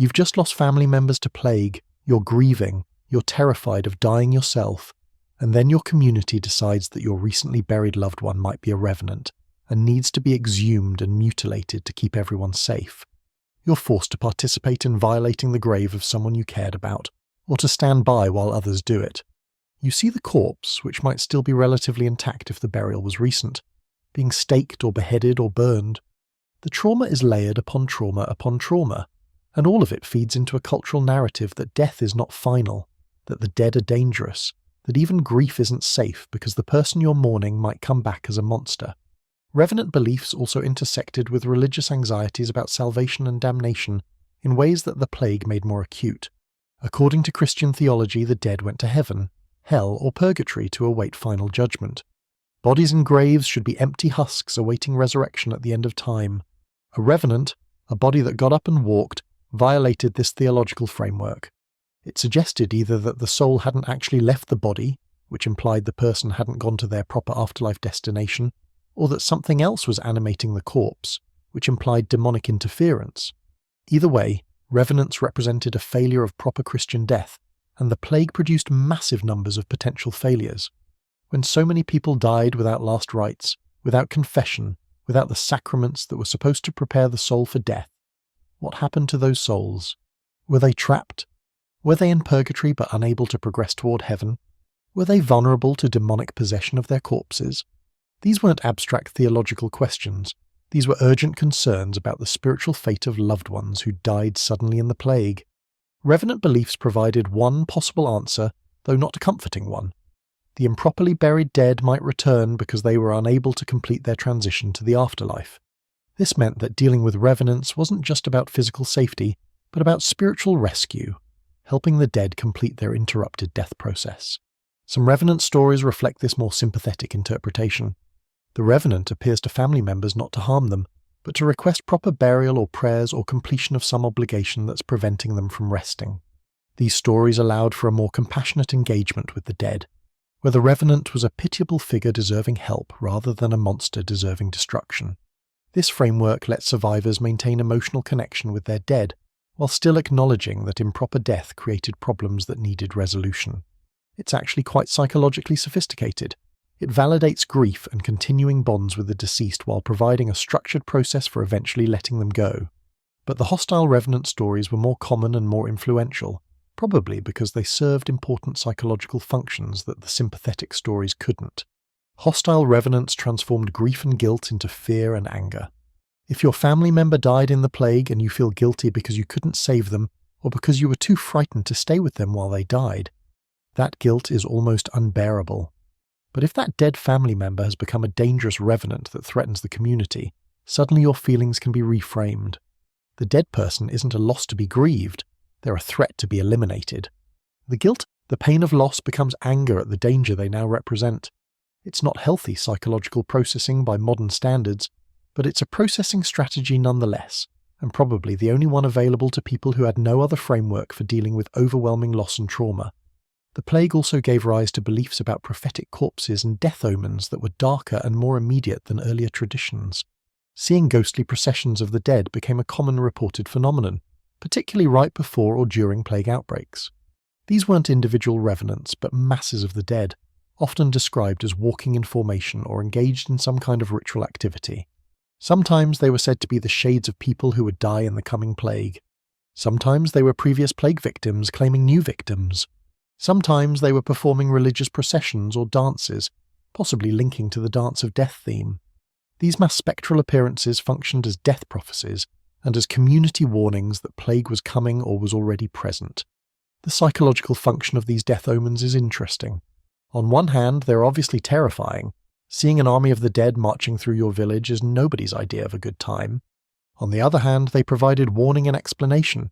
S1: You've just lost family members to plague, you're grieving, you're terrified of dying yourself, and then your community decides that your recently buried loved one might be a revenant and needs to be exhumed and mutilated to keep everyone safe. You're forced to participate in violating the grave of someone you cared about, or to stand by while others do it. You see the corpse, which might still be relatively intact if the burial was recent, being staked or beheaded or burned. The trauma is layered upon trauma, and all of it feeds into a cultural narrative that death is not final, that the dead are dangerous, that even grief isn't safe because the person you're mourning might come back as a monster. Revenant beliefs also intersected with religious anxieties about salvation and damnation in ways that the plague made more acute. According to Christian theology, the dead went to heaven, hell, or purgatory to await final judgment. Bodies in graves should be empty husks awaiting resurrection at the end of time. A revenant, a body that got up and walked, violated this theological framework. It suggested either that the soul hadn't actually left the body, which implied the person hadn't gone to their proper afterlife destination, or that something else was animating the corpse, which implied demonic interference. Either way, revenants represented a failure of proper Christian death, and the plague produced massive numbers of potential failures. When so many people died without last rites, without confession, without the sacraments that were supposed to prepare the soul for death, what happened to those souls? Were they trapped? Were they in purgatory but unable to progress toward heaven? Were they vulnerable to demonic possession of their corpses? These weren't abstract theological questions. These were urgent concerns about the spiritual fate of loved ones who died suddenly in the plague. Revenant beliefs provided one possible answer, though not a comforting one. The improperly buried dead might return because they were unable to complete their transition to the afterlife. This meant that dealing with revenants wasn't just about physical safety, but about spiritual rescue, helping the dead complete their interrupted death process. Some revenant stories reflect this more sympathetic interpretation. The revenant appears to family members not to harm them, but to request proper burial or prayers or completion of some obligation that's preventing them from resting. These stories allowed for a more compassionate engagement with the dead, where the revenant was a pitiable figure deserving help rather than a monster deserving destruction. This framework lets survivors maintain emotional connection with their dead, while still acknowledging that improper death created problems that needed resolution. It's actually quite psychologically sophisticated. It validates grief and continuing bonds with the deceased while providing a structured process for eventually letting them go. But the hostile revenant stories were more common and more influential, probably because they served important psychological functions that the sympathetic stories couldn't. Hostile revenants transformed grief and guilt into fear and anger. If your family member died in the plague and you feel guilty because you couldn't save them or because you were too frightened to stay with them while they died, that guilt is almost unbearable. But if that dead family member has become a dangerous revenant that threatens the community, suddenly your feelings can be reframed. The dead person isn't a loss to be grieved, they're a threat to be eliminated. The guilt, the pain of loss becomes anger at the danger they now represent. It's not healthy psychological processing by modern standards, but it's a processing strategy nonetheless, and probably the only one available to people who had no other framework for dealing with overwhelming loss and trauma. The plague also gave rise to beliefs about prophetic corpses and death omens that were darker and more immediate than earlier traditions. Seeing ghostly processions of the dead became a common reported phenomenon, particularly right before or during plague outbreaks. These weren't individual revenants, but masses of the dead, often described as walking in formation or engaged in some kind of ritual activity. Sometimes they were said to be the shades of people who would die in the coming plague. Sometimes they were previous plague victims claiming new victims. Sometimes they were performing religious processions or dances, possibly linking to the Dance of Death theme. These mass spectral appearances functioned as death prophecies and as community warnings that plague was coming or was already present. The psychological function of these death omens is interesting. On one hand, they're obviously terrifying. Seeing an army of the dead marching through your village is nobody's idea of a good time. On the other hand, they provided warning and explanation.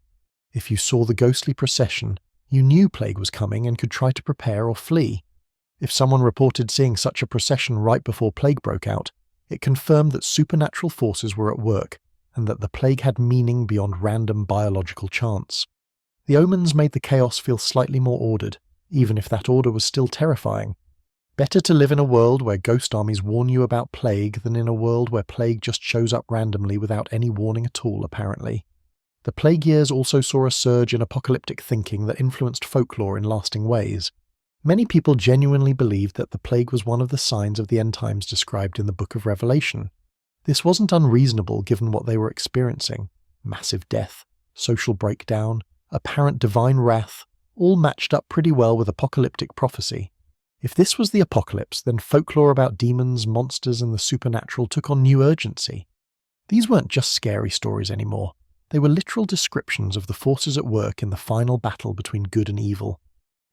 S1: If you saw the ghostly procession, you knew plague was coming and could try to prepare or flee. If someone reported seeing such a procession right before plague broke out, it confirmed that supernatural forces were at work and that the plague had meaning beyond random biological chance. The omens made the chaos feel slightly more ordered, even if that order was still terrifying. Better to live in a world where ghost armies warn you about plague than in a world where plague just shows up randomly without any warning at all, apparently. The plague years also saw a surge in apocalyptic thinking that influenced folklore in lasting ways. Many people genuinely believed that the plague was one of the signs of the end times described in the Book of Revelation. This wasn't unreasonable given what they were experiencing: massive death, social breakdown, apparent divine wrath, all matched up pretty well with apocalyptic prophecy. If this was the apocalypse, then folklore about demons, monsters, and the supernatural took on new urgency. These weren't just scary stories anymore. They were literal descriptions of the forces at work in the final battle between good and evil.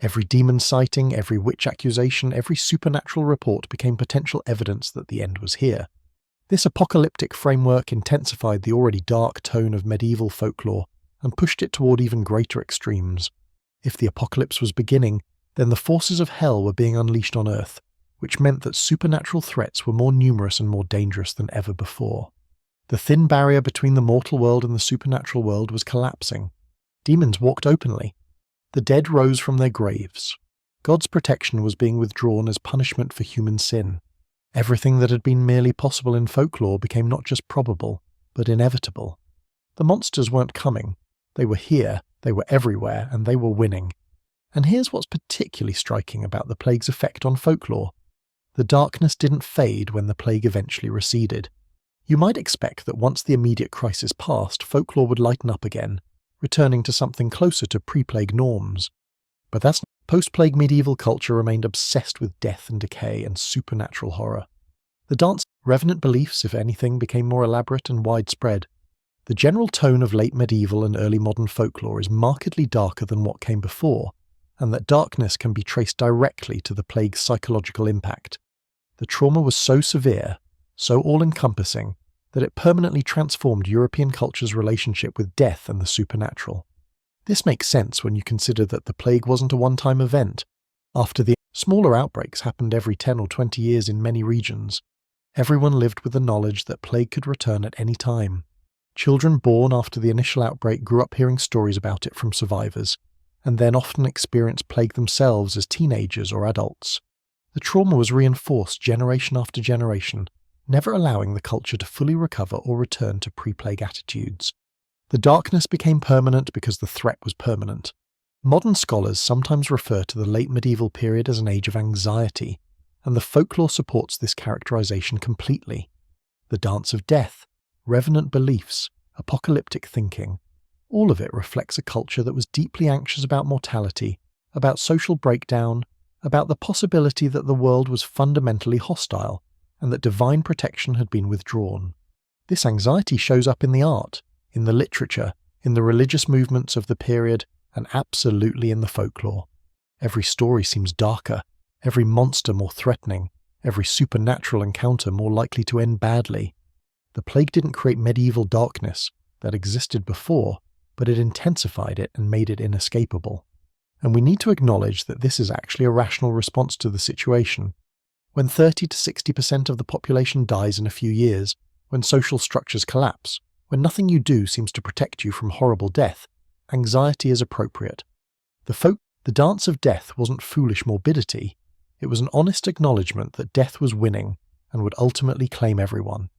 S1: Every demon sighting, every witch accusation, every supernatural report became potential evidence that the end was here. This apocalyptic framework intensified the already dark tone of medieval folklore and pushed it toward even greater extremes. If the apocalypse was beginning, then the forces of hell were being unleashed on Earth, which meant that supernatural threats were more numerous and more dangerous than ever before. The thin barrier between the mortal world and the supernatural world was collapsing. Demons walked openly. The dead rose from their graves. God's protection was being withdrawn as punishment for human sin. Everything that had been merely possible in folklore became not just probable, but inevitable. The monsters weren't coming. They were here, they were everywhere, and they were winning. And here's what's particularly striking about the plague's effect on folklore. The darkness didn't fade when the plague eventually receded. You might expect that once the immediate crisis passed, folklore would lighten up again, returning to something closer to pre-plague norms. But that's not. Post-plague medieval culture remained obsessed with death and decay and supernatural horror. The revenant beliefs, if anything, became more elaborate and widespread. The general tone of late medieval and early modern folklore is markedly darker than what came before, and that darkness can be traced directly to the plague's psychological impact. The trauma was so severe, so all-encompassing, that it permanently transformed European culture's relationship with death and the supernatural. This makes sense when you consider that the plague wasn't a one-time event. After the smaller outbreaks happened every 10 or 20 years in many regions, everyone lived with the knowledge that plague could return at any time. Children born after the initial outbreak grew up hearing stories about it from survivors, and then often experienced plague themselves as teenagers or adults. The trauma was reinforced generation after generation, never allowing the culture to fully recover or return to pre-plague attitudes. The darkness became permanent because the threat was permanent. Modern scholars sometimes refer to the late medieval period as an age of anxiety, and the folklore supports this characterization completely. The dance of death, revenant beliefs, apocalyptic thinking, all of it reflects a culture that was deeply anxious about mortality, about social breakdown, about the possibility that the world was fundamentally hostile, and that divine protection had been withdrawn. This anxiety shows up in the art, in the literature, in the religious movements of the period, and absolutely in the folklore. Every story seems darker, every monster more threatening, every supernatural encounter more likely to end badly. The plague didn't create medieval darkness that existed before, but it intensified it and made it inescapable. And we need to acknowledge that this is actually a rational response to the situation. When 30 to 60% of the population dies in a few years, when social structures collapse, when nothing you do seems to protect you from horrible death, anxiety is appropriate. The dance of death wasn't foolish morbidity, it was an honest acknowledgement that death was winning and would ultimately claim everyone.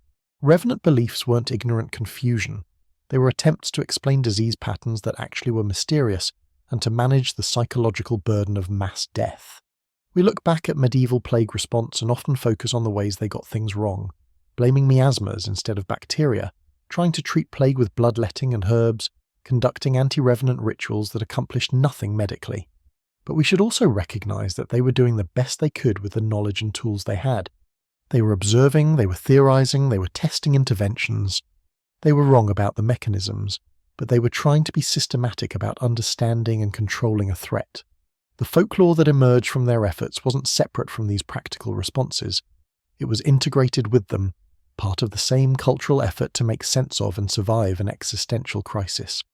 S1: Revenant beliefs weren't ignorant confusion, they were attempts to explain disease patterns that actually were mysterious and to manage the psychological burden of mass death. We look back at medieval plague response and often focus on the ways they got things wrong, blaming miasmas instead of bacteria, trying to treat plague with bloodletting and herbs, conducting anti-revenant rituals that accomplished nothing medically. But we should also recognize that they were doing the best they could with the knowledge and tools they had. They were observing, they were theorizing, they were testing interventions. They were wrong about the mechanisms, but they were trying to be systematic about understanding and controlling a threat. The folklore that emerged from their efforts wasn't separate from these practical responses. It was integrated with them, part of the same cultural effort to make sense of and survive an existential crisis.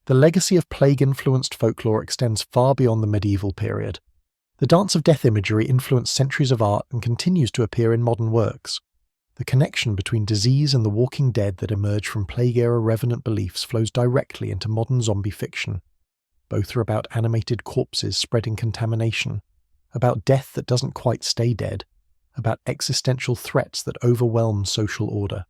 S1: The legacy of plague-influenced folklore extends far beyond the medieval period. The dance of death imagery influenced centuries of art and continues to appear in modern works. The connection between disease and the walking dead that emerged from plague-era revenant beliefs flows directly into modern zombie fiction. Both are about animated corpses spreading contamination, about death that doesn't quite stay dead, about existential threats that overwhelm social order.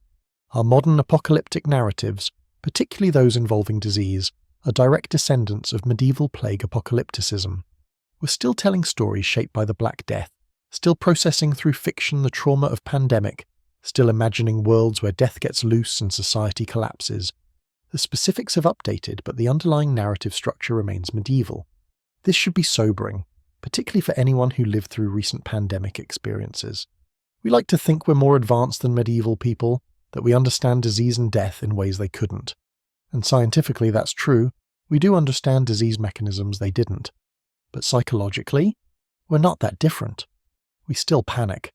S1: Our modern apocalyptic narratives, particularly those involving disease, are direct descendants of medieval plague apocalypticism. We're still telling stories shaped by the Black Death, still processing through fiction the trauma of pandemic, still imagining worlds where death gets loose and society collapses. The specifics have updated, but the underlying narrative structure remains medieval. This should be sobering, particularly for anyone who lived through recent pandemic experiences. We like to think we're more advanced than medieval people, that we understand disease and death in ways they couldn't. And scientifically that's true, we do understand disease mechanisms they didn't. But psychologically, we're not that different. We still panic.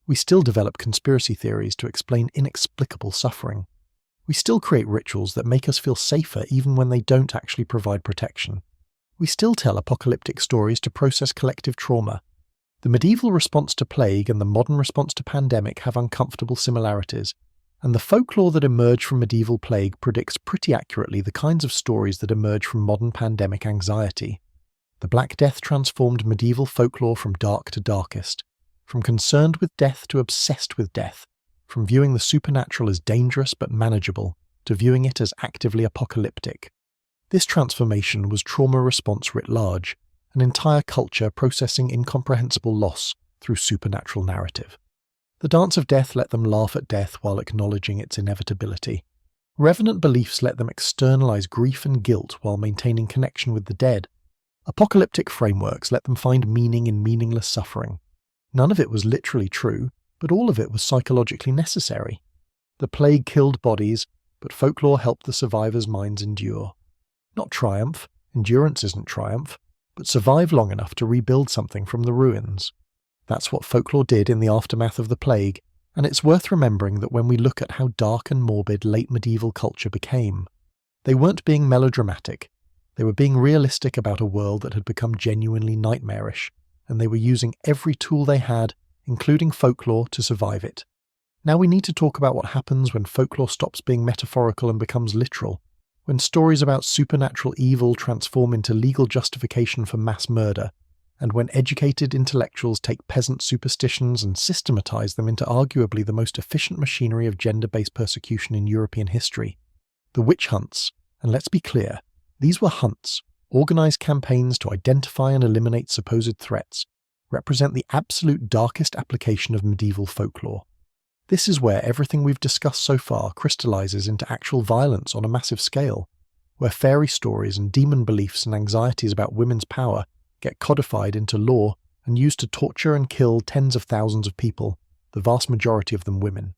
S1: We still develop conspiracy theories to explain inexplicable suffering. We still create rituals that make us feel safer even when they don't actually provide protection. We still tell apocalyptic stories to process collective trauma. The medieval response to plague and the modern response to pandemic have uncomfortable similarities, and the folklore that emerged from medieval plague predicts pretty accurately the kinds of stories that emerge from modern pandemic anxiety. The Black Death transformed medieval folklore from dark to darkest, from concerned with death to obsessed with death, from viewing the supernatural as dangerous but manageable, to viewing it as actively apocalyptic. This transformation was trauma response writ large, an entire culture processing incomprehensible loss through supernatural narrative. The dance of death let them laugh at death while acknowledging its inevitability. Revenant beliefs let them externalize grief and guilt while maintaining connection with the dead. Apocalyptic frameworks let them find meaning in meaningless suffering. None of it was literally true, but all of it was psychologically necessary. The plague killed bodies, but folklore helped the survivors' minds endure. Not triumph, endurance isn't triumph, but survive long enough to rebuild something from the ruins. That's what folklore did in the aftermath of the plague, and it's worth remembering that when we look at how dark and morbid late medieval culture became, they weren't being melodramatic, they were being realistic about a world that had become genuinely nightmarish, and they were using every tool they had, including folklore, to survive it. Now we need to talk about what happens when folklore stops being metaphorical and becomes literal, when stories about supernatural evil transform into legal justification for mass murder, and when educated intellectuals take peasant superstitions and systematize them into arguably the most efficient machinery of gender-based persecution in European history. The witch hunts, and let's be clear, these were hunts, organized campaigns to identify and eliminate supposed threats, represent the absolute darkest application of medieval folklore. This is where everything we've discussed so far crystallizes into actual violence on a massive scale, where fairy stories and demon beliefs and anxieties about women's power get codified into law and used to torture and kill tens of thousands of people, the vast majority of them women.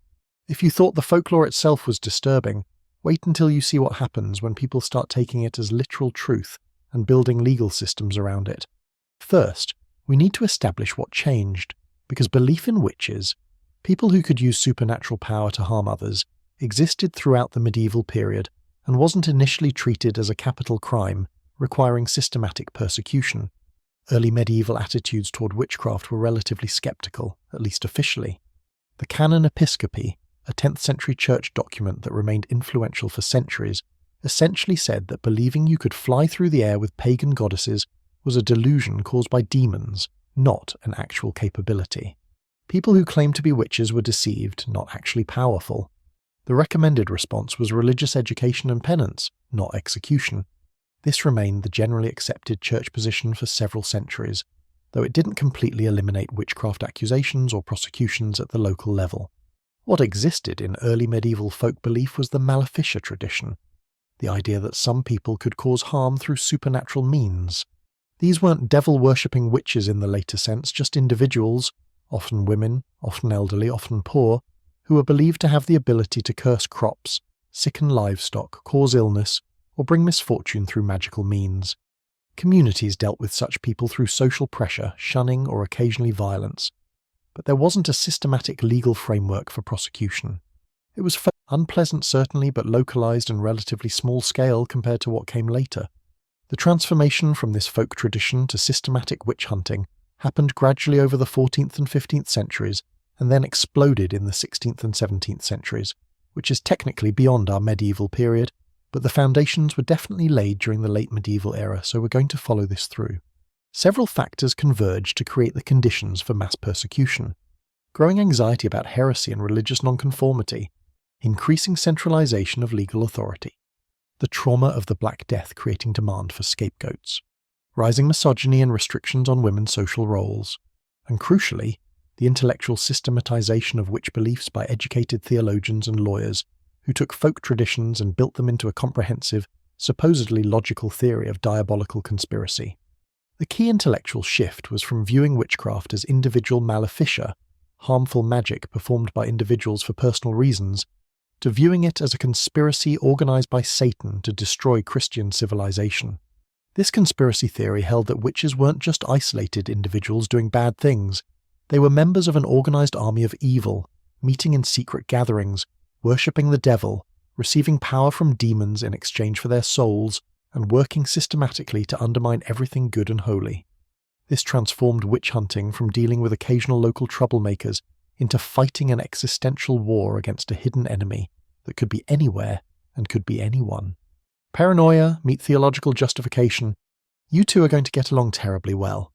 S1: If you thought the folklore itself was disturbing, wait until you see what happens when people start taking it as literal truth and building legal systems around it. First, we need to establish what changed, because belief in witches, people who could use supernatural power to harm others, existed throughout the medieval period and wasn't initially treated as a capital crime requiring systematic persecution. Early medieval attitudes toward witchcraft were relatively skeptical, at least officially. The Canon Episcopi, a 10th century church document that remained influential for centuries, essentially said that believing you could fly through the air with pagan goddesses was a delusion caused by demons, not an actual capability. People who claimed to be witches were deceived, not actually powerful. The recommended response was religious education and penance, not execution. This remained the generally accepted church position for several centuries, though it didn't completely eliminate witchcraft accusations or prosecutions at the local level. What existed in early medieval folk belief was the maleficia tradition, the idea that some people could cause harm through supernatural means. These weren't devil-worshipping witches in the later sense, just individuals, often women, often elderly, often poor, who were believed to have the ability to curse crops, sicken livestock, cause illness, or bring misfortune through magical means. Communities dealt with such people through social pressure, shunning, or occasionally violence. But there wasn't a systematic legal framework for prosecution. It was unpleasant certainly, but localized and relatively small scale compared to what came later. The transformation from this folk tradition to systematic witch hunting happened gradually over the 14th and 15th centuries, and then exploded in the 16th and 17th centuries, which is technically beyond our medieval period, but the foundations were definitely laid during the late medieval era, so we're going to follow this through. Several factors converged to create the conditions for mass persecution. Growing anxiety about heresy and religious nonconformity, increasing centralization of legal authority, the trauma of the Black Death creating demand for scapegoats, rising misogyny and restrictions on women's social roles, and crucially, the intellectual systematization of witch beliefs by educated theologians and lawyers who took folk traditions and built them into a comprehensive, supposedly logical theory of diabolical conspiracy. The key intellectual shift was from viewing witchcraft as individual maleficia, harmful magic performed by individuals for personal reasons, to viewing it as a conspiracy organized by Satan to destroy Christian civilization. This conspiracy theory held that witches weren't just isolated individuals doing bad things, they were members of an organized army of evil, meeting in secret gatherings, worshipping the devil, receiving power from demons in exchange for their souls, and working systematically to undermine everything good and holy. This transformed witch hunting from dealing with occasional local troublemakers into fighting an existential war against a hidden enemy that could be anywhere and could be anyone. Paranoia meet theological justification. You two are going to get along terribly well.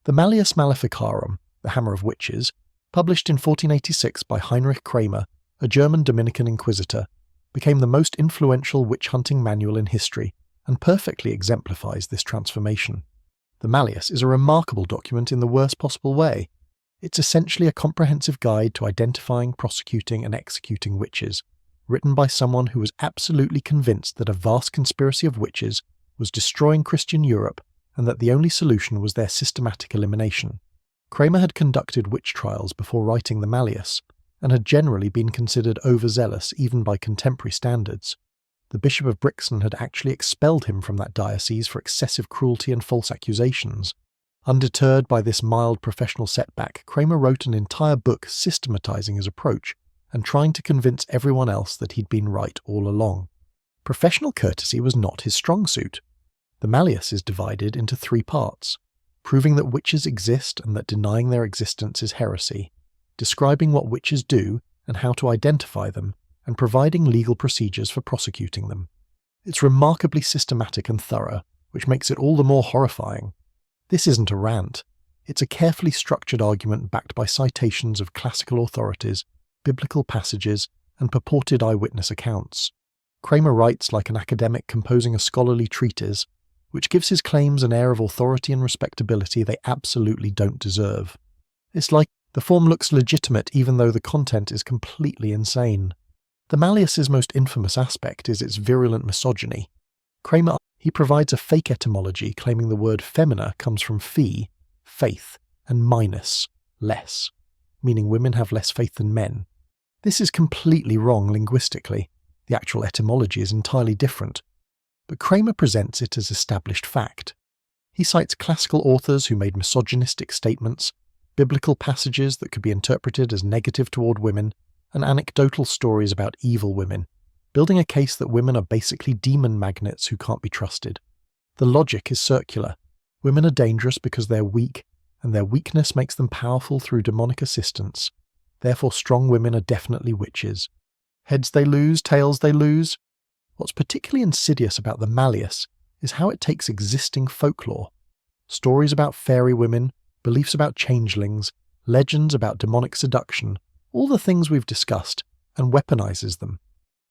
S1: The Malleus Maleficarum, the Hammer of Witches, published in 1486 by Heinrich Kramer, a German Dominican inquisitor, became the most influential witch-hunting manual in history and perfectly exemplifies this transformation. The Malleus is a remarkable document in the worst possible way. It's essentially a comprehensive guide to identifying, prosecuting, and executing witches, written by someone who was absolutely convinced that a vast conspiracy of witches was destroying Christian Europe and that the only solution was their systematic elimination. Kramer had conducted witch trials before writing the Malleus, and had generally been considered overzealous even by contemporary standards. The Bishop of Brixen had actually expelled him from that diocese for excessive cruelty and false accusations. Undeterred by this mild professional setback, Kramer wrote an entire book systematizing his approach and trying to convince everyone else that he'd been right all along. Professional courtesy was not his strong suit. The Malleus is divided into 3 parts: proving that witches exist and that denying their existence is heresy, describing what witches do and how to identify them, and providing legal procedures for prosecuting them. It's remarkably systematic and thorough, which makes it all the more horrifying. This isn't a rant. It's a carefully structured argument backed by citations of classical authorities, biblical passages, and purported eyewitness accounts. Kramer writes like an academic composing a scholarly treatise, which gives his claims an air of authority and respectability they absolutely don't deserve. It's like the form looks legitimate even though the content is completely insane. The Malleus's most infamous aspect is its virulent misogyny. Kramer provides a fake etymology claiming the word femina comes from fee, faith, and minus, less, meaning women have less faith than men. This is completely wrong linguistically. The actual etymology is entirely different. But Kramer presents it as established fact. He cites classical authors who made misogynistic statements, biblical passages that could be interpreted as negative toward women, and anecdotal stories about evil women, building a case that women are basically demon magnets who can't be trusted. The logic is circular. Women are dangerous because they're weak, and their weakness makes them powerful through demonic assistance. Therefore strong women are definitely witches. Heads they lose, tails they lose. What's particularly insidious about the Malleus is how it takes existing folklore, stories about fairy women, beliefs about changelings, legends about demonic seduction, all the things we've discussed, and weaponizes them.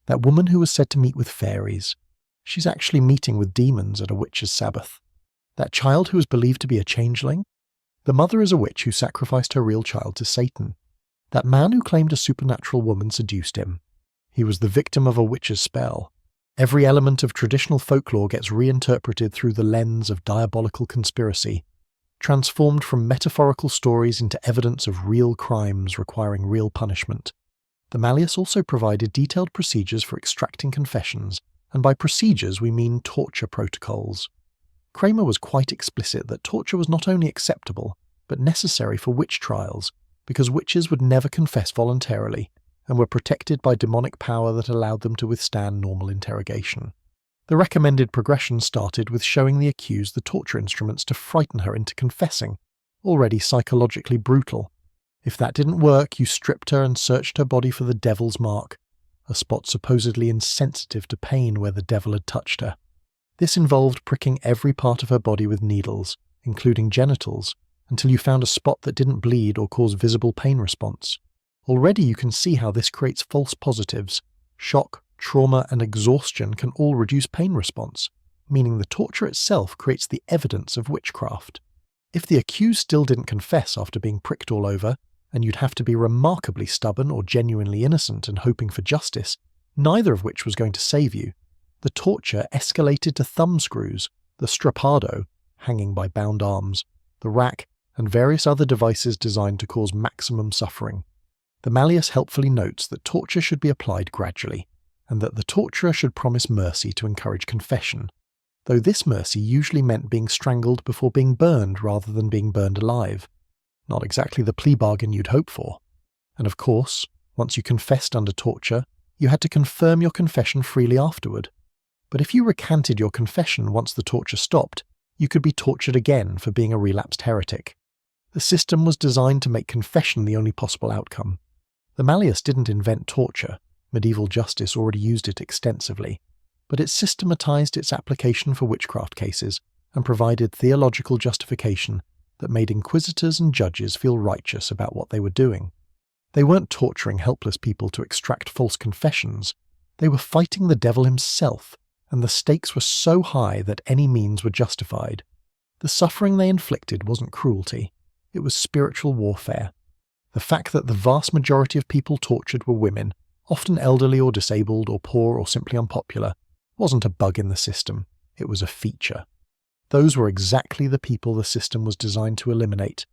S1: That woman who was said to meet with fairies, she's actually meeting with demons at a witch's sabbath. That child who was believed to be a changeling, the mother is a witch who sacrificed her real child to Satan. That man who claimed a supernatural woman seduced him. He was the victim of a witch's spell. Every element of traditional folklore gets reinterpreted through the lens of diabolical conspiracy, transformed from metaphorical stories into evidence of real crimes requiring real punishment. The Malleus also provided detailed procedures for extracting confessions, and by procedures we mean torture protocols. Kramer was quite explicit that torture was not only acceptable, but necessary for witch trials, because witches would never confess voluntarily, and were protected by demonic power that allowed them to withstand normal interrogation. The recommended progression started with showing the accused the torture instruments to frighten her into confessing, already psychologically brutal. If that didn't work, you stripped her and searched her body for the devil's mark, a spot supposedly insensitive to pain where the devil had touched her. This involved pricking every part of her body with needles, including genitals, until you found a spot that didn't bleed or cause visible pain response. Already you can see how this creates false positives. Shock, trauma, and exhaustion can all reduce pain response, meaning the torture itself creates the evidence of witchcraft. If the accused still didn't confess after being pricked all over, and you'd have to be remarkably stubborn or genuinely innocent and hoping for justice, neither of which was going to save you. The torture escalated to thumb screws, the strappado, hanging by bound arms, the rack, and various other devices designed to cause maximum suffering. The Malleus helpfully notes that torture should be applied gradually, and that the torturer should promise mercy to encourage confession, though this mercy usually meant being strangled before being burned rather than being burned alive. Not exactly the plea bargain you'd hope for. And of course, once you confessed under torture, you had to confirm your confession freely afterward. But if you recanted your confession once the torture stopped, you could be tortured again for being a relapsed heretic. The system was designed to make confession the only possible outcome. The Malleus didn't invent torture. Medieval justice already used it extensively, but it systematized its application for witchcraft cases and provided theological justification that made inquisitors and judges feel righteous about what they were doing. They weren't torturing helpless people to extract false confessions. They were fighting the devil himself, and the stakes were so high that any means were justified. The suffering they inflicted wasn't cruelty, it was spiritual warfare. The fact that the vast majority of people tortured were women, often elderly or disabled or poor or simply unpopular, wasn't a bug in the system, it was a feature. Those were exactly the people the system was designed to eliminate.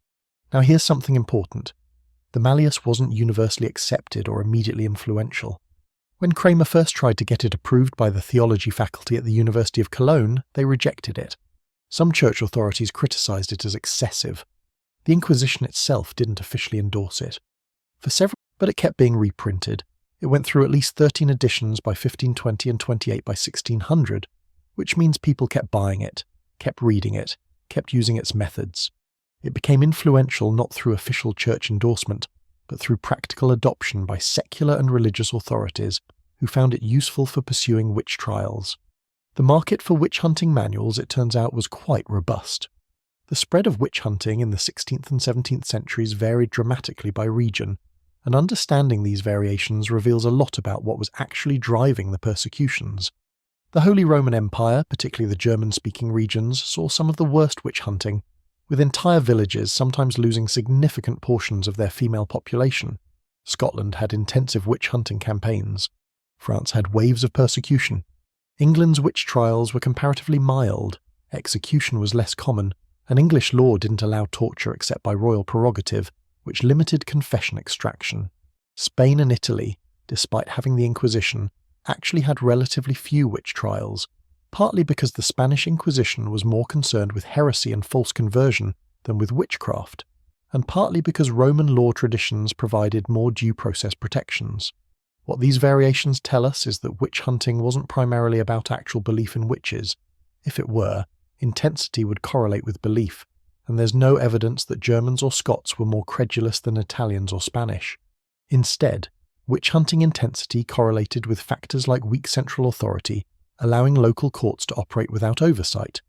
S1: Now here's something important. The Malleus wasn't universally accepted or immediately influential. When Kramer first tried to get it approved by the theology faculty at the University of Cologne, they rejected it. Some church authorities criticized it as excessive. The Inquisition itself didn't officially endorse it. But it kept being reprinted. It went through at least 13 editions by 1520 and 28 by 1600, which means people kept buying it, kept reading it, kept using its methods. It became influential not through official church endorsement, but through practical adoption by secular and religious authorities who found it useful for pursuing witch trials. The market for witch hunting manuals, it turns out, was quite robust. The spread of witch hunting in the 16th and 17th centuries varied dramatically by region, and understanding these variations reveals a lot about what was actually driving the persecutions. The Holy Roman Empire, particularly the German-speaking regions, saw some of the worst witch hunting, with entire villages sometimes losing significant portions of their female population. Scotland had intensive witch hunting campaigns. France had waves of persecution. England's witch trials were comparatively mild, execution was less common, and English law didn't allow torture except by royal prerogative, which limited confession extraction. Spain and Italy, despite having the Inquisition, actually had relatively few witch trials, partly because the Spanish Inquisition was more concerned with heresy and false conversion than with witchcraft, and partly because Roman law traditions provided more due process protections. What these variations tell us is that witch hunting wasn't primarily about actual belief in witches. If it were, intensity would correlate with belief, and there's no evidence that Germans or Scots were more credulous than Italians or Spanish. Instead, witch hunting intensity correlated with factors like weak central authority, allowing local courts to operate without oversight,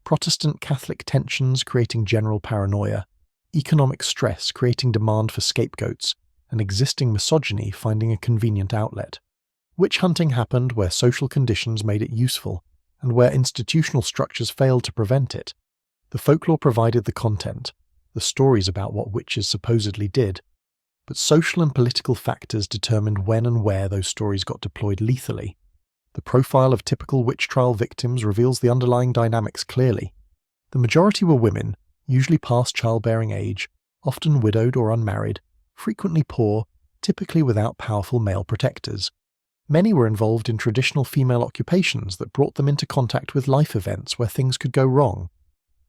S1: Protestant-Catholic tensions creating general paranoia, economic stress creating demand for scapegoats, and existing misogyny finding a convenient outlet. Witch hunting happened where social conditions made it useful, and where institutional structures failed to prevent it. The folklore provided the content, the stories about what witches supposedly did, but social and political factors determined when and where those stories got deployed lethally. The profile of typical witch trial victims reveals the underlying dynamics clearly. The majority were women, usually past childbearing age, often widowed or unmarried, frequently poor, typically without powerful male protectors. Many were involved in traditional female occupations that brought them into contact with life events where things could go wrong.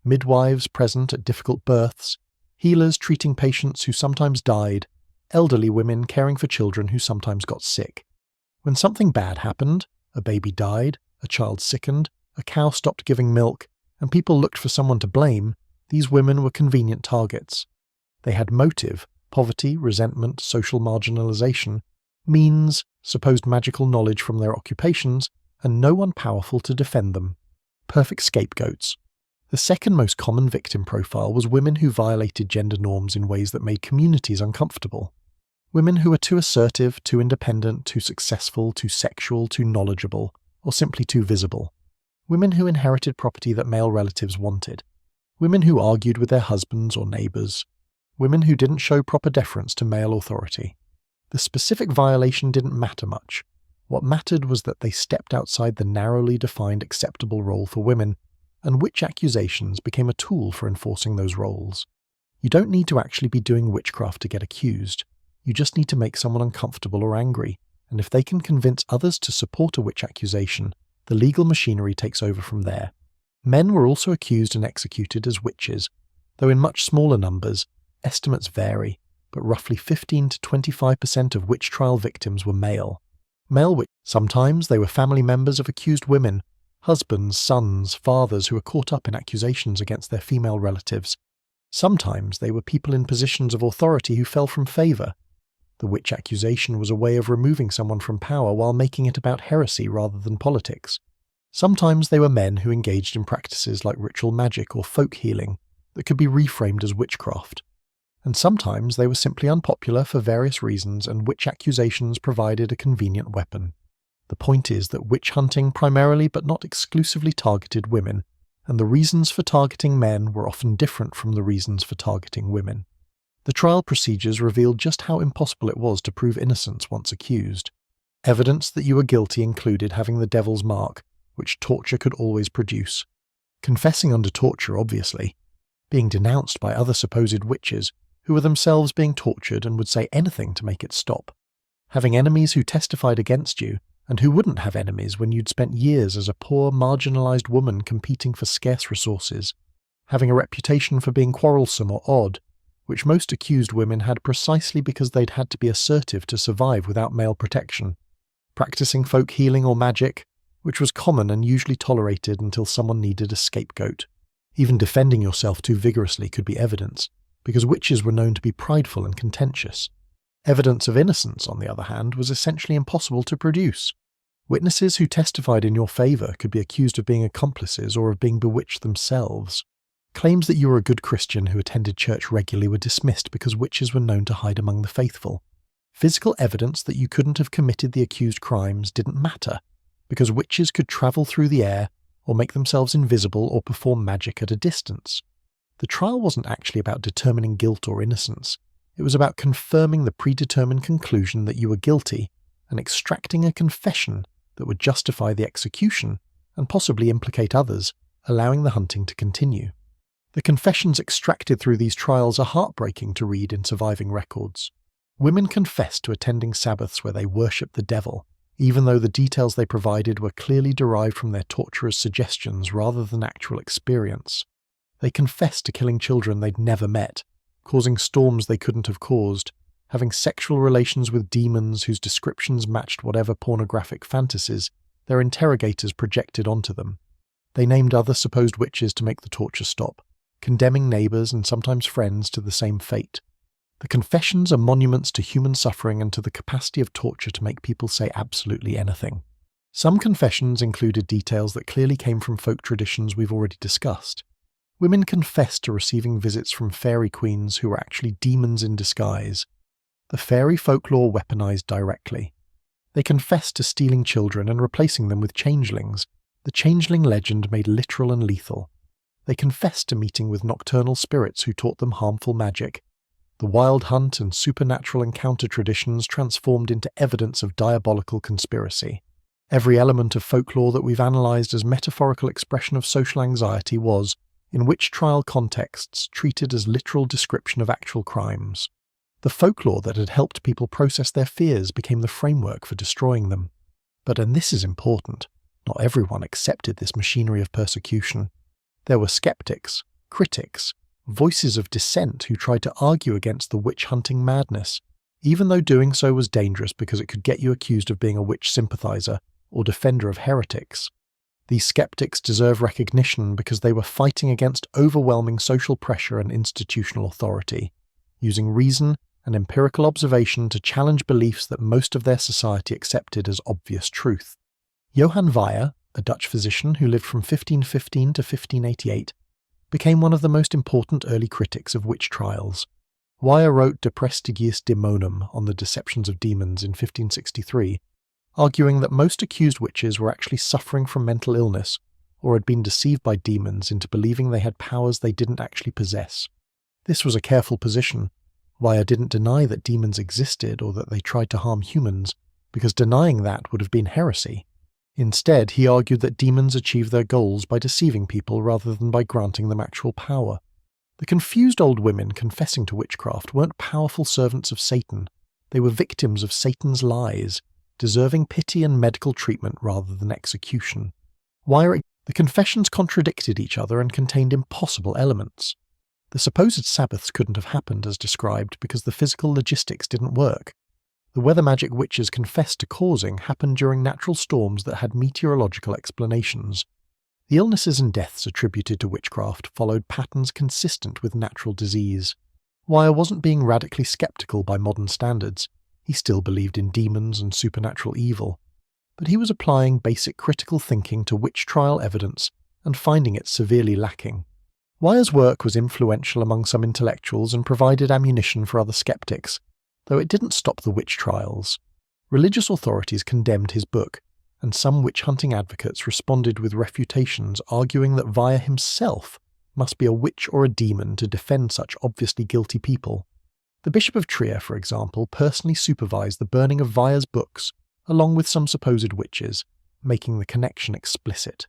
S1: Midwives present at difficult births, healers treating patients who sometimes died, elderly women caring for children who sometimes got sick. When something bad happened, a baby died, a child sickened, a cow stopped giving milk, and people looked for someone to blame, these women were convenient targets. They had motive, poverty, resentment, social marginalization, means, supposed magical knowledge from their occupations, and no one powerful to defend them. Perfect scapegoats. The second most common victim profile was women who violated gender norms in ways that made communities uncomfortable. Women who were too assertive, too independent, too successful, too sexual, too knowledgeable, or simply too visible. Women who inherited property that male relatives wanted. Women who argued with their husbands or neighbours. Women who didn't show proper deference to male authority. The specific violation didn't matter much. What mattered was that they stepped outside the narrowly defined acceptable role for women, and witch accusations became a tool for enforcing those roles. You don't need to actually be doing witchcraft to get accused. You just need to make someone uncomfortable or angry, and if they can convince others to support a witch accusation, the legal machinery takes over from there. Men were also accused and executed as witches, though in much smaller numbers. Estimates vary, but roughly 15 to 25% of witch trial victims were male. Sometimes they were family members of accused women, husbands, sons, fathers who were caught up in accusations against their female relatives. Sometimes they were people in positions of authority who fell from favour. The witch accusation was a way of removing someone from power while making it about heresy rather than politics. Sometimes they were men who engaged in practices like ritual magic or folk healing that could be reframed as witchcraft. And sometimes they were simply unpopular for various reasons, and witch accusations provided a convenient weapon. The point is that witch hunting primarily but not exclusively targeted women, and the reasons for targeting men were often different from the reasons for targeting women. The trial procedures revealed just how impossible it was to prove innocence once accused. Evidence that you were guilty included having the devil's mark, which torture could always produce. Confessing under torture, obviously. Being denounced by other supposed witches, who were themselves being tortured and would say anything to make it stop. Having enemies who testified against you, and who wouldn't have enemies when you'd spent years as a poor, marginalised woman competing for scarce resources. Having a reputation for being quarrelsome or odd, which most accused women had precisely because they'd had to be assertive to survive without male protection. Practicing folk healing or magic, which was common and usually tolerated until someone needed a scapegoat. Even defending yourself too vigorously could be evidence, because witches were known to be prideful and contentious. Evidence of innocence, on the other hand, was essentially impossible to produce. Witnesses who testified in your favour could be accused of being accomplices or of being bewitched themselves. Claims that you were a good Christian who attended church regularly were dismissed because witches were known to hide among the faithful. Physical evidence that you couldn't have committed the accused crimes didn't matter, because witches could travel through the air or make themselves invisible or perform magic at a distance. The trial wasn't actually about determining guilt or innocence. It was about confirming the predetermined conclusion that you were guilty and extracting a confession that would justify the execution and possibly implicate others, allowing the hunting to continue. The confessions extracted through these trials are heartbreaking to read in surviving records. Women confessed to attending Sabbaths where they worshipped the devil, even though the details they provided were clearly derived from their torturers' suggestions rather than actual experience. They confessed to killing children they'd never met, causing storms they couldn't have caused, having sexual relations with demons whose descriptions matched whatever pornographic fantasies their interrogators projected onto them. They named other supposed witches to make the torture stop, condemning neighbours and sometimes friends to the same fate. The confessions are monuments to human suffering and to the capacity of torture to make people say absolutely anything. Some confessions included details that clearly came from folk traditions we've already discussed. Women confessed to receiving visits from fairy queens who were actually demons in disguise. The fairy folklore weaponized directly. They confessed to stealing children and replacing them with changelings, the changeling legend made literal and lethal. They confessed to meeting with nocturnal spirits who taught them harmful magic. The wild hunt and supernatural encounter traditions transformed into evidence of diabolical conspiracy. Every element of folklore that we've analysed as metaphorical expression of social anxiety was, in witch trial contexts, treated as literal description of actual crimes. The folklore that had helped people process their fears became the framework for destroying them. But, and this is important, not everyone accepted this machinery of persecution. There were skeptics, critics, voices of dissent who tried to argue against the witch-hunting madness, even though doing so was dangerous because it could get you accused of being a witch sympathizer or defender of heretics. These skeptics deserve recognition because they were fighting against overwhelming social pressure and institutional authority, using reason and empirical observation to challenge beliefs that most of their society accepted as obvious truth. Johann Weyer, a Dutch physician who lived from 1515 to 1588, became one of the most important early critics of witch trials. Weyer wrote De Prestigiis Demonum on the deceptions of demons in 1563, arguing that most accused witches were actually suffering from mental illness or had been deceived by demons into believing they had powers they didn't actually possess. This was a careful position. Weyer didn't deny that demons existed or that they tried to harm humans, because denying that would have been heresy. Instead, he argued that demons achieve their goals by deceiving people rather than by granting them actual power. The confused old women confessing to witchcraft weren't powerful servants of Satan. They were victims of Satan's lies, deserving pity and medical treatment rather than execution. The confessions contradicted each other and contained impossible elements. The supposed Sabbaths couldn't have happened as described because the physical logistics didn't work. The weather magic witches confessed to causing happened during natural storms that had meteorological explanations. The illnesses and deaths attributed to witchcraft followed patterns consistent with natural disease. Weyer wasn't being radically skeptical by modern standards. He still believed in demons and supernatural evil. But he was applying basic critical thinking to witch trial evidence and finding it severely lacking. Weyer's work was influential among some intellectuals and provided ammunition for other skeptics, though it didn't stop the witch trials. Religious authorities condemned his book, and some witch-hunting advocates responded with refutations arguing that Vaya himself must be a witch or a demon to defend such obviously guilty people. The Bishop of Trier, for example, personally supervised the burning of Vaya's books, along with some supposed witches, making the connection explicit.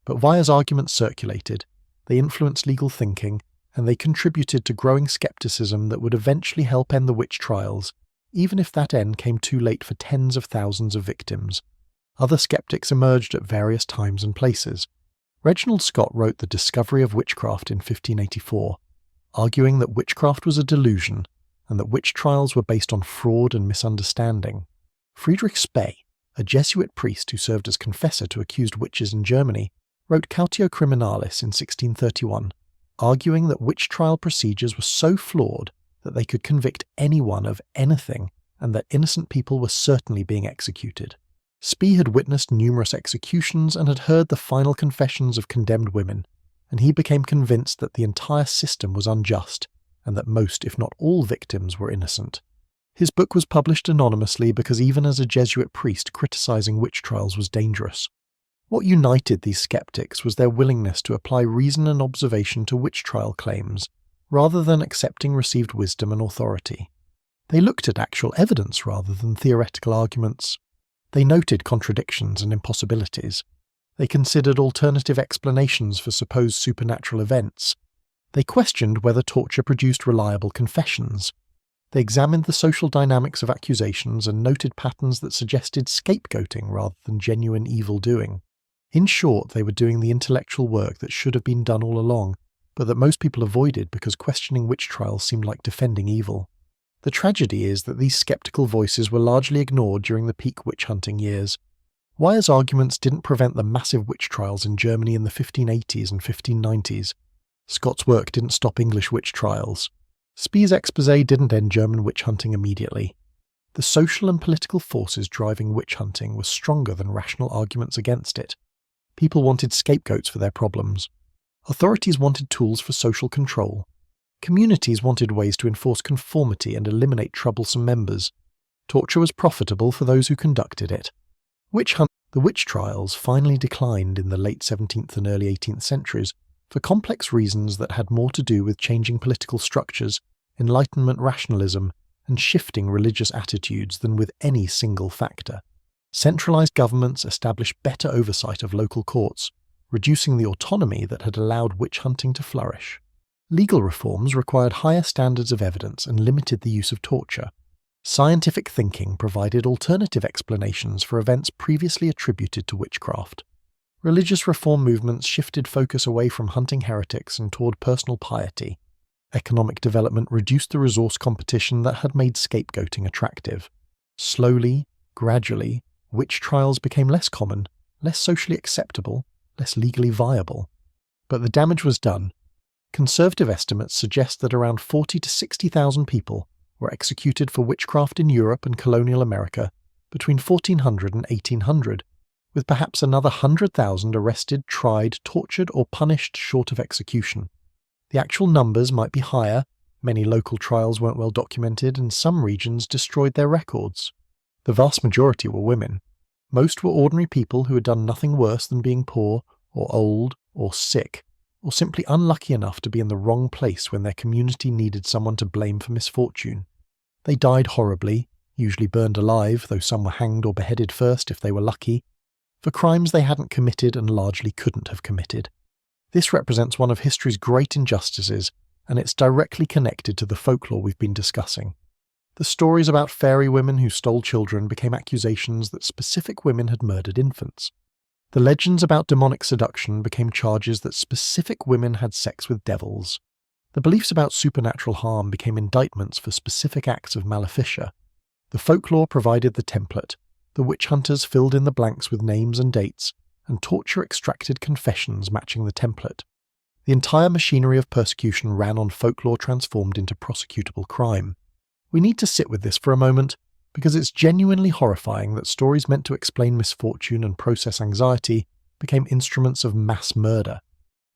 S1: But Vaya's arguments circulated, they influenced legal thinking, and they contributed to growing skepticism that would eventually help end the witch trials, even if that end came too late for tens of thousands of victims. Other skeptics emerged at various times and places. Reginald Scot wrote The Discovery of Witchcraft in 1584, arguing that witchcraft was a delusion, and that witch trials were based on fraud and misunderstanding. Friedrich Spey, a Jesuit priest who served as confessor to accused witches in Germany, wrote Cautio Criminalis in 1631, arguing that witch trial procedures were so flawed that they could convict anyone of anything and that innocent people were certainly being executed. Spee had witnessed numerous executions and had heard the final confessions of condemned women, and he became convinced that the entire system was unjust and that most, if not all, victims were innocent. His book was published anonymously because even as a Jesuit priest, criticizing witch trials was dangerous. What united these skeptics was their willingness to apply reason and observation to witch trial claims, rather than accepting received wisdom and authority. They looked at actual evidence rather than theoretical arguments. They noted contradictions and impossibilities. They considered alternative explanations for supposed supernatural events. They questioned whether torture produced reliable confessions. They examined the social dynamics of accusations and noted patterns that suggested scapegoating rather than genuine evil-doing. In short, they were doing the intellectual work that should have been done all along, but that most people avoided because questioning witch trials seemed like defending evil. The tragedy is that these skeptical voices were largely ignored during the peak witch-hunting years. Wyer's arguments didn't prevent the massive witch trials in Germany in the 1580s and 1590s. Scott's work didn't stop English witch trials. Spee's exposé didn't end German witch-hunting immediately. The social and political forces driving witch-hunting were stronger than rational arguments against it. People wanted scapegoats for their problems. Authorities wanted tools for social control. Communities wanted ways to enforce conformity and eliminate troublesome members. Torture was profitable for those who conducted it. The witch trials finally declined in the late 17th and early 18th centuries for complex reasons that had more to do with changing political structures, Enlightenment rationalism, and shifting religious attitudes than with any single factor. Centralized governments established better oversight of local courts, reducing the autonomy that had allowed witch hunting to flourish. Legal reforms required higher standards of evidence and limited the use of torture. Scientific thinking provided alternative explanations for events previously attributed to witchcraft. Religious reform movements shifted focus away from hunting heretics and toward personal piety. Economic development reduced the resource competition that had made scapegoating attractive. Slowly, gradually, witch trials became less common, less socially acceptable, less legally viable. But the damage was done. Conservative estimates suggest that around 40,000 to 60,000 people were executed for witchcraft in Europe and colonial America between 1400 and 1800, with perhaps another 100,000 arrested, tried, tortured, or punished short of execution. The actual numbers might be higher. Many local trials weren't well documented, and some regions destroyed their records. The vast majority were women. Most were ordinary people who had done nothing worse than being poor, or old, or sick, or simply unlucky enough to be in the wrong place when their community needed someone to blame for misfortune. They died horribly, usually burned alive, though some were hanged or beheaded first if they were lucky, for crimes they hadn't committed and largely couldn't have committed. This represents one of history's great injustices, and it's directly connected to the folklore we've been discussing. The stories about fairy women who stole children became accusations that specific women had murdered infants. The legends about demonic seduction became charges that specific women had sex with devils. The beliefs about supernatural harm became indictments for specific acts of maleficia. The folklore provided the template. The witch hunters filled in the blanks with names and dates, and torture extracted confessions matching the template. The entire machinery of persecution ran on folklore transformed into prosecutable crime. We need to sit with this for a moment, because it's genuinely horrifying that stories meant to explain misfortune and process anxiety became instruments of mass murder.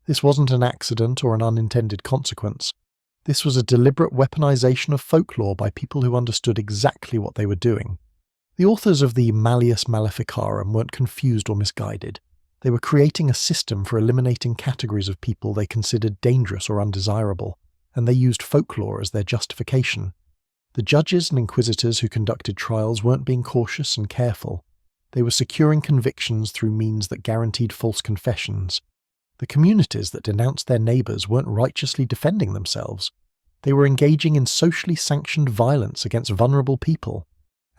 S1: This wasn't an accident or an unintended consequence. This was a deliberate weaponization of folklore by people who understood exactly what they were doing. The authors of the Malleus Maleficarum weren't confused or misguided. They were creating a system for eliminating categories of people they considered dangerous or undesirable, and they used folklore as their justification. The judges and inquisitors who conducted trials weren't being cautious and careful. They were securing convictions through means that guaranteed false confessions. The communities that denounced their neighbours weren't righteously defending themselves. They were engaging in socially sanctioned violence against vulnerable people.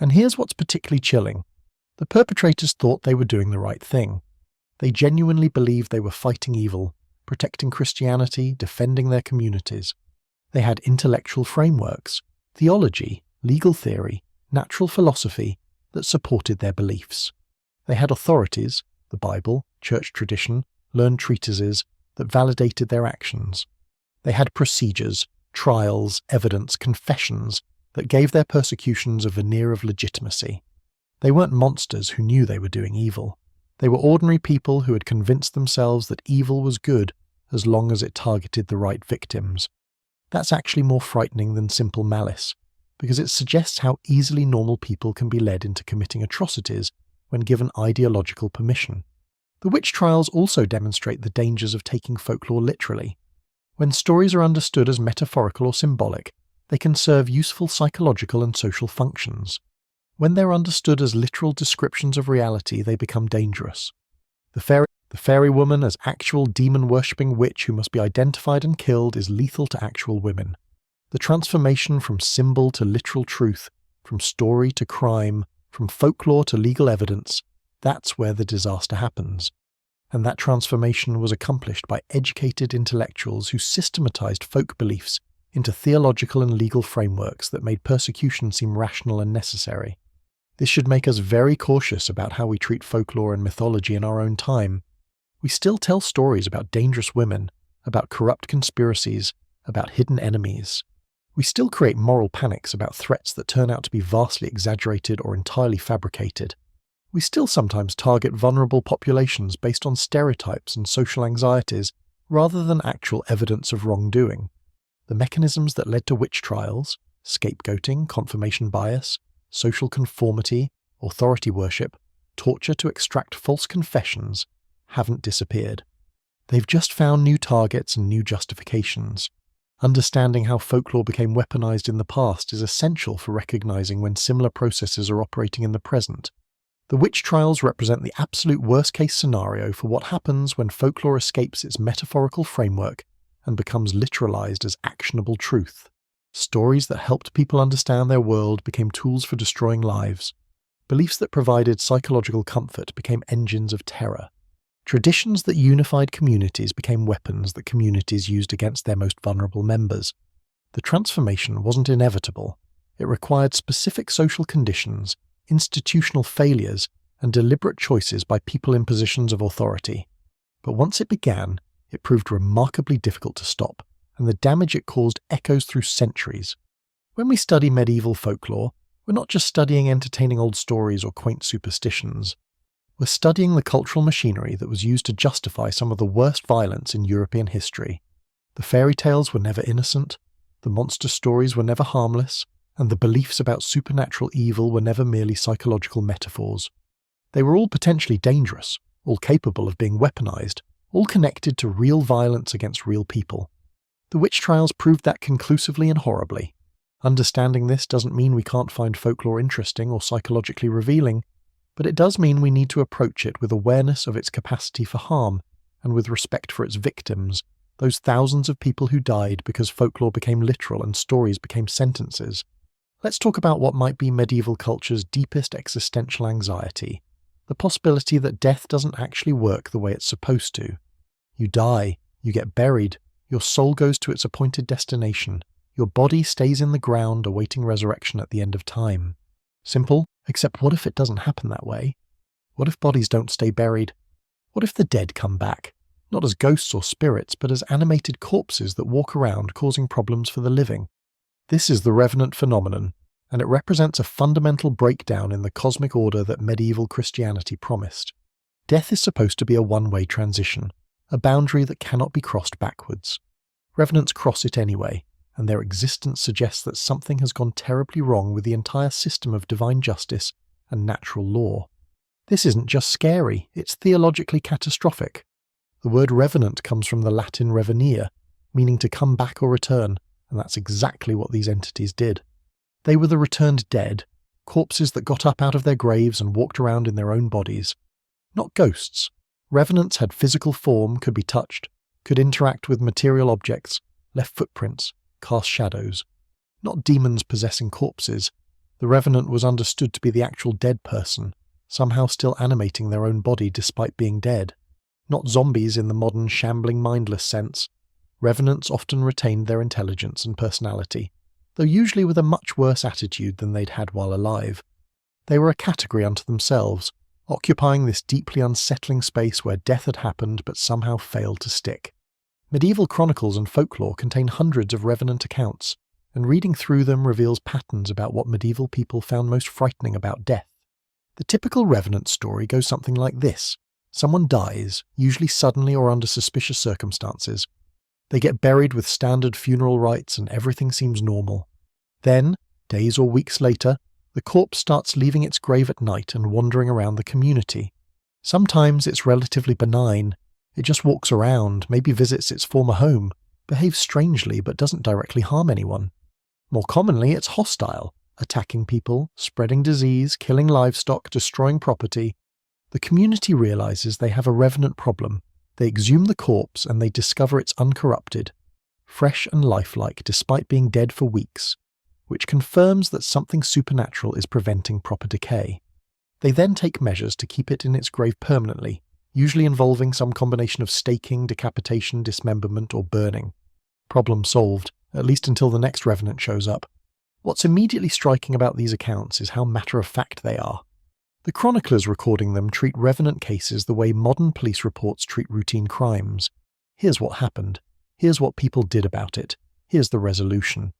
S1: And here's what's particularly chilling. The perpetrators thought they were doing the right thing. They genuinely believed they were fighting evil, protecting Christianity, defending their communities. They had intellectual frameworks, theology, legal theory, natural philosophy that supported their beliefs. They had authorities, the Bible, church tradition, learned treatises that validated their actions. They had procedures, trials, evidence, confessions that gave their persecutions a veneer of legitimacy. They weren't monsters who knew they were doing evil. They were ordinary people who had convinced themselves that evil was good as long as it targeted the right victims. That's actually more frightening than simple malice, because it suggests how easily normal people can be led into committing atrocities when given ideological permission. The witch trials also demonstrate the dangers of taking folklore literally. When stories are understood as metaphorical or symbolic, they can serve useful psychological and social functions. When they're understood as literal descriptions of reality, they become dangerous. The fairy woman as actual demon-worshipping witch who must be identified and killed is lethal to actual women. The transformation from symbol to literal truth, from story to crime, from folklore to legal evidence, that's where the disaster happens. And that transformation was accomplished by educated intellectuals who systematized folk beliefs into theological and legal frameworks that made persecution seem rational and necessary. This should make us very cautious about how we treat folklore and mythology in our own time. We still tell stories about dangerous women, about corrupt conspiracies, about hidden enemies. We still create moral panics about threats that turn out to be vastly exaggerated or entirely fabricated. We still sometimes target vulnerable populations based on stereotypes and social anxieties rather than actual evidence of wrongdoing. The mechanisms that led to witch trials, scapegoating, confirmation bias, social conformity, authority worship, torture to extract false confessions, haven't disappeared. They've just found new targets and new justifications. Understanding how folklore became weaponized in the past is essential for recognizing when similar processes are operating in the present. The witch trials represent the absolute worst-case scenario for what happens when folklore escapes its metaphorical framework and becomes literalized as actionable truth. Stories that helped people understand their world became tools for destroying lives. Beliefs that provided psychological comfort became engines of terror. Traditions that unified communities became weapons that communities used against their most vulnerable members. The transformation wasn't inevitable. It required specific social conditions, institutional failures, and deliberate choices by people in positions of authority. But once it began, it proved remarkably difficult to stop, and the damage it caused echoes through centuries. When we study medieval folklore, we're not just studying entertaining old stories or quaint superstitions. We're studying the cultural machinery that was used to justify some of the worst violence in European history. The fairy tales were never innocent, the monster stories were never harmless, and the beliefs about supernatural evil were never merely psychological metaphors. They were all potentially dangerous, all capable of being weaponized, all connected to real violence against real people. The witch trials proved that conclusively and horribly. Understanding this doesn't mean we can't find folklore interesting or psychologically revealing, but it does mean we need to approach it with awareness of its capacity for harm and with respect for its victims, those thousands of people who died because folklore became literal and stories became sentences. Let's talk about what might be medieval culture's deepest existential anxiety, the possibility that death doesn't actually work the way it's supposed to. You die, you get buried, your soul goes to its appointed destination, your body stays in the ground awaiting resurrection at the end of time. Simple, except what if it doesn't happen that way? What if bodies don't stay buried? What if the dead come back, not as ghosts or spirits, but as animated corpses that walk around causing problems for the living? This is the revenant phenomenon, and it represents a fundamental breakdown in the cosmic order that medieval Christianity promised. Death is supposed to be a one-way transition, a boundary that cannot be crossed backwards. Revenants cross it anyway, and their existence suggests that something has gone terribly wrong with the entire system of divine justice and natural law. This isn't just scary, it's theologically catastrophic. The word revenant comes from the Latin revenire, meaning to come back or return, and that's exactly what these entities did. They were the returned dead, corpses that got up out of their graves and walked around in their own bodies. Not ghosts. Revenants had physical form, could be touched, could interact with material objects, left footprints, cast shadows. Not demons possessing corpses. The revenant was understood to be the actual dead person, somehow still animating their own body despite being dead. Not zombies in the modern shambling mindless sense. Revenants often retained their intelligence and personality, though usually with a much worse attitude than they'd had while alive. They were a category unto themselves, occupying this deeply unsettling space where death had happened but somehow failed to stick. Medieval chronicles and folklore contain hundreds of revenant accounts, and reading through them reveals patterns about what medieval people found most frightening about death. The typical revenant story goes something like this. Someone dies, usually suddenly or under suspicious circumstances. They get buried with standard funeral rites and everything seems normal. Then, days or weeks later, the corpse starts leaving its grave at night and wandering around the community. Sometimes it's relatively benign. It just walks around, maybe visits its former home, behaves strangely but doesn't directly harm anyone. More commonly, it's hostile, attacking people, spreading disease, killing livestock, destroying property. The community realizes they have a revenant problem. They exhume the corpse and they discover it's uncorrupted, fresh and lifelike despite being dead for weeks, which confirms that something supernatural is preventing proper decay. They then take measures to keep it in its grave permanently, usually involving some combination of staking, decapitation, dismemberment, or burning. Problem solved, at least until the next revenant shows up. What's immediately striking about these accounts is how matter-of-fact they are. The chroniclers recording them treat revenant cases the way modern police reports treat routine crimes. Here's what happened. Here's what people did about it. Here's the resolution.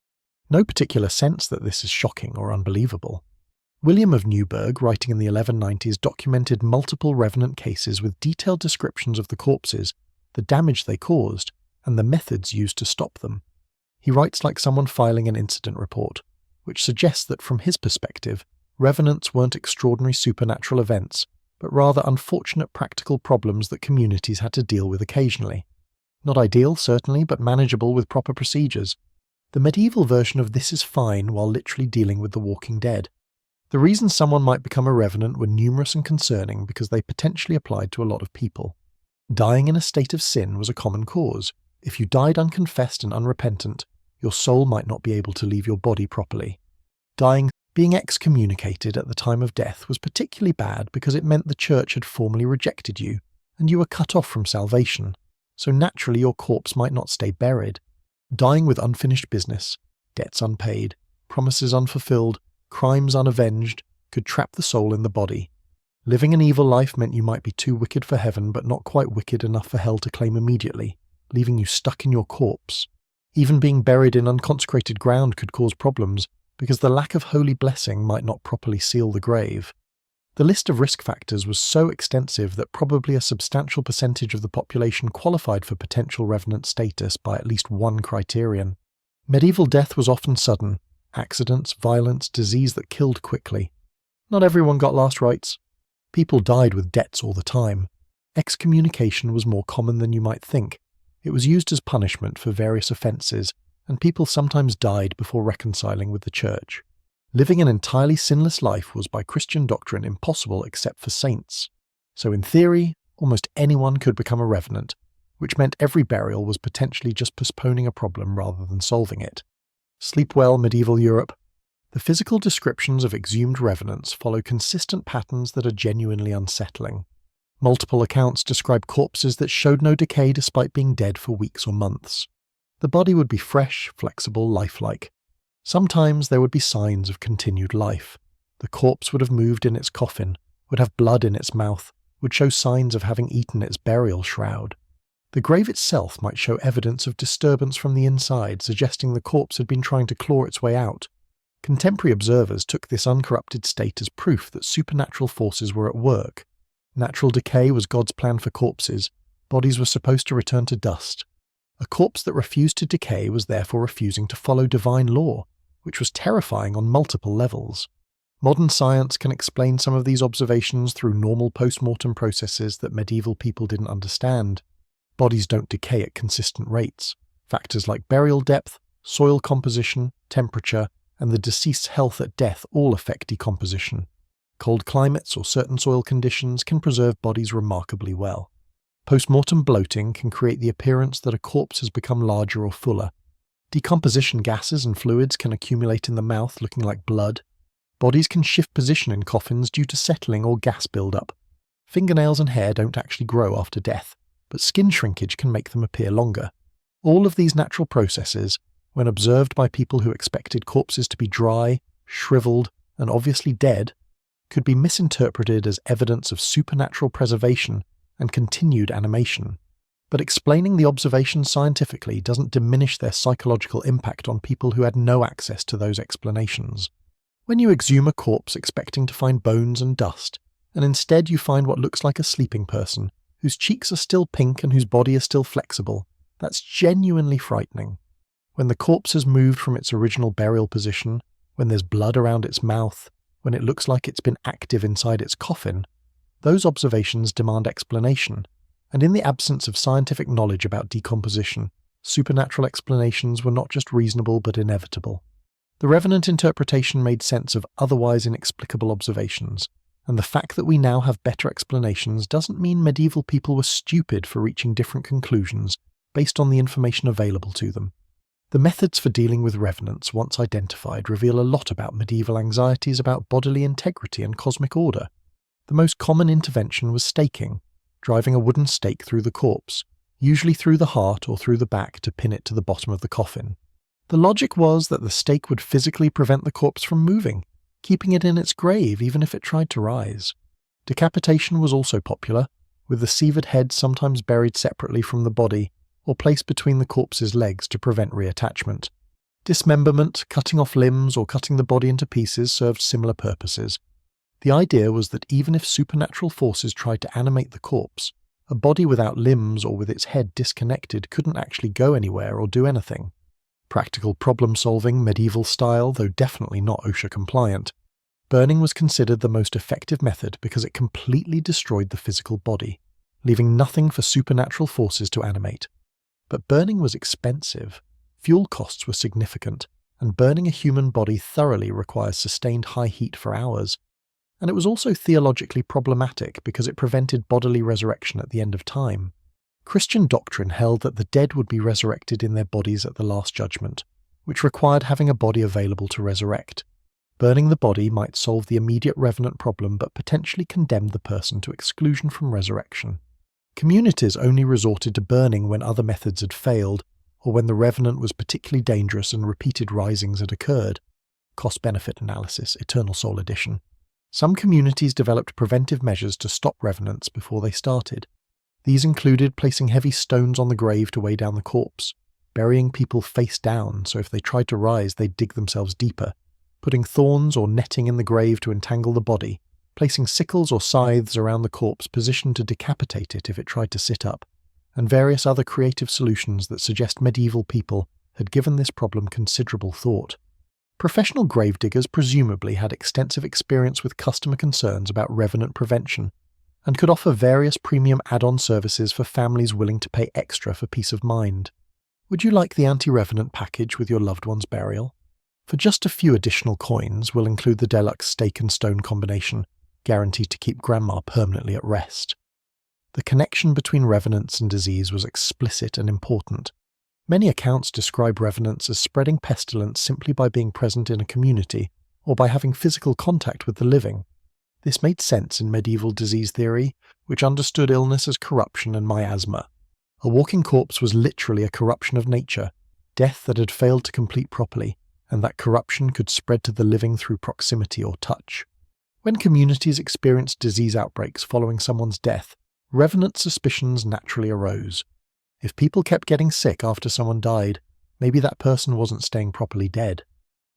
S1: No particular sense that this is shocking or unbelievable. William of Newburgh, writing in the 1190s, documented multiple revenant cases with detailed descriptions of the corpses, the damage they caused, and the methods used to stop them. He writes like someone filing an incident report, which suggests that from his perspective, revenants weren't extraordinary supernatural events, but rather unfortunate practical problems that communities had to deal with occasionally. Not ideal, certainly, but manageable with proper procedures. The medieval version of this is fine while literally dealing with the walking dead. The reasons someone might become a revenant were numerous and concerning because they potentially applied to a lot of people. Dying in a state of sin was a common cause. If you died unconfessed and unrepentant, your soul might not be able to leave your body properly. Being excommunicated at the time of death was particularly bad because it meant the church had formally rejected you, and you were cut off from salvation, so naturally your corpse might not stay buried. Dying with unfinished business, debts unpaid, promises unfulfilled, crimes unavenged, could trap the soul in the body. Living an evil life meant you might be too wicked for heaven but not quite wicked enough for hell to claim immediately, leaving you stuck in your corpse. Even being buried in unconsecrated ground could cause problems, because the lack of holy blessing might not properly seal the grave. The list of risk factors was so extensive that probably a substantial percentage of the population qualified for potential revenant status by at least one criterion. Medieval death was often sudden: accidents, violence, disease that killed quickly. Not everyone got last rites. People died with debts all the time. Excommunication was more common than you might think. It was used as punishment for various offences, and people sometimes died before reconciling with the church. Living an entirely sinless life was by Christian doctrine impossible except for saints. So in theory, almost anyone could become a revenant, which meant every burial was potentially just postponing a problem rather than solving it. Sleep well, medieval Europe. The physical descriptions of exhumed revenants follow consistent patterns that are genuinely unsettling. Multiple accounts describe corpses that showed no decay despite being dead for weeks or months. The body would be fresh, flexible, lifelike. Sometimes there would be signs of continued life. The corpse would have moved in its coffin, would have blood in its mouth, would show signs of having eaten its burial shroud. The grave itself might show evidence of disturbance from the inside, suggesting the corpse had been trying to claw its way out. Contemporary observers took this uncorrupted state as proof that supernatural forces were at work. Natural decay was God's plan for corpses. Bodies were supposed to return to dust. A corpse that refused to decay was therefore refusing to follow divine law, which was terrifying on multiple levels. Modern science can explain some of these observations through normal post-mortem processes that medieval people didn't understand. Bodies don't decay at consistent rates. Factors like burial depth, soil composition, temperature, and the deceased's health at death all affect decomposition. Cold climates or certain soil conditions can preserve bodies remarkably well. Post-mortem bloating can create the appearance that a corpse has become larger or fuller. Decomposition gases and fluids can accumulate in the mouth looking like blood. Bodies can shift position in coffins due to settling or gas buildup. Fingernails and hair don't actually grow after death, but skin shrinkage can make them appear longer. All of these natural processes, when observed by people who expected corpses to be dry, shriveled, and obviously dead, could be misinterpreted as evidence of supernatural preservation and continued animation. But explaining the observations scientifically doesn't diminish their psychological impact on people who had no access to those explanations. When you exhume a corpse expecting to find bones and dust, and instead you find what looks like a sleeping person, whose cheeks are still pink and whose body is still flexible, that's genuinely frightening. When the corpse has moved from its original burial position, when there's blood around its mouth, when it looks like it's been active inside its coffin, those observations demand explanation, and in the absence of scientific knowledge about decomposition, supernatural explanations were not just reasonable but inevitable. The Revenant interpretation made sense of otherwise inexplicable observations, and the fact that we now have better explanations doesn't mean medieval people were stupid for reaching different conclusions based on the information available to them. The methods for dealing with revenants once identified reveal a lot about medieval anxieties about bodily integrity and cosmic order. The most common intervention was staking, driving a wooden stake through the corpse, usually through the heart or through the back to pin it to the bottom of the coffin. The logic was that the stake would physically prevent the corpse from moving, keeping it in its grave even if it tried to rise. Decapitation was also popular, with the severed head sometimes buried separately from the body or placed between the corpse's legs to prevent reattachment. Dismemberment, cutting off limbs or cutting the body into pieces served similar purposes. The idea was that even if supernatural forces tried to animate the corpse, a body without limbs or with its head disconnected couldn't actually go anywhere or do anything. Practical problem-solving, medieval style, though definitely not OSHA compliant. Burning was considered the most effective method because it completely destroyed the physical body, leaving nothing for supernatural forces to animate. But burning was expensive, fuel costs were significant, and burning a human body thoroughly requires sustained high heat for hours. And it was also theologically problematic because it prevented bodily resurrection at the end of time. Christian doctrine held that the dead would be resurrected in their bodies at the Last Judgment, which required having a body available to resurrect. Burning the body might solve the immediate revenant problem but potentially condemn the person to exclusion from resurrection. Communities only resorted to burning when other methods had failed, or when the revenant was particularly dangerous and repeated risings had occurred. Cost-benefit analysis, Eternal Soul Edition. Some communities developed preventive measures to stop revenants before they started. These included placing heavy stones on the grave to weigh down the corpse, burying people face down so if they tried to rise they'd dig themselves deeper, putting thorns or netting in the grave to entangle the body, placing sickles or scythes around the corpse positioned to decapitate it if it tried to sit up, and various other creative solutions that suggest medieval people had given this problem considerable thought. Professional gravediggers presumably had extensive experience with customer concerns about revenant prevention, and could offer various premium add-on services for families willing to pay extra for peace of mind. Would you like the anti-revenant package with your loved one's burial? For just a few additional coins, we'll include the deluxe stake and stone combination, guaranteed to keep Grandma permanently at rest. The connection between revenants and disease was explicit and important. Many accounts describe revenants as spreading pestilence simply by being present in a community or by having physical contact with the living. This made sense in medieval disease theory, which understood illness as corruption and miasma. A walking corpse was literally a corruption of nature, death that had failed to complete properly, and that corruption could spread to the living through proximity or touch. When communities experienced disease outbreaks following someone's death, revenant suspicions naturally arose. If people kept getting sick after someone died, maybe that person wasn't staying properly dead.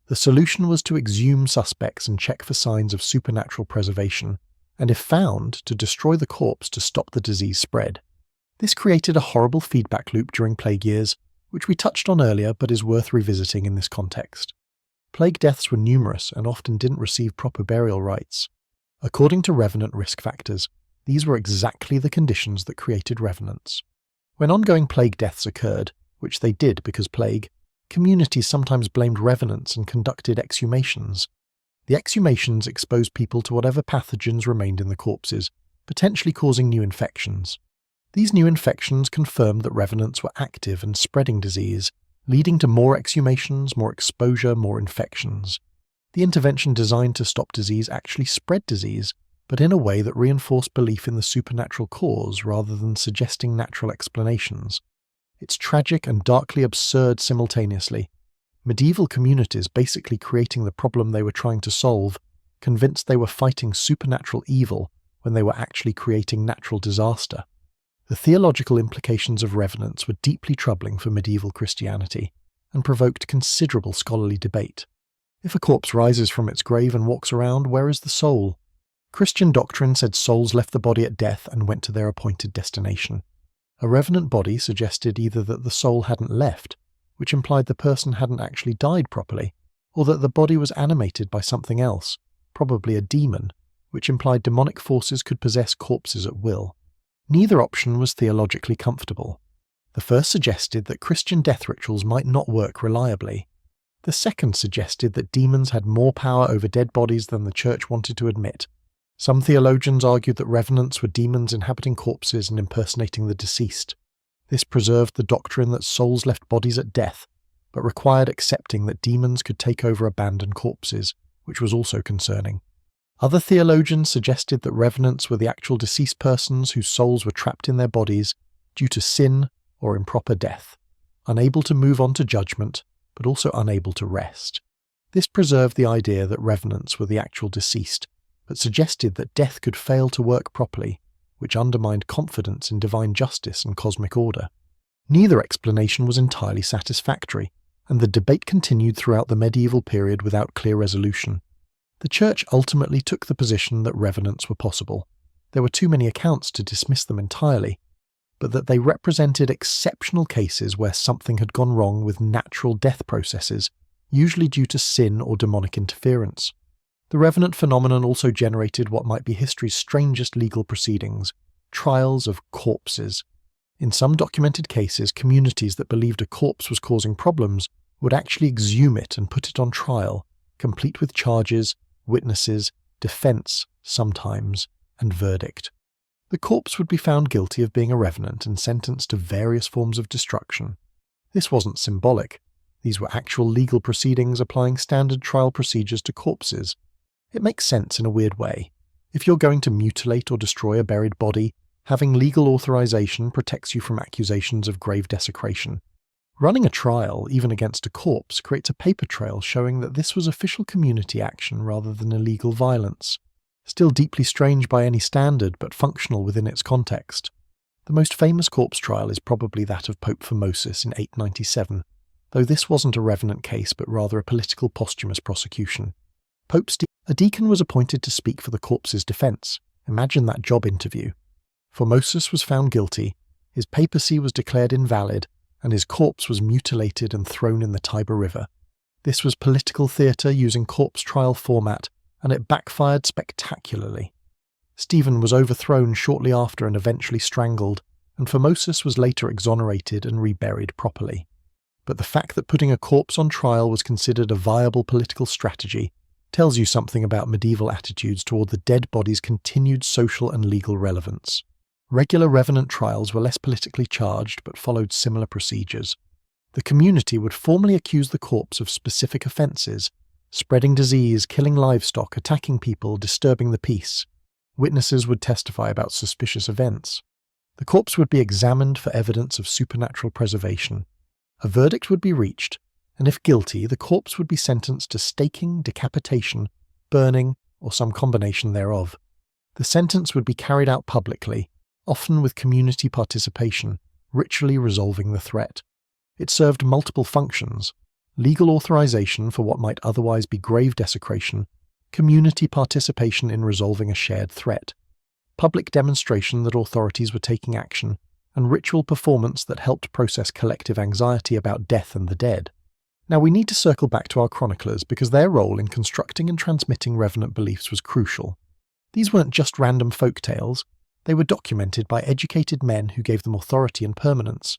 S1: The solution was to exhume suspects and check for signs of supernatural preservation, and if found, to destroy the corpse to stop the disease spread. This created a horrible feedback loop during plague years, which we touched on earlier but is worth revisiting in this context. Plague deaths were numerous and often didn't receive proper burial rites. According to revenant risk factors, these were exactly the conditions that created revenants. When ongoing plague deaths occurred, which they did because plague, communities sometimes blamed revenants and conducted exhumations. The exhumations exposed people to whatever pathogens remained in the corpses, potentially causing new infections. These new infections confirmed that revenants were active and spreading disease, leading to more exhumations, more exposure, more infections. The intervention designed to stop disease actually spread disease, but in a way that reinforced belief in the supernatural cause rather than suggesting natural explanations. It's tragic and darkly absurd simultaneously. Medieval communities basically creating the problem they were trying to solve, convinced they were fighting supernatural evil when they were actually creating natural disaster. The theological implications of revenants were deeply troubling for medieval Christianity and provoked considerable scholarly debate. If a corpse rises from its grave and walks around, where is the soul? Christian doctrine said souls left the body at death and went to their appointed destination. A revenant body suggested either that the soul hadn't left, which implied the person hadn't actually died properly, or that the body was animated by something else, probably a demon, which implied demonic forces could possess corpses at will. Neither option was theologically comfortable. The first suggested that Christian death rituals might not work reliably. The second suggested that demons had more power over dead bodies than the Church wanted to admit. Some theologians argued that revenants were demons inhabiting corpses and impersonating the deceased. This preserved the doctrine that souls left bodies at death, but required accepting that demons could take over abandoned corpses, which was also concerning. Other theologians suggested that revenants were the actual deceased persons whose souls were trapped in their bodies due to sin or improper death, unable to move on to judgment, but also unable to rest. This preserved the idea that revenants were the actual deceased, but suggested that death could fail to work properly, which undermined confidence in divine justice and cosmic order. Neither explanation was entirely satisfactory, and the debate continued throughout the medieval period without clear resolution. The Church ultimately took the position that revenants were possible. There were too many accounts to dismiss them entirely, but that they represented exceptional cases where something had gone wrong with natural death processes, usually due to sin or demonic interference. The revenant phenomenon also generated what might be history's strangest legal proceedings, trials of corpses. In some documented cases, communities that believed a corpse was causing problems would actually exhume it and put it on trial, complete with charges, witnesses, defense, sometimes, and verdict. The corpse would be found guilty of being a revenant and sentenced to various forms of destruction. This wasn't symbolic. These were actual legal proceedings applying standard trial procedures to corpses. It makes sense in a weird way. If you're going to mutilate or destroy a buried body, having legal authorization protects you from accusations of grave desecration. Running a trial, even against a corpse, creates a paper trail showing that this was official community action rather than illegal violence. Still deeply strange by any standard, but functional within its context. The most famous corpse trial is probably that of Pope Formosus in 897, though this wasn't a revenant case but rather a political posthumous prosecution. A deacon was appointed to speak for the corpse's defence. Imagine that job interview. Formosus was found guilty, his papacy was declared invalid, and his corpse was mutilated and thrown in the Tiber River. This was political theatre using corpse trial format, and it backfired spectacularly. Stephen was overthrown shortly after and eventually strangled, and Formosus was later exonerated and reburied properly. But the fact that putting a corpse on trial was considered a viable political strategy tells you something about medieval attitudes toward the dead body's continued social and legal relevance. Regular revenant trials were less politically charged but followed similar procedures. The community would formally accuse the corpse of specific offences: spreading disease, killing livestock, attacking people, disturbing the peace. Witnesses would testify about suspicious events. The corpse would be examined for evidence of supernatural preservation. A verdict would be reached, and if guilty, the corpse would be sentenced to staking, decapitation, burning, or some combination thereof. The sentence would be carried out publicly, often with community participation, ritually resolving the threat. It served multiple functions: legal authorization for what might otherwise be grave desecration, community participation in resolving a shared threat, public demonstration that authorities were taking action, and ritual performance that helped process collective anxiety about death and the dead. Now we need to circle back to our chroniclers because their role in constructing and transmitting revenant beliefs was crucial. These weren't just random folk tales, they were documented by educated men who gave them authority and permanence.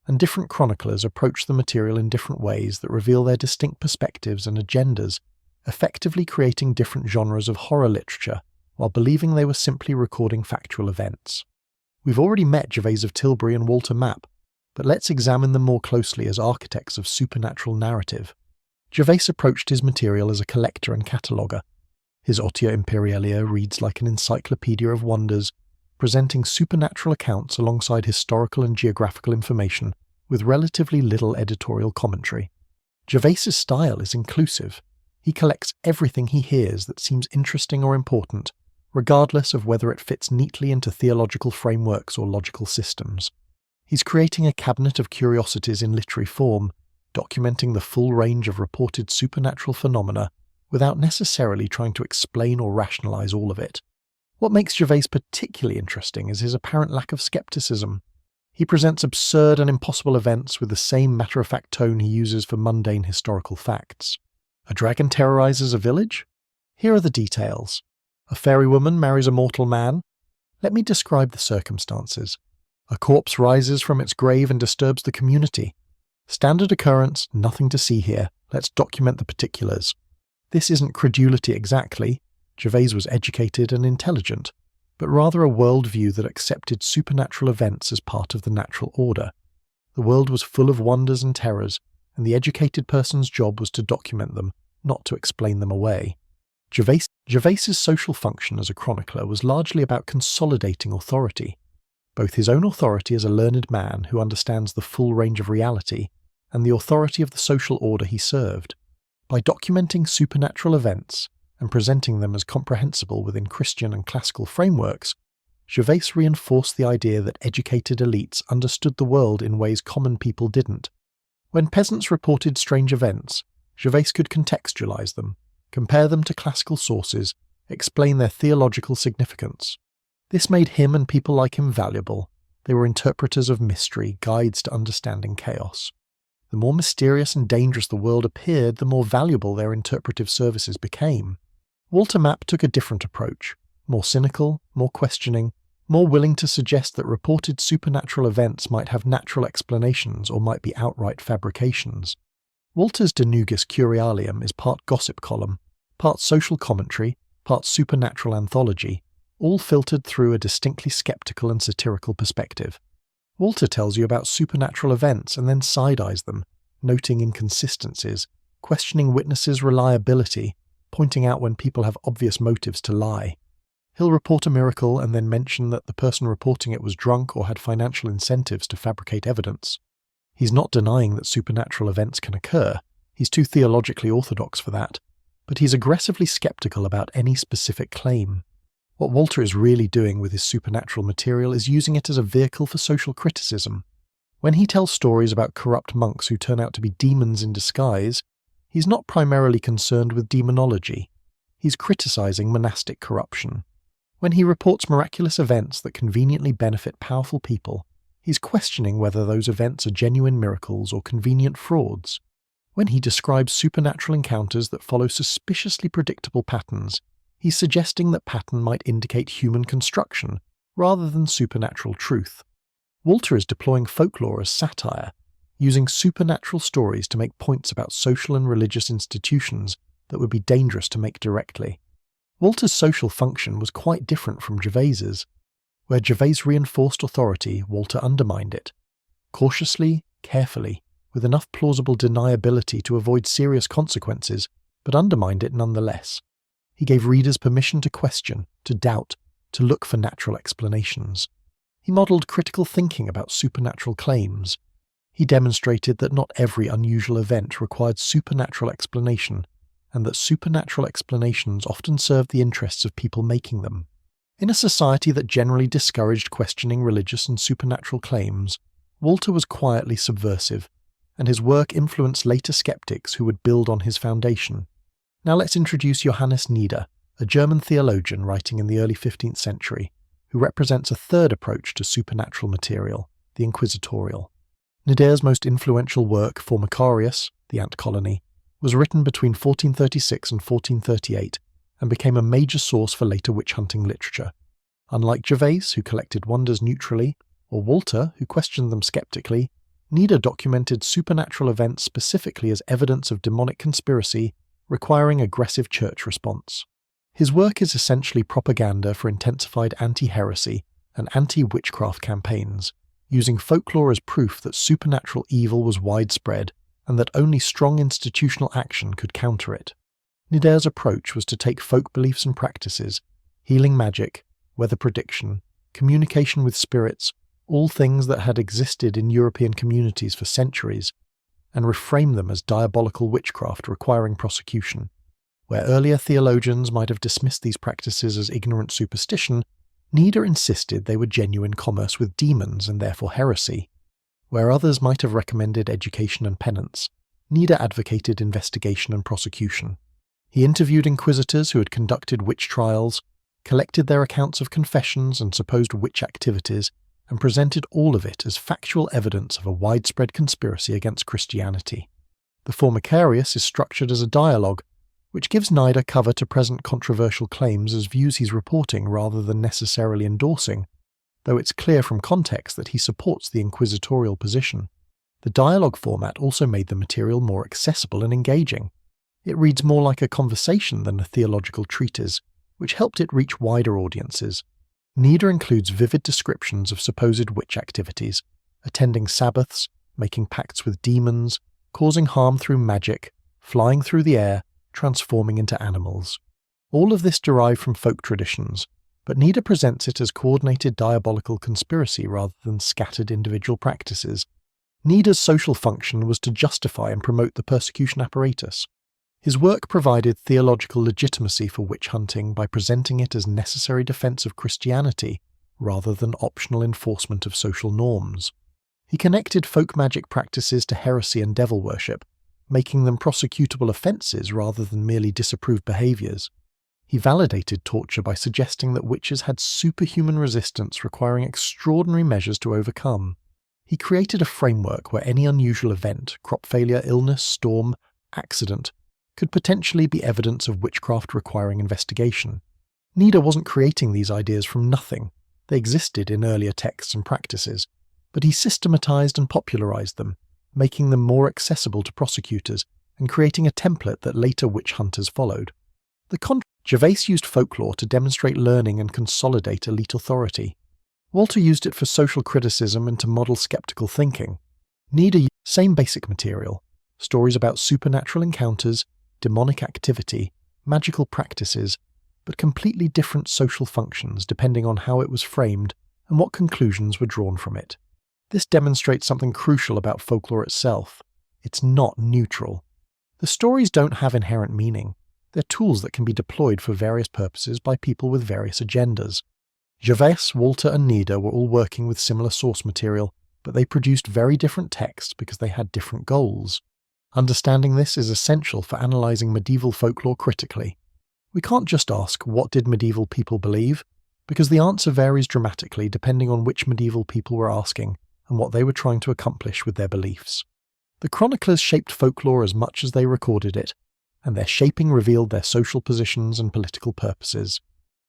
S1: And different chroniclers approach the material in different ways that reveal their distinct perspectives and agendas, effectively creating different genres of horror literature, while believing they were simply recording factual events. We've already met Gervase of Tilbury and Walter Map, but let's examine them more closely as architects of supernatural narrative. Gervase approached his material as a collector and cataloguer. His Otia Imperialia reads like an encyclopedia of wonders, presenting supernatural accounts alongside historical and geographical information with relatively little editorial commentary. Gervase's style is inclusive. He collects everything he hears that seems interesting or important, regardless of whether it fits neatly into theological frameworks or logical systems. He's creating a cabinet of curiosities in literary form, documenting the full range of reported supernatural phenomena without necessarily trying to explain or rationalize all of it. What makes Gervase particularly interesting is his apparent lack of skepticism. He presents absurd and impossible events with the same matter-of-fact tone he uses for mundane historical facts. A dragon terrorizes a village? Here are the details. A fairy woman marries a mortal man? Let me describe the circumstances. A corpse rises from its grave and disturbs the community. Standard occurrence, nothing to see here. Let's document the particulars. This isn't credulity exactly. Gervase was educated and intelligent, but rather a worldview that accepted supernatural events as part of the natural order. The world was full of wonders and terrors, and the educated person's job was to document them, not to explain them away. Gervase's social function as a chronicler was largely about consolidating authority, both his own authority as a learned man who understands the full range of reality, and the authority of the social order he served. By documenting supernatural events, and presenting them as comprehensible within Christian and classical frameworks, Gervase reinforced the idea that educated elites understood the world in ways common people didn't. When peasants reported strange events, Gervase could contextualize them, compare them to classical sources, explain their theological significance. This made him and people like him valuable. They were interpreters of mystery, guides to understanding chaos. The more mysterious and dangerous the world appeared, the more valuable their interpretive services became. Walter Map took a different approach, more cynical, more questioning, more willing to suggest that reported supernatural events might have natural explanations or might be outright fabrications. Walter's De Nugis Curialium is part gossip column, part social commentary, part supernatural anthology, all filtered through a distinctly skeptical and satirical perspective. Walter tells you about supernatural events and then side-eyes them, noting inconsistencies, questioning witnesses' reliability, pointing out when people have obvious motives to lie. He'll report a miracle and then mention that the person reporting it was drunk or had financial incentives to fabricate evidence. He's not denying that supernatural events can occur. He's too theologically orthodox for that. But he's aggressively skeptical about any specific claim. What Walter is really doing with his supernatural material is using it as a vehicle for social criticism. When he tells stories about corrupt monks who turn out to be demons in disguise, he's not primarily concerned with demonology. He's criticizing monastic corruption. When he reports miraculous events that conveniently benefit powerful people, he's questioning whether those events are genuine miracles or convenient frauds. When he describes supernatural encounters that follow suspiciously predictable patterns, he's suggesting that pattern might indicate human construction, rather than supernatural truth. Walter is deploying folklore as satire, using supernatural stories to make points about social and religious institutions that would be dangerous to make directly. Walter's social function was quite different from Gervase's. Where Gervase reinforced authority, Walter undermined it. Cautiously, carefully, with enough plausible deniability to avoid serious consequences, but undermined it nonetheless. He gave readers permission to question, to doubt, to look for natural explanations. He modelled critical thinking about supernatural claims. He demonstrated that not every unusual event required supernatural explanation, and that supernatural explanations often served the interests of people making them. In a society that generally discouraged questioning religious and supernatural claims, Walter was quietly subversive, and his work influenced later skeptics who would build on his foundation. Now let's introduce Johannes Nieder, a German theologian writing in the early 15th century, who represents a third approach to supernatural material, the inquisitorial. Nieder's most influential work, Formicarius, The Ant Colony, was written between 1436 and 1438 and became a major source for later witch-hunting literature. Unlike Gervais, who collected wonders neutrally, or Walter, who questioned them skeptically, Nida documented supernatural events specifically as evidence of demonic conspiracy, requiring aggressive church response. His work is essentially propaganda for intensified anti-heresy and anti-witchcraft campaigns, using folklore as proof that supernatural evil was widespread and that only strong institutional action could counter it. Nida's approach was to take folk beliefs and practices, healing magic, weather prediction, communication with spirits, all things that had existed in European communities for centuries, and reframe them as diabolical witchcraft requiring prosecution. Where earlier theologians might have dismissed these practices as ignorant superstition, Nida insisted they were genuine commerce with demons and therefore heresy. Where others might have recommended education and penance, Nida advocated investigation and prosecution. He interviewed inquisitors who had conducted witch trials, collected their accounts of confessions and supposed witch activities, and presented all of it as factual evidence of a widespread conspiracy against Christianity. The Formicarius is structured as a dialogue, which gives Nida cover to present controversial claims as views he's reporting rather than necessarily endorsing, though it's clear from context that he supports the inquisitorial position. The dialogue format also made the material more accessible and engaging. It reads more like a conversation than a theological treatise, which helped it reach wider audiences. Nida includes vivid descriptions of supposed witch activities, attending Sabbaths, making pacts with demons, causing harm through magic, flying through the air, transforming into animals. All of this derived from folk traditions, but Nida presents it as coordinated diabolical conspiracy rather than scattered individual practices. Nida's social function was to justify and promote the persecution apparatus. His work provided theological legitimacy for witch hunting by presenting it as necessary defense of Christianity rather than optional enforcement of social norms. He connected folk magic practices to heresy and devil worship, making them prosecutable offences rather than merely disapproved behaviours. He validated torture by suggesting that witches had superhuman resistance requiring extraordinary measures to overcome. He created a framework where any unusual event, crop failure, illness, storm, accident, could potentially be evidence of witchcraft requiring investigation. Nida wasn't creating these ideas from nothing. They existed in earlier texts and practices, but he systematized and popularized them, making them more accessible to prosecutors and creating a template that later witch hunters followed. Gervais used folklore to demonstrate learning and consolidate elite authority. Walter used it for social criticism and to model skeptical thinking. Nida used the same basic material, stories about supernatural encounters, demonic activity, magical practices, but completely different social functions depending on how it was framed and what conclusions were drawn from it. This demonstrates something crucial about folklore itself. It's not neutral. The stories don't have inherent meaning. They're tools that can be deployed for various purposes by people with various agendas. Gervais, Walter, and Nida were all working with similar source material, but they produced very different texts because they had different goals. Understanding this is essential for analysing medieval folklore critically. We can't just ask, what did medieval people believe? Because the answer varies dramatically depending on which medieval people were asking and what they were trying to accomplish with their beliefs. The chroniclers shaped folklore as much as they recorded it, and their shaping revealed their social positions and political purposes.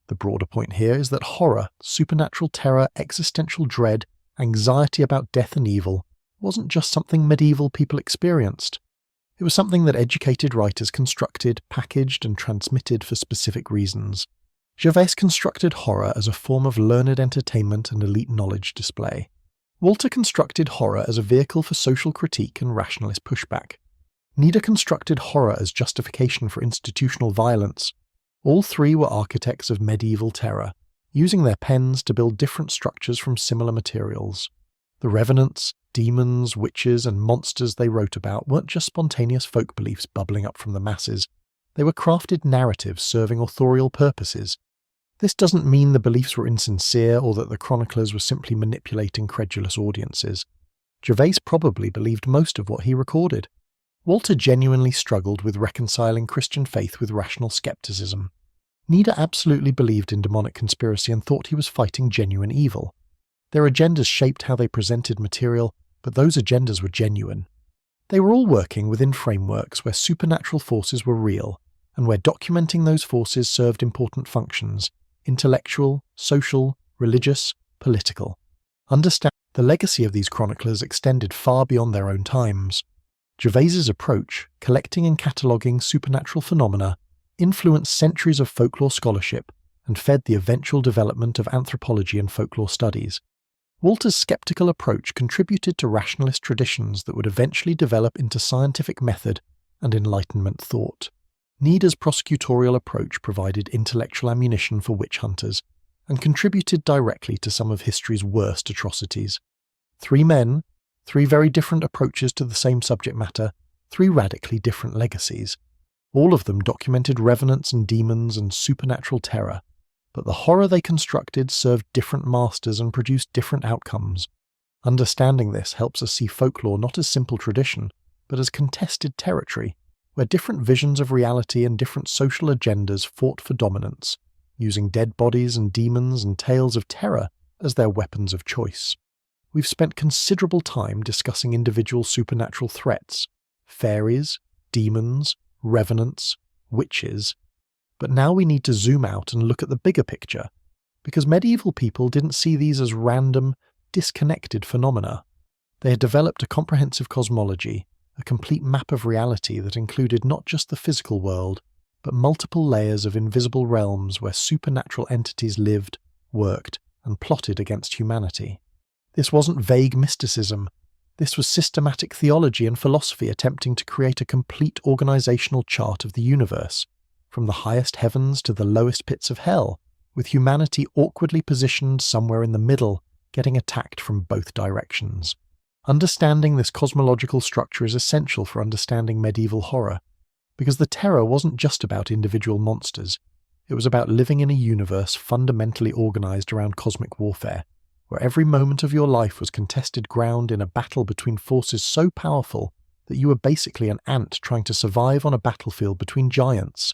S1: The broader point here is that horror, supernatural terror, existential dread, anxiety about death and evil wasn't just something medieval people experienced. It was something that educated writers constructed, packaged, and transmitted for specific reasons. Gervais constructed horror as a form of learned entertainment and elite knowledge display. Walter constructed horror as a vehicle for social critique and rationalist pushback. Nida constructed horror as justification for institutional violence. All three were architects of medieval terror, using their pens to build different structures from similar materials. The revenants, demons, witches, and monsters they wrote about weren't just spontaneous folk beliefs bubbling up from the masses. They were crafted narratives serving authorial purposes. This doesn't mean the beliefs were insincere or that the chroniclers were simply manipulating credulous audiences. Gervais probably believed most of what he recorded. Walter genuinely struggled with reconciling Christian faith with rational skepticism. Nida absolutely believed in demonic conspiracy and thought he was fighting genuine evil. Their agendas shaped how they presented material, but those agendas were genuine. They were all working within frameworks where supernatural forces were real, and where documenting those forces served important functions: intellectual, social, religious, political. Understand the legacy of these chroniclers extended far beyond their own times. Gervais's approach, collecting and cataloguing supernatural phenomena, influenced centuries of folklore scholarship and fed the eventual development of anthropology and folklore studies. Walter's skeptical approach contributed to rationalist traditions that would eventually develop into scientific method and Enlightenment thought. Nida's prosecutorial approach provided intellectual ammunition for witch hunters and contributed directly to some of history's worst atrocities. 3 men, 3 very different approaches to the same subject matter, 3 radically different legacies. All of them documented revenants and demons and supernatural terror, but the horror they constructed served different masters and produced different outcomes. Understanding this helps us see folklore not as simple tradition, but as contested territory, where different visions of reality and different social agendas fought for dominance, using dead bodies and demons and tales of terror as their weapons of choice. We've spent considerable time discussing individual supernatural threats: fairies, demons, revenants, witches. But now we need to zoom out and look at the bigger picture, because medieval people didn't see these as random, disconnected phenomena. They had developed a comprehensive cosmology, a complete map of reality that included not just the physical world, but multiple layers of invisible realms where supernatural entities lived, worked, and plotted against humanity. This wasn't vague mysticism. This was systematic theology and philosophy attempting to create a complete organizational chart of the universe, from the highest heavens to the lowest pits of hell, with humanity awkwardly positioned somewhere in the middle, getting attacked from both directions. Understanding this cosmological structure is essential for understanding medieval horror, because the terror wasn't just about individual monsters. It was about living in a universe fundamentally organized around cosmic warfare, where every moment of your life was contested ground in a battle between forces so powerful that you were basically an ant trying to survive on a battlefield between giants.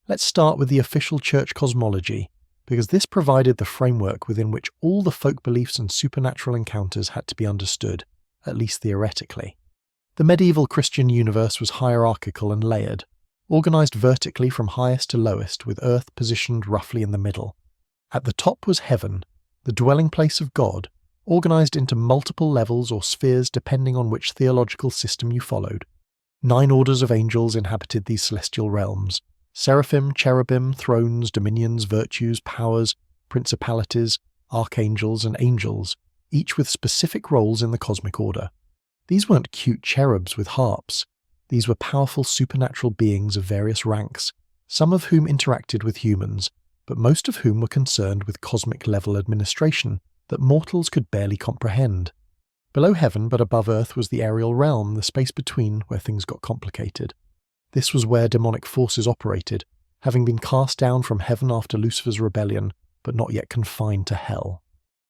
S1: Let's start with the official church cosmology, because this provided the framework within which all the folk beliefs and supernatural encounters had to be understood, at least theoretically. The medieval Christian universe was hierarchical and layered, organized vertically from highest to lowest, with Earth positioned roughly in the middle. At the top was heaven, the dwelling place of God, organized into multiple levels or spheres depending on which theological system you followed. 9 orders of angels inhabited these celestial realms: seraphim, cherubim, thrones, dominions, virtues, powers, principalities, archangels, and angels, each with specific roles in the cosmic order. These weren't cute cherubs with harps. These were powerful supernatural beings of various ranks, some of whom interacted with humans, but most of whom were concerned with cosmic-level administration that mortals could barely comprehend. Below heaven but above earth was the aerial realm, the space between, where things got complicated. This was where demonic forces operated, having been cast down from heaven after Lucifer's rebellion, but not yet confined to hell.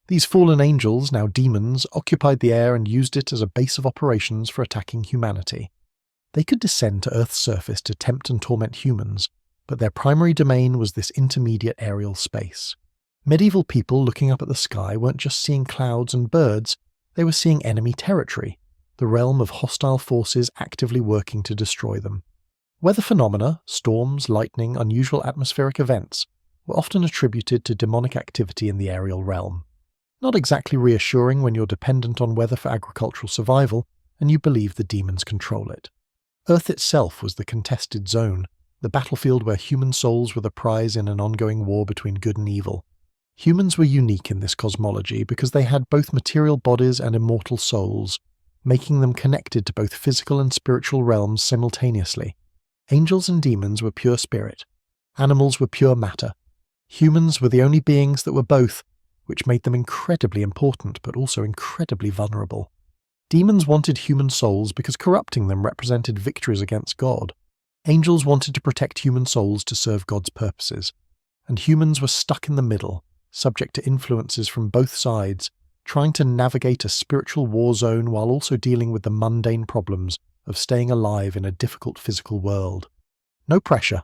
S1: These fallen angels, now demons, occupied the air and used it as a base of operations for attacking humanity. They could descend to Earth's surface to tempt and torment humans, but their primary domain was this intermediate aerial space. Medieval people looking up at the sky weren't just seeing clouds and birds, they were seeing enemy territory, the realm of hostile forces actively working to destroy them. Weather phenomena, storms, lightning, unusual atmospheric events, were often attributed to demonic activity in the aerial realm. Not exactly reassuring when you're dependent on weather for agricultural survival and you believe the demons control it. Earth itself was the contested zone, the battlefield where human souls were the prize in an ongoing war between good and evil. Humans were unique in this cosmology because they had both material bodies and immortal souls, making them connected to both physical and spiritual realms simultaneously. Angels and demons were pure spirit. Animals were pure matter. Humans were the only beings that were both, which made them incredibly important but also incredibly vulnerable. Demons wanted human souls because corrupting them represented victories against God. Angels wanted to protect human souls to serve God's purposes. And humans were stuck in the middle, subject to influences from both sides, trying to navigate a spiritual war zone while also dealing with the mundane problems of staying alive in a difficult physical world. No pressure.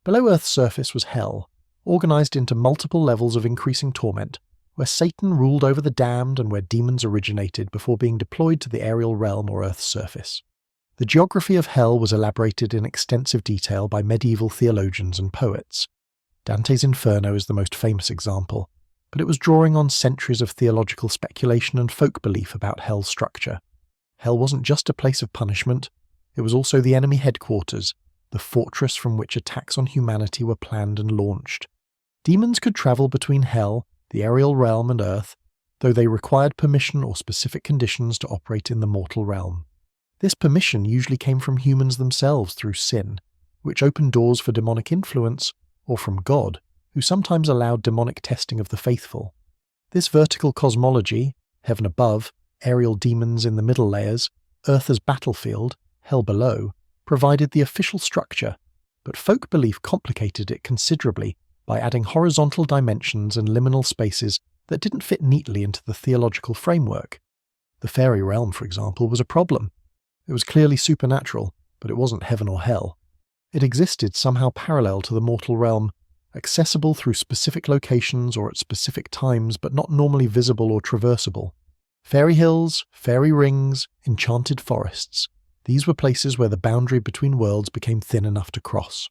S1: Below Earth's surface was hell, organized into multiple levels of increasing torment, where Satan ruled over the damned and where demons originated before being deployed to the aerial realm or Earth's surface. The geography of hell was elaborated in extensive detail by medieval theologians and poets. Dante's Inferno is the most famous example, but it was drawing on centuries of theological speculation and folk belief about hell's structure. Hell wasn't just a place of punishment, it was also the enemy headquarters, the fortress from which attacks on humanity were planned and launched. Demons could travel between hell, the aerial realm, and earth, though they required permission or specific conditions to operate in the mortal realm. This permission usually came from humans themselves through sin, which opened doors for demonic influence, or from God, who sometimes allowed demonic testing of the faithful. This vertical cosmology, heaven above, aerial demons in the middle layers, earth as battlefield, hell below, provided the official structure, but folk belief complicated it considerably by adding horizontal dimensions and liminal spaces that didn't fit neatly into the theological framework. The fairy realm, for example, was a problem. It was clearly supernatural, but it wasn't heaven or hell. It existed somehow parallel to the mortal realm, accessible through specific locations or at specific times, but not normally visible or traversable. Fairy hills, fairy rings, enchanted forests. These were places where the boundary between worlds became thin enough to cross.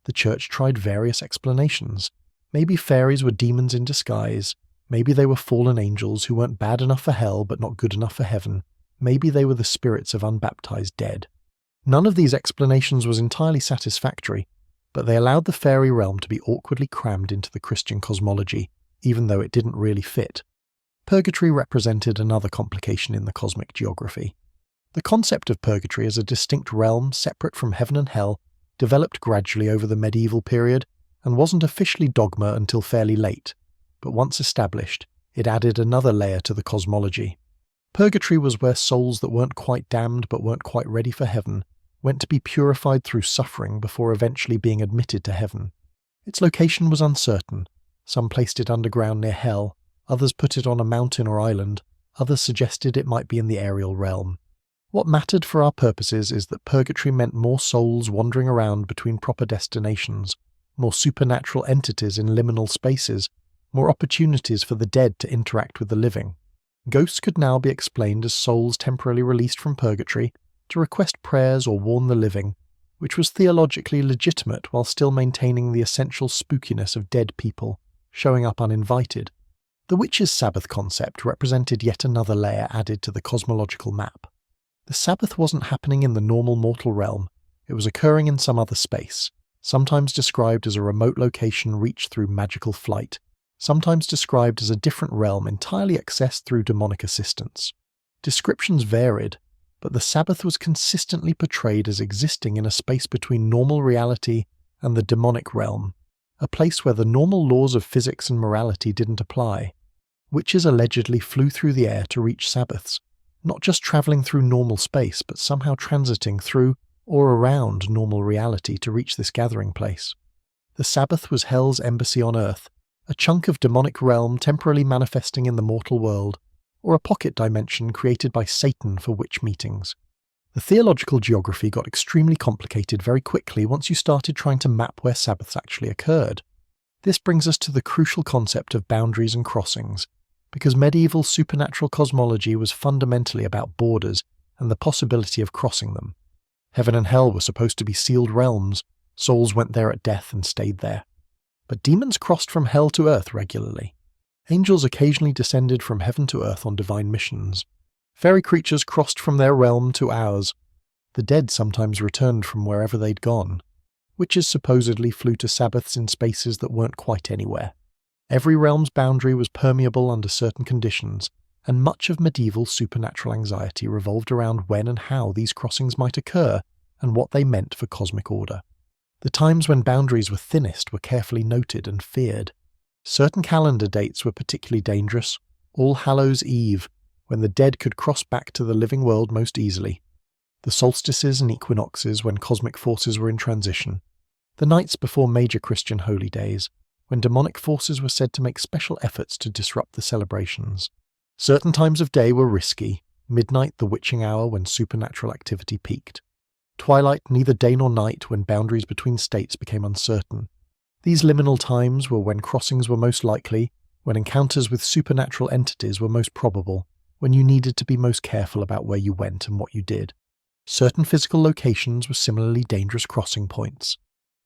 S1: The church tried various explanations. Maybe fairies were demons in disguise. Maybe they were fallen angels who weren't bad enough for hell but not good enough for heaven. Maybe they were the spirits of unbaptized dead. None of these explanations was entirely satisfactory, but they allowed the fairy realm to be awkwardly crammed into the Christian cosmology, even though it didn't really fit. Purgatory represented another complication in the cosmic geography. The concept of purgatory as a distinct realm separate from heaven and hell developed gradually over the medieval period and wasn't officially dogma until fairly late, but once established, it added another layer to the cosmology. Purgatory was where souls that weren't quite damned but weren't quite ready for heaven went to be purified through suffering before eventually being admitted to heaven. Its location was uncertain. Some placed it underground near hell, others put it on a mountain or island, others suggested it might be in the aerial realm. What mattered for our purposes is that purgatory meant more souls wandering around between proper destinations, more supernatural entities in liminal spaces, more opportunities for the dead to interact with the living. Ghosts could now be explained as souls temporarily released from purgatory to request prayers or warn the living, which was theologically legitimate while still maintaining the essential spookiness of dead people, showing up uninvited. The witch's Sabbath concept represented yet another layer added to the cosmological map. The Sabbath wasn't happening in the normal mortal realm, it was occurring in some other space, sometimes described as a remote location reached through magical flight, sometimes described as a different realm entirely accessed through demonic assistance. Descriptions varied, but the Sabbath was consistently portrayed as existing in a space between normal reality and the demonic realm, a place where the normal laws of physics and morality didn't apply. Witches allegedly flew through the air to reach Sabbaths, not just travelling through normal space, but somehow transiting through or around normal reality to reach this gathering place. The Sabbath was hell's embassy on earth, a chunk of demonic realm temporarily manifesting in the mortal world, or a pocket dimension created by Satan for witch meetings. The theological geography got extremely complicated very quickly once you started trying to map where Sabbaths actually occurred. This brings us to the crucial concept of boundaries and crossings, because medieval supernatural cosmology was fundamentally about borders and the possibility of crossing them. Heaven and hell were supposed to be sealed realms, souls went there at death and stayed there. But demons crossed from hell to earth regularly. Angels occasionally descended from heaven to earth on divine missions. Fairy creatures crossed from their realm to ours. The dead sometimes returned from wherever they'd gone. Witches supposedly flew to Sabbaths in spaces that weren't quite anywhere. Every realm's boundary was permeable under certain conditions, and much of medieval supernatural anxiety revolved around when and how these crossings might occur and what they meant for cosmic order. The times when boundaries were thinnest were carefully noted and feared. Certain calendar dates were particularly dangerous. All Hallows' Eve, when the dead could cross back to the living world most easily. The solstices and equinoxes, when cosmic forces were in transition. The nights before major Christian holy days, when demonic forces were said to make special efforts to disrupt the celebrations. Certain times of day were risky. Midnight, the witching hour, when supernatural activity peaked. Twilight, neither day nor night, when boundaries between states became uncertain. These liminal times were when crossings were most likely, when encounters with supernatural entities were most probable, when you needed to be most careful about where you went and what you did. Certain physical locations were similarly dangerous crossing points.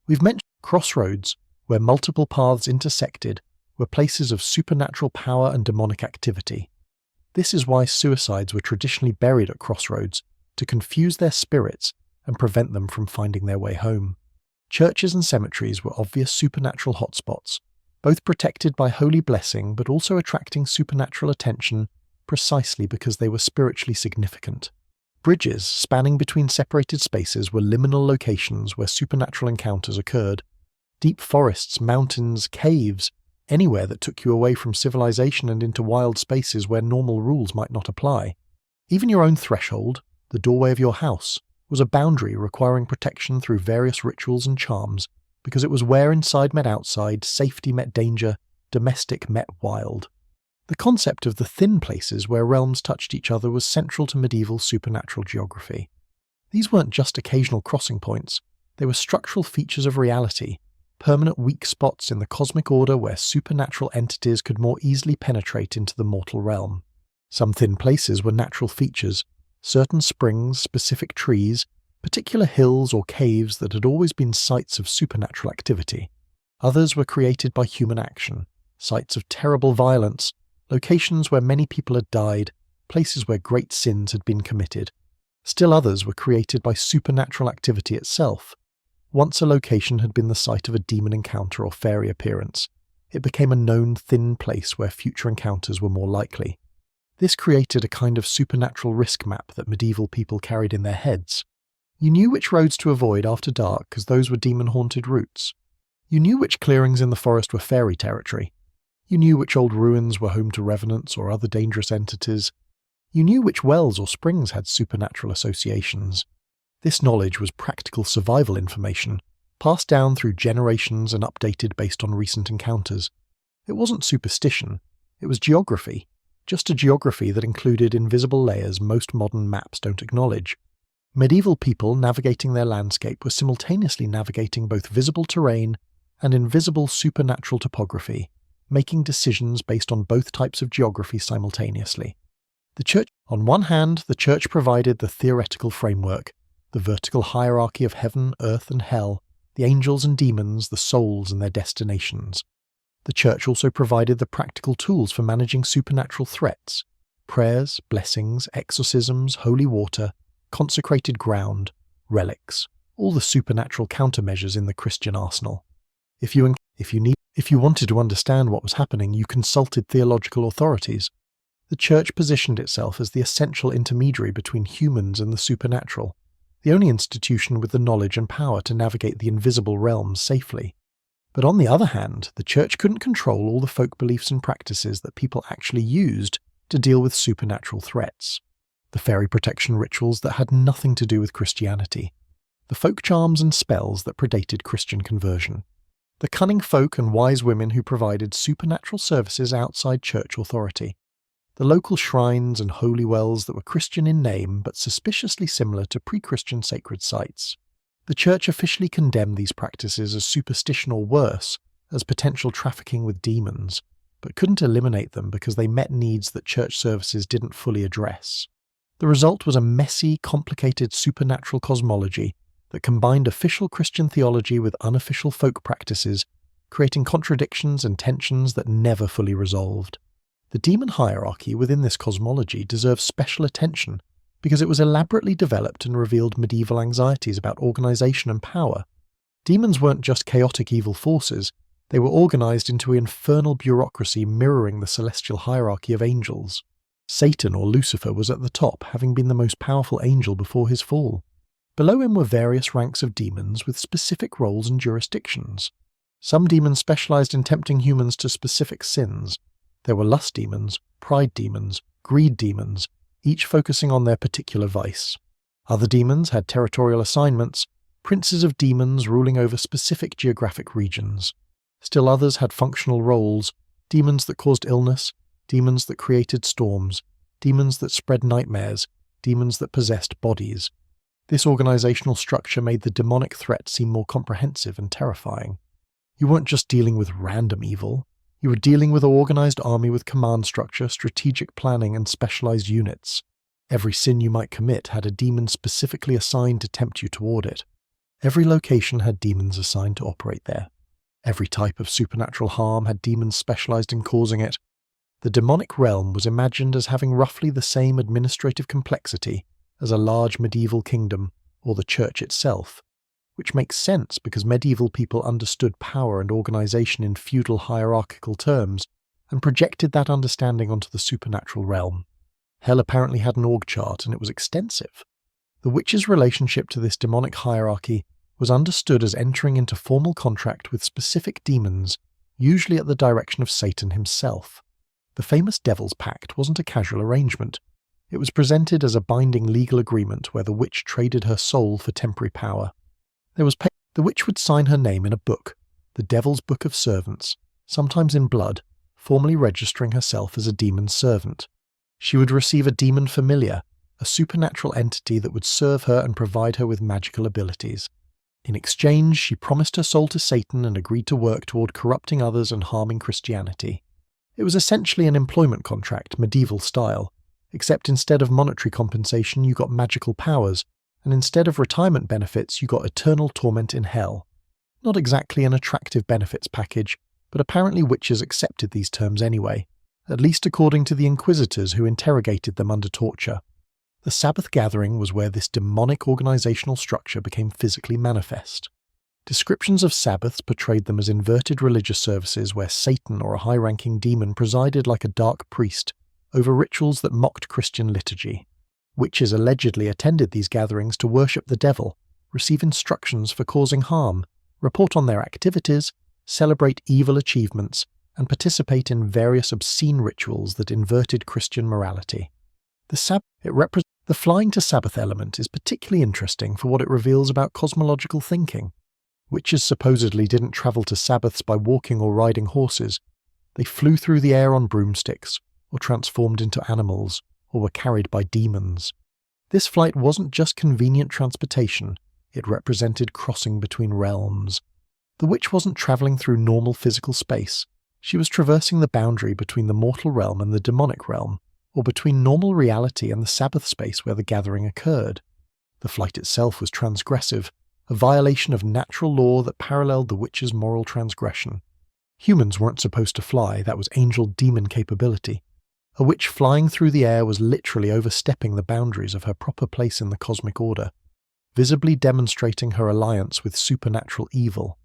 S1: We've mentioned crossroads, where multiple paths intersected, were places of supernatural power and demonic activity. This is why suicides were traditionally buried at crossroads, to confuse their spirits and prevent them from finding their way home. Churches and cemeteries were obvious supernatural hotspots, both protected by holy blessing but also attracting supernatural attention precisely because they were spiritually significant. Bridges spanning between separated spaces were liminal locations where supernatural encounters occurred. Deep forests, mountains, caves, anywhere that took you away from civilization and into wild spaces where normal rules might not apply. Even your own threshold, the doorway of your house, was a boundary requiring protection through various rituals and charms, because it was where inside met outside, safety met danger, domestic met wild. The concept of the thin places where realms touched each other was central to medieval supernatural geography. These weren't just occasional crossing points, they were structural features of reality, permanent weak spots in the cosmic order where supernatural entities could more easily penetrate into the mortal realm. Some thin places were natural features, certain springs, specific trees, particular hills or caves that had always been sites of supernatural activity. Others were created by human action, sites of terrible violence, locations where many people had died, places where great sins had been committed. Still others were created by supernatural activity itself. Once a location had been the site of a demon encounter or fairy appearance, it became a known thin place where future encounters were more likely. This created a kind of supernatural risk map that medieval people carried in their heads. You knew which roads to avoid after dark because those were demon-haunted routes. You knew which clearings in the forest were fairy territory. You knew which old ruins were home to revenants or other dangerous entities. You knew which wells or springs had supernatural associations. This knowledge was practical survival information, passed down through generations and updated based on recent encounters. It wasn't superstition, it was geography, just a geography that included invisible layers most modern maps don't acknowledge. Medieval people navigating their landscape were simultaneously navigating both visible terrain and invisible supernatural topography, making decisions based on both types of geography simultaneously. On one hand, the Church provided the theoretical framework, the vertical hierarchy of heaven, earth, and hell, the angels and demons, the souls and their destinations. The Church also provided the practical tools for managing supernatural threats: prayers, blessings, exorcisms, holy water, consecrated ground, relics, all the supernatural countermeasures in the Christian arsenal. If you wanted to understand what was happening, you consulted theological authorities. The Church positioned itself as the essential intermediary between humans and the supernatural, the only institution with the knowledge and power to navigate the invisible realms safely. But on the other hand, the Church couldn't control all the folk beliefs and practices that people actually used to deal with supernatural threats. The fairy protection rituals that had nothing to do with Christianity. The folk charms and spells that predated Christian conversion. The cunning folk and wise women who provided supernatural services outside church authority. The local shrines and holy wells that were Christian in name but suspiciously similar to pre-Christian sacred sites. The Church officially condemned these practices as superstition or worse, as potential trafficking with demons, but couldn't eliminate them because they met needs that church services didn't fully address. The result was a messy, complicated supernatural cosmology that combined official Christian theology with unofficial folk practices, creating contradictions and tensions that never fully resolved. The demon hierarchy within this cosmology deserves special attention because it was elaborately developed and revealed medieval anxieties about organization and power. Demons weren't just chaotic evil forces, they were organized into an infernal bureaucracy mirroring the celestial hierarchy of angels. Satan or Lucifer was at the top, having been the most powerful angel before his fall. Below him were various ranks of demons with specific roles and jurisdictions. Some demons specialized in tempting humans to specific sins. There were lust demons, pride demons, greed demons, each focusing on their particular vice. Other demons had territorial assignments, princes of demons ruling over specific geographic regions. Still others had functional roles, demons that caused illness, demons that created storms, demons that spread nightmares, demons that possessed bodies. This organizational structure made the demonic threat seem more comprehensive and terrifying. You weren't just dealing with random evil, you were dealing with an organized army with command structure, strategic planning, and specialized units. Every sin you might commit had a demon specifically assigned to tempt you toward it. Every location had demons assigned to operate there. Every type of supernatural harm had demons specialized in causing it. The demonic realm was imagined as having roughly the same administrative complexity as a large medieval kingdom or the church itself, which makes sense because medieval people understood power and organization in feudal hierarchical terms and projected that understanding onto the supernatural realm. Hell apparently had an org chart, and it was extensive. The witch's relationship to this demonic hierarchy was understood as entering into formal contract with specific demons, usually at the direction of Satan himself. The famous Devil's Pact wasn't a casual arrangement. It was presented as a binding legal agreement where the witch traded her soul for temporary power. The witch would sign her name in a book, the Devil's Book of Servants, sometimes in blood, formally registering herself as a demon's servant. She would receive a demon familiar, a supernatural entity that would serve her and provide her with magical abilities. In exchange, she promised her soul to Satan and agreed to work toward corrupting others and harming Christianity. It was essentially an employment contract, medieval style, except instead of monetary compensation you got magical powers, and instead of retirement benefits you got eternal torment in hell. Not exactly an attractive benefits package, but apparently witches accepted these terms anyway, at least according to the inquisitors who interrogated them under torture. The Sabbath gathering was where this demonic organizational structure became physically manifest. Descriptions of Sabbaths portrayed them as inverted religious services where Satan or a high-ranking demon presided like a dark priest over rituals that mocked Christian liturgy. Witches allegedly attended these gatherings to worship the devil, receive instructions for causing harm, report on their activities, celebrate evil achievements, and participate in various obscene rituals that inverted Christian morality. The flying to Sabbath element is particularly interesting for what it reveals about cosmological thinking. Witches supposedly didn't travel to Sabbaths by walking or riding horses. They flew through the air on broomsticks, or transformed into animals, or were carried by demons. This flight wasn't just convenient transportation, it represented crossing between realms. The witch wasn't traveling through normal physical space. She was traversing the boundary between the mortal realm and the demonic realm, or between normal reality and the Sabbath space where the gathering occurred. The flight itself was transgressive, a violation of natural law that paralleled the witch's moral transgression. Humans weren't supposed to fly, that was angel-demon capability. A witch flying through the air was literally overstepping the boundaries of her proper place in the cosmic order, visibly demonstrating her alliance with supernatural evil.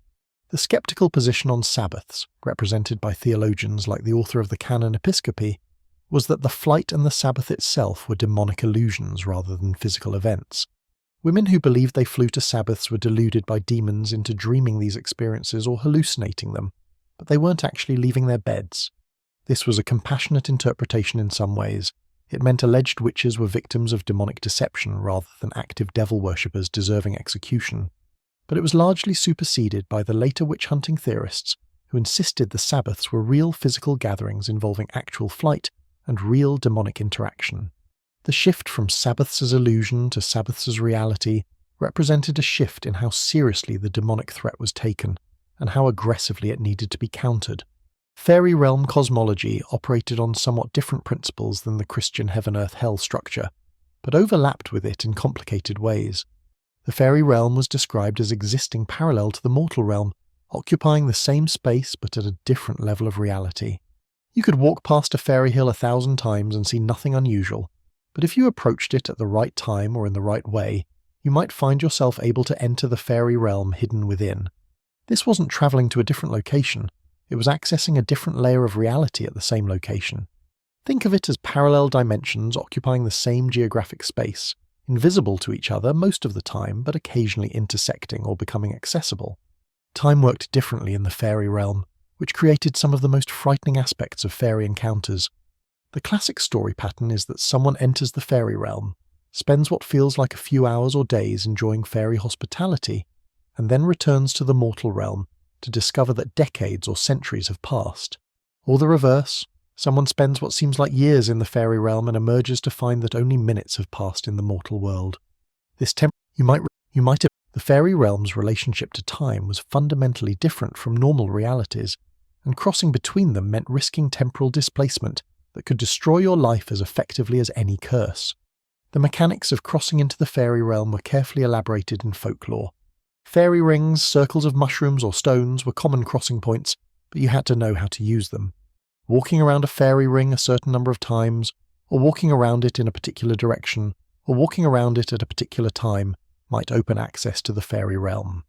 S1: The skeptical position on Sabbaths, represented by theologians like the author of the Canon Episcopi, was that the flight and the Sabbath itself were demonic illusions rather than physical events. Women who believed they flew to Sabbaths were deluded by demons into dreaming these experiences or hallucinating them, but they weren't actually leaving their beds. This was a compassionate interpretation in some ways. It meant alleged witches were victims of demonic deception rather than active devil worshippers deserving execution. But it was largely superseded by the later witch-hunting theorists who insisted the Sabbaths were real physical gatherings involving actual flight and real demonic interaction. The shift from Sabbaths as illusion to Sabbaths as reality represented a shift in how seriously the demonic threat was taken and how aggressively it needed to be countered. Fairy realm cosmology operated on somewhat different principles than the Christian heaven-earth-hell structure, but overlapped with it in complicated ways. The fairy realm was described as existing parallel to the mortal realm, occupying the same space but at a different level of reality. You could walk past a fairy hill 1,000 times and see nothing unusual, but if you approached it at the right time or in the right way, you might find yourself able to enter the fairy realm hidden within. This wasn't travelling to a different location, it was accessing a different layer of reality at the same location. Think of it as parallel dimensions occupying the same geographic space, invisible to each other most of the time, but occasionally intersecting or becoming accessible. Time worked differently in the fairy realm, which created some of the most frightening aspects of fairy encounters. The classic story pattern is that someone enters the fairy realm, spends what feels like a few hours or days enjoying fairy hospitality, and then returns to the mortal realm to discover that decades or centuries have passed. Or the reverse, someone spends what seems like years in the fairy realm and emerges to find that only minutes have passed in the mortal world. The fairy realm's relationship to time was fundamentally different from normal realities, and crossing between them meant risking temporal displacement that could destroy your life as effectively as any curse. The mechanics of crossing into the fairy realm were carefully elaborated in folklore. Fairy rings, circles of mushrooms or stones were common crossing points, but you had to know how to use them. Walking around a fairy ring a certain number of times, or walking around it in a particular direction, or walking around it at a particular time might open access to the fairy realm.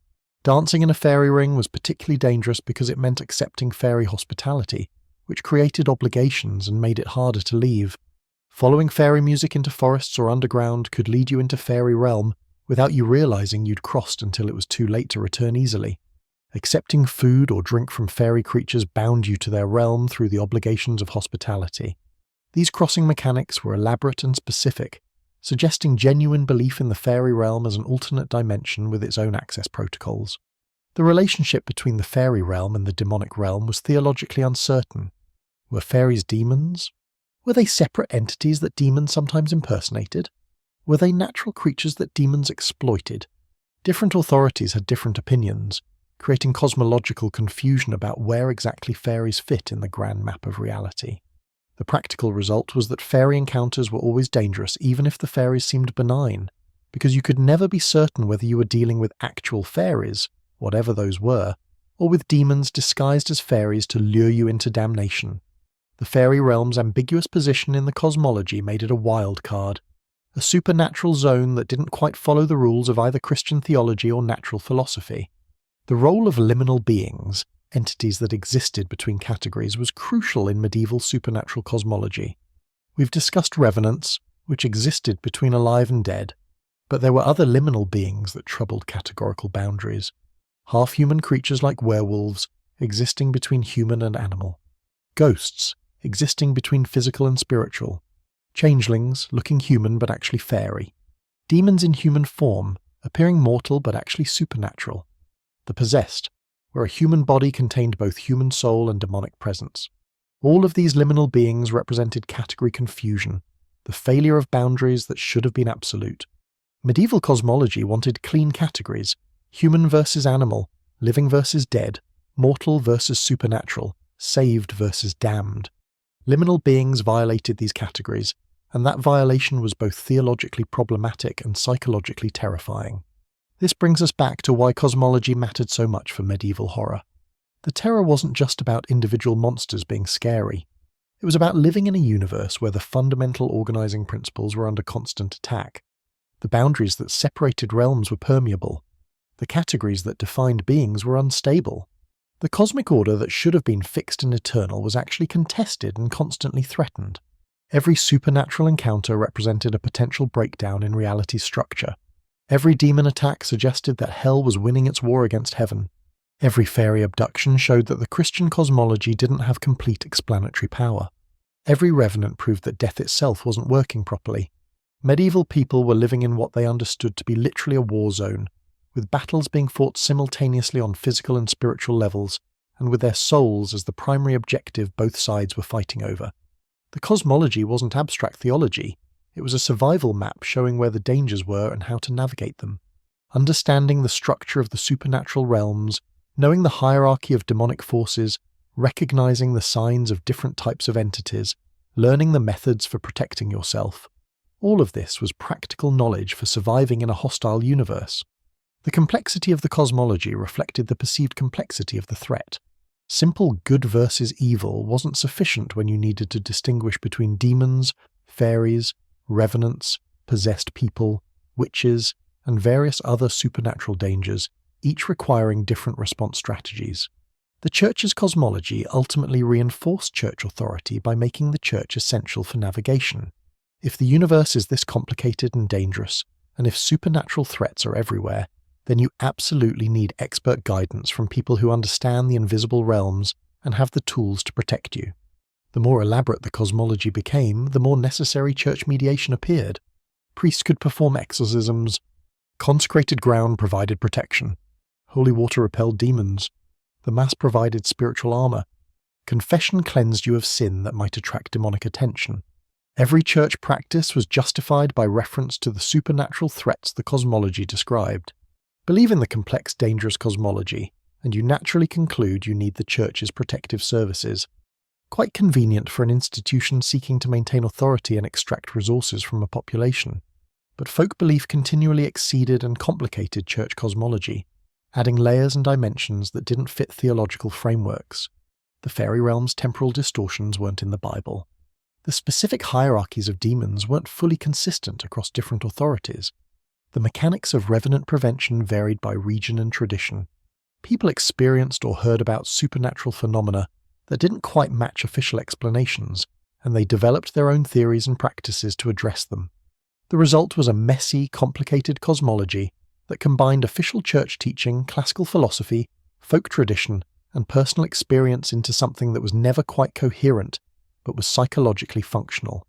S1: Dancing in a fairy ring was particularly dangerous because it meant accepting fairy hospitality, which created obligations and made it harder to leave. Following fairy music into forests or underground could lead you into fairy realm without you realizing you'd crossed until it was too late to return easily. Accepting food or drink from fairy creatures bound you to their realm through the obligations of hospitality. These crossing mechanics were elaborate and specific, suggesting genuine belief in the fairy realm as an alternate dimension with its own access protocols. The relationship between the fairy realm and the demonic realm was theologically uncertain. Were fairies demons? Were they separate entities that demons sometimes impersonated? Were they natural creatures that demons exploited? Different authorities had different opinions, creating cosmological confusion about where exactly fairies fit in the grand map of reality. The practical result was that fairy encounters were always dangerous even if the fairies seemed benign, because you could never be certain whether you were dealing with actual fairies, whatever those were, or with demons disguised as fairies to lure you into damnation. The fairy realm's ambiguous position in the cosmology made it a wild card, a supernatural zone that didn't quite follow the rules of either Christian theology or natural philosophy. The role of liminal beings, entities that existed between categories, was crucial in medieval supernatural cosmology. We've discussed revenants, which existed between alive and dead, but there were other liminal beings that troubled categorical boundaries. Half-human creatures like werewolves, existing between human and animal. Ghosts, existing between physical and spiritual. Changelings, looking human but actually fairy. Demons in human form, appearing mortal but actually supernatural. The possessed, where a human body contained both human soul and demonic presence. All of these liminal beings represented category confusion, the failure of boundaries that should have been absolute. Medieval cosmology wanted clean categories, human versus animal, living versus dead, mortal versus supernatural, saved versus damned. Liminal beings violated these categories, and that violation was both theologically problematic and psychologically terrifying. This brings us back to why cosmology mattered so much for medieval horror. The terror wasn't just about individual monsters being scary. It was about living in a universe where the fundamental organizing principles were under constant attack. The boundaries that separated realms were permeable. The categories that defined beings were unstable. The cosmic order that should have been fixed and eternal was actually contested and constantly threatened. Every supernatural encounter represented a potential breakdown in reality's structure. Every demon attack suggested that hell was winning its war against heaven. Every fairy abduction showed that the Christian cosmology didn't have complete explanatory power. Every revenant proved that death itself wasn't working properly. Medieval people were living in what they understood to be literally a war zone, with battles being fought simultaneously on physical and spiritual levels, and with their souls as the primary objective both sides were fighting over. The cosmology wasn't abstract theology. It was a survival map showing where the dangers were and how to navigate them. Understanding the structure of the supernatural realms, knowing the hierarchy of demonic forces, recognizing the signs of different types of entities, learning the methods for protecting yourself. All of this was practical knowledge for surviving in a hostile universe. The complexity of the cosmology reflected the perceived complexity of the threat. Simple good versus evil wasn't sufficient when you needed to distinguish between demons, fairies, revenants, possessed people, witches, and various other supernatural dangers, each requiring different response strategies. The Church's cosmology ultimately reinforced Church authority by making the Church essential for navigation. If the universe is this complicated and dangerous, and if supernatural threats are everywhere, then you absolutely need expert guidance from people who understand the invisible realms and have the tools to protect you. The more elaborate the cosmology became, the more necessary church mediation appeared. Priests could perform exorcisms. Consecrated ground provided protection. Holy water repelled demons. The Mass provided spiritual armor. Confession cleansed you of sin that might attract demonic attention. Every church practice was justified by reference to the supernatural threats the cosmology described. Believe in the complex, dangerous cosmology, and you naturally conclude you need the Church's protective services. Quite convenient for an institution seeking to maintain authority and extract resources from a population. but folk belief continually exceeded and complicated church cosmology, adding layers and dimensions that didn't fit theological frameworks. The fairy realm's temporal distortions weren't in the Bible. The specific hierarchies of demons weren't fully consistent across different authorities. The mechanics of revenant prevention varied by region and tradition. People experienced or heard about supernatural phenomena that didn't quite match official explanations, and they developed their own theories and practices to address them. The result was a messy, complicated cosmology that combined official church teaching, classical philosophy, folk tradition, and personal experience into something that was never quite coherent, but was psychologically functional.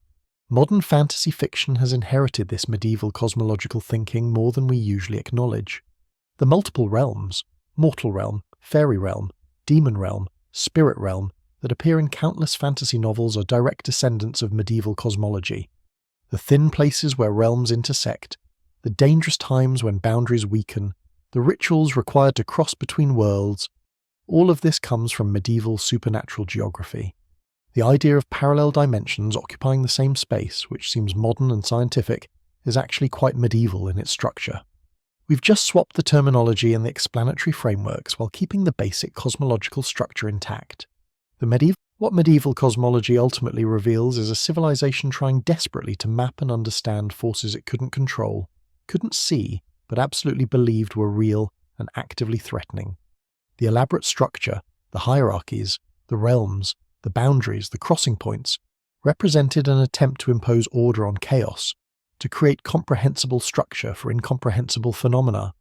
S1: Modern fantasy fiction has inherited this medieval cosmological thinking more than we usually acknowledge. The multiple realms, mortal realm, fairy realm, demon realm, spirit realm, that appear in countless fantasy novels are direct descendants of medieval cosmology. The thin places where realms intersect, the dangerous times when boundaries weaken, the rituals required to cross between worlds, all of this comes from medieval supernatural geography. The idea of parallel dimensions occupying the same space, which seems modern and scientific, is actually quite medieval in its structure. We've just swapped the terminology and the explanatory frameworks while keeping the basic cosmological structure intact. What medieval cosmology ultimately reveals is a civilization trying desperately to map and understand forces it couldn't control, couldn't see, but absolutely believed were real and actively threatening. The elaborate structure, the hierarchies, the realms, the boundaries, the crossing points, represented an attempt to impose order on chaos, to create comprehensible structure for incomprehensible phenomena.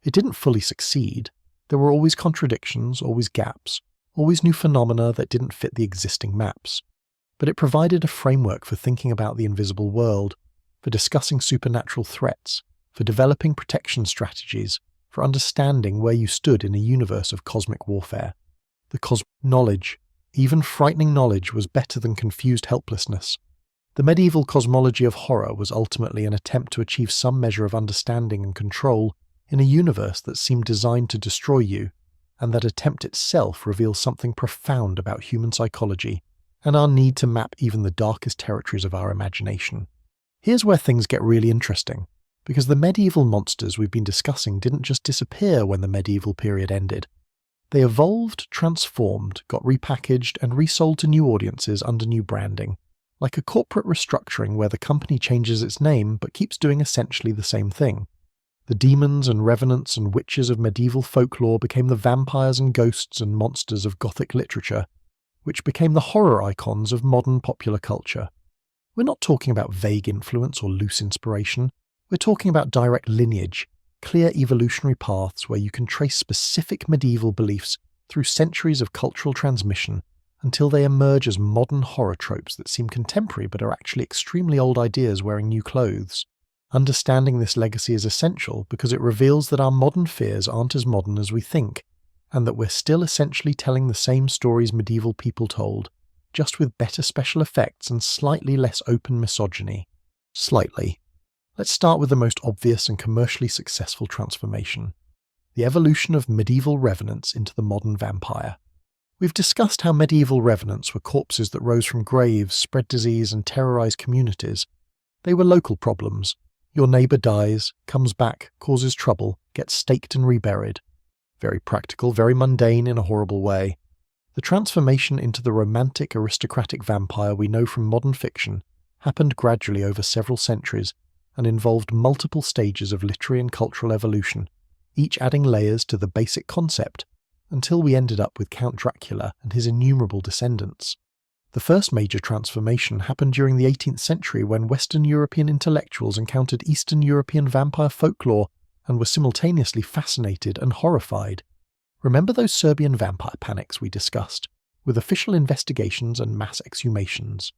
S1: It didn't fully succeed. There were always contradictions, always gaps, always new phenomena that didn't fit the existing maps. But it provided a framework for thinking about the invisible world, for discussing supernatural threats, for developing protection strategies, for understanding where you stood in a universe of cosmic warfare. The knowledge, even frightening knowledge, was better than confused helplessness. The medieval cosmology of horror was ultimately an attempt to achieve some measure of understanding and control in a universe that seemed designed to destroy you, and that attempt itself reveals something profound about human psychology and our need to map even the darkest territories of our imagination. Here's where things get really interesting, because the medieval monsters we've been discussing didn't just disappear when the medieval period ended. They evolved, transformed, got repackaged, and resold to new audiences under new branding, like a corporate restructuring where the company changes its name but keeps doing essentially the same thing. The demons and revenants and witches of medieval folklore became the vampires and ghosts and monsters of Gothic literature, which became the horror icons of modern popular culture. We're not talking about vague influence or loose inspiration. We're talking about direct lineage, clear evolutionary paths where you can trace specific medieval beliefs through centuries of cultural transmission until they emerge as modern horror tropes that seem contemporary but are actually extremely old ideas wearing new clothes. Understanding this legacy is essential because it reveals that our modern fears aren't as modern as we think, and that we're still essentially telling the same stories medieval people told, just with better special effects and slightly less open misogyny. Slightly. Let's start with the most obvious and commercially successful transformation: the evolution of medieval revenants into the modern vampire. We've discussed how medieval revenants were corpses that rose from graves, spread disease, and terrorized communities. They were local problems. Your neighbor dies, comes back, causes trouble, gets staked and reburied. Very practical, very mundane in a horrible way. The transformation into the romantic, aristocratic vampire we know from modern fiction happened gradually over several centuries and involved multiple stages of literary and cultural evolution, each adding layers to the basic concept, until we ended up with Count Dracula and his innumerable descendants. The first major transformation happened during the 18th century when Western European intellectuals encountered Eastern European vampire folklore and were simultaneously fascinated and horrified. Remember those Serbian vampire panics we discussed, with official investigations and mass exhumations?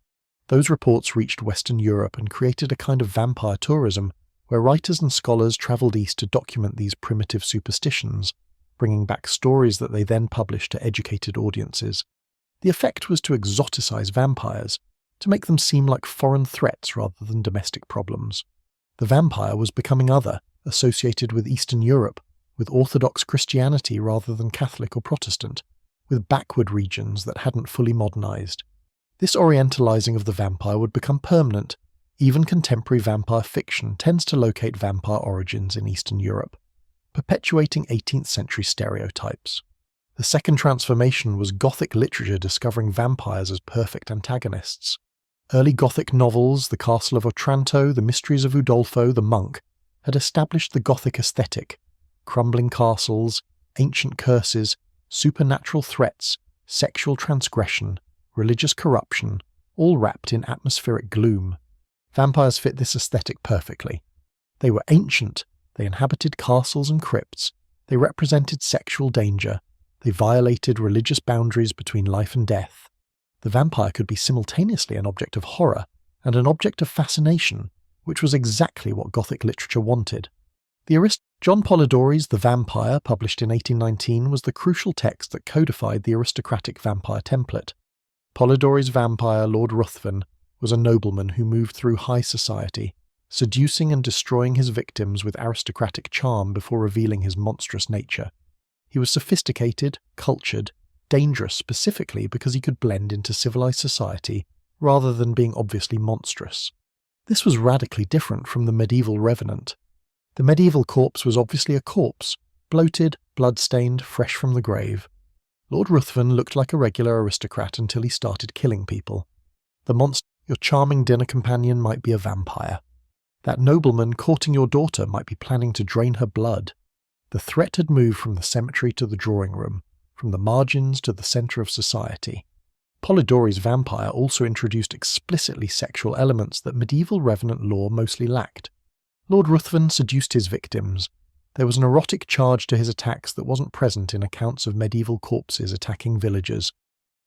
S1: Those reports reached Western Europe and created a kind of vampire tourism, where writers and scholars travelled east to document these primitive superstitions, bringing back stories that they then published to educated audiences. The effect was to exoticize vampires, to make them seem like foreign threats rather than domestic problems. The vampire was becoming other, associated with Eastern Europe, with Orthodox Christianity rather than Catholic or Protestant, with backward regions that hadn't fully modernized. This orientalizing of the vampire would become permanent, Even contemporary vampire fiction tends to locate vampire origins in Eastern Europe, perpetuating 18th century stereotypes. The second transformation was Gothic literature discovering vampires as perfect antagonists. Early Gothic novels, The Castle of Otranto, The Mysteries of Udolpho, The Monk, had established the Gothic aesthetic: crumbling castles, ancient curses, supernatural threats, sexual transgression, religious corruption, all wrapped in atmospheric gloom. Vampires fit this aesthetic perfectly. They were ancient, they inhabited castles and crypts, they represented sexual danger, they violated religious boundaries between life and death. The vampire could be simultaneously an object of horror and an object of fascination, which was exactly what Gothic literature wanted. John Polidori's The Vampire, published in 1819, was the crucial text that codified the aristocratic vampire template. Polidori's vampire, Lord Ruthven, was a nobleman who moved through high society, seducing and destroying his victims with aristocratic charm before revealing his monstrous nature. He was sophisticated, cultured, dangerous specifically because he could blend into civilized society rather than being obviously monstrous. This was radically different from the medieval revenant. The medieval corpse was obviously a corpse, bloated, blood-stained, fresh from the grave. Lord Ruthven looked like a regular aristocrat until he started killing people. The monster, your charming dinner companion, might be a vampire. That nobleman courting your daughter might be planning to drain her blood. The threat had moved from the cemetery to the drawing room, from the margins to the centre of society. Polidori's vampire also introduced explicitly sexual elements that medieval revenant lore mostly lacked. Lord Ruthven seduced his victims. There was an erotic charge to his attacks that wasn't present in accounts of medieval corpses attacking villagers.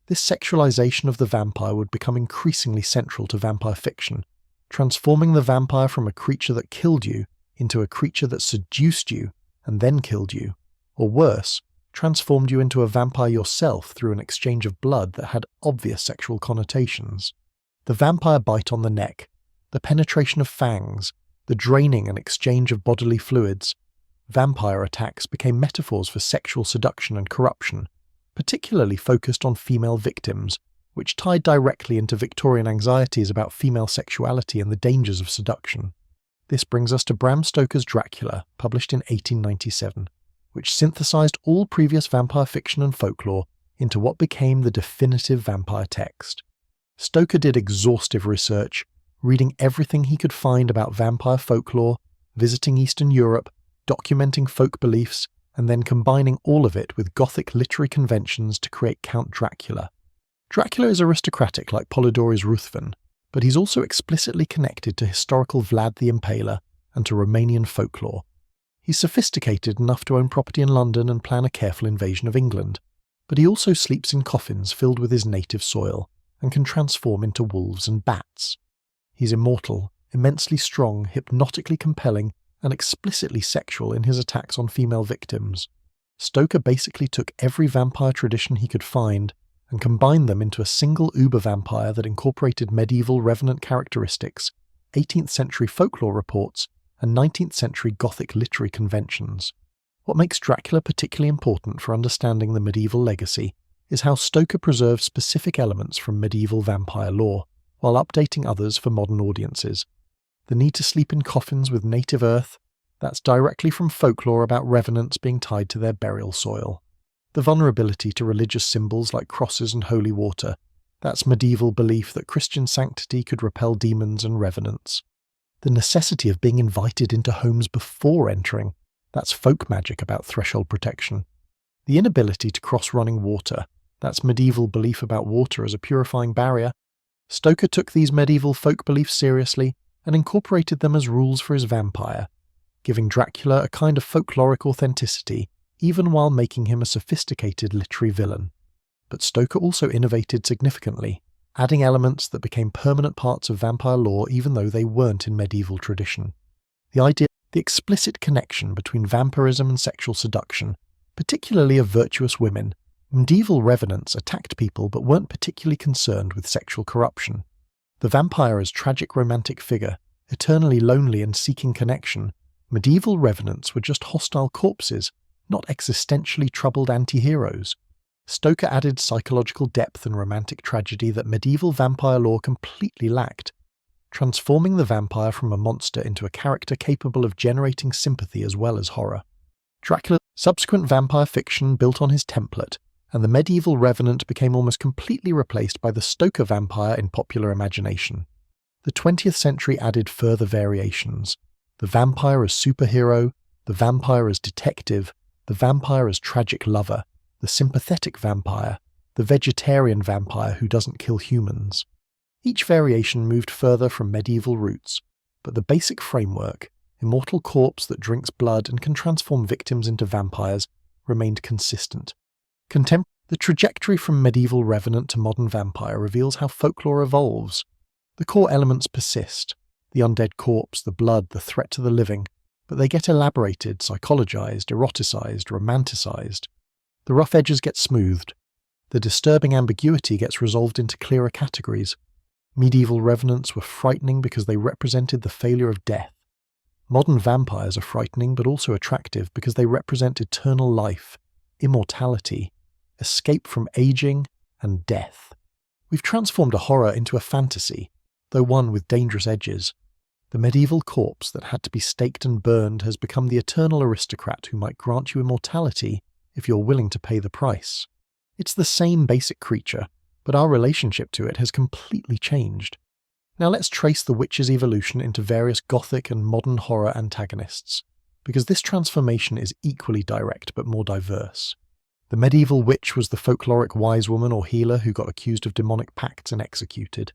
S1: This sexualization of the vampire would become increasingly central to vampire fiction, transforming the vampire from a creature that killed you into a creature that seduced you and then killed you, or worse, transformed you into a vampire yourself through an exchange of blood that had obvious sexual connotations. The vampire bite on the neck, the penetration of fangs, the draining and exchange of bodily fluids. Vampire attacks became metaphors for sexual seduction and corruption, particularly focused on female victims, which tied directly into Victorian anxieties about female sexuality and the dangers of seduction. This brings us to Bram Stoker's Dracula, published in 1897, which synthesized all previous vampire fiction and folklore into what became the definitive vampire text. Stoker did exhaustive research, reading everything he could find about vampire folklore, visiting Eastern Europe, documenting folk beliefs, and then combining all of it with Gothic literary conventions to create Count Dracula. Dracula is aristocratic like Polidori's Ruthven, but he's also explicitly connected to historical Vlad the Impaler and to Romanian folklore. He's sophisticated enough to own property in London and plan a careful invasion of England, but he also sleeps in coffins filled with his native soil and can transform into wolves and bats. He's immortal, immensely strong, hypnotically compelling, and explicitly sexual in his attacks on female victims. Stoker basically took every vampire tradition he could find and combined them into a single uber-vampire that incorporated medieval revenant characteristics, 18th century folklore reports, and 19th century Gothic literary conventions. What makes Dracula particularly important for understanding the medieval legacy is how Stoker preserved specific elements from medieval vampire lore, while updating others for modern audiences. The need to sleep in coffins with native earth, that's directly from folklore about revenants being tied to their burial soil. The vulnerability to religious symbols like crosses and holy water, that's medieval belief that Christian sanctity could repel demons and revenants. The necessity of being invited into homes before entering, that's folk magic about threshold protection. The inability to cross running water, that's medieval belief about water as a purifying barrier. Stoker took these medieval folk beliefs seriously and incorporated them as rules for his vampire, giving Dracula a kind of folkloric authenticity even while making him a sophisticated literary villain. But Stoker also innovated significantly, adding elements that became permanent parts of vampire lore even though they weren't in medieval tradition. The explicit connection between vampirism and sexual seduction, particularly of virtuous women. Medieval revenants attacked people but weren't particularly concerned with sexual corruption. The vampire as tragic romantic figure, eternally lonely and seeking connection, medieval revenants were just hostile corpses, not existentially troubled anti-heroes. Stoker added psychological depth and romantic tragedy that medieval vampire lore completely lacked. transforming the vampire from a monster into a character capable of generating sympathy as well as horror. Dracula's subsequent vampire fiction built on his template, and the medieval revenant became almost completely replaced by the Stoker vampire in popular imagination. The 20th century added further variations: the vampire as superhero, the vampire as detective, the vampire as tragic lover, the sympathetic vampire, the vegetarian vampire who doesn't kill humans. Each variation moved further from medieval roots, but the basic framework, immortal corpse that drinks blood and can transform victims into vampires, remained consistent. The trajectory from medieval revenant to modern vampire reveals how folklore evolves. The core elements persist: the undead corpse, the blood, the threat to the living, but they get elaborated, psychologized, eroticized, romanticized. The rough edges get smoothed. The disturbing ambiguity gets resolved into clearer categories. Medieval revenants were frightening because they represented the failure of death. Modern vampires are frightening but also attractive because they represent eternal life, immortality, escape from aging, and death. We've transformed a horror into a fantasy, though one with dangerous edges. The medieval corpse that had to be staked and burned has become the eternal aristocrat who might grant you immortality if you're willing to pay the price. It's the same basic creature, but our relationship to it has completely changed. Now let's trace the witch's evolution into various Gothic and modern horror antagonists, because this transformation is equally direct but more diverse. The medieval witch was the folkloric wise woman or healer who got accused of demonic pacts and executed.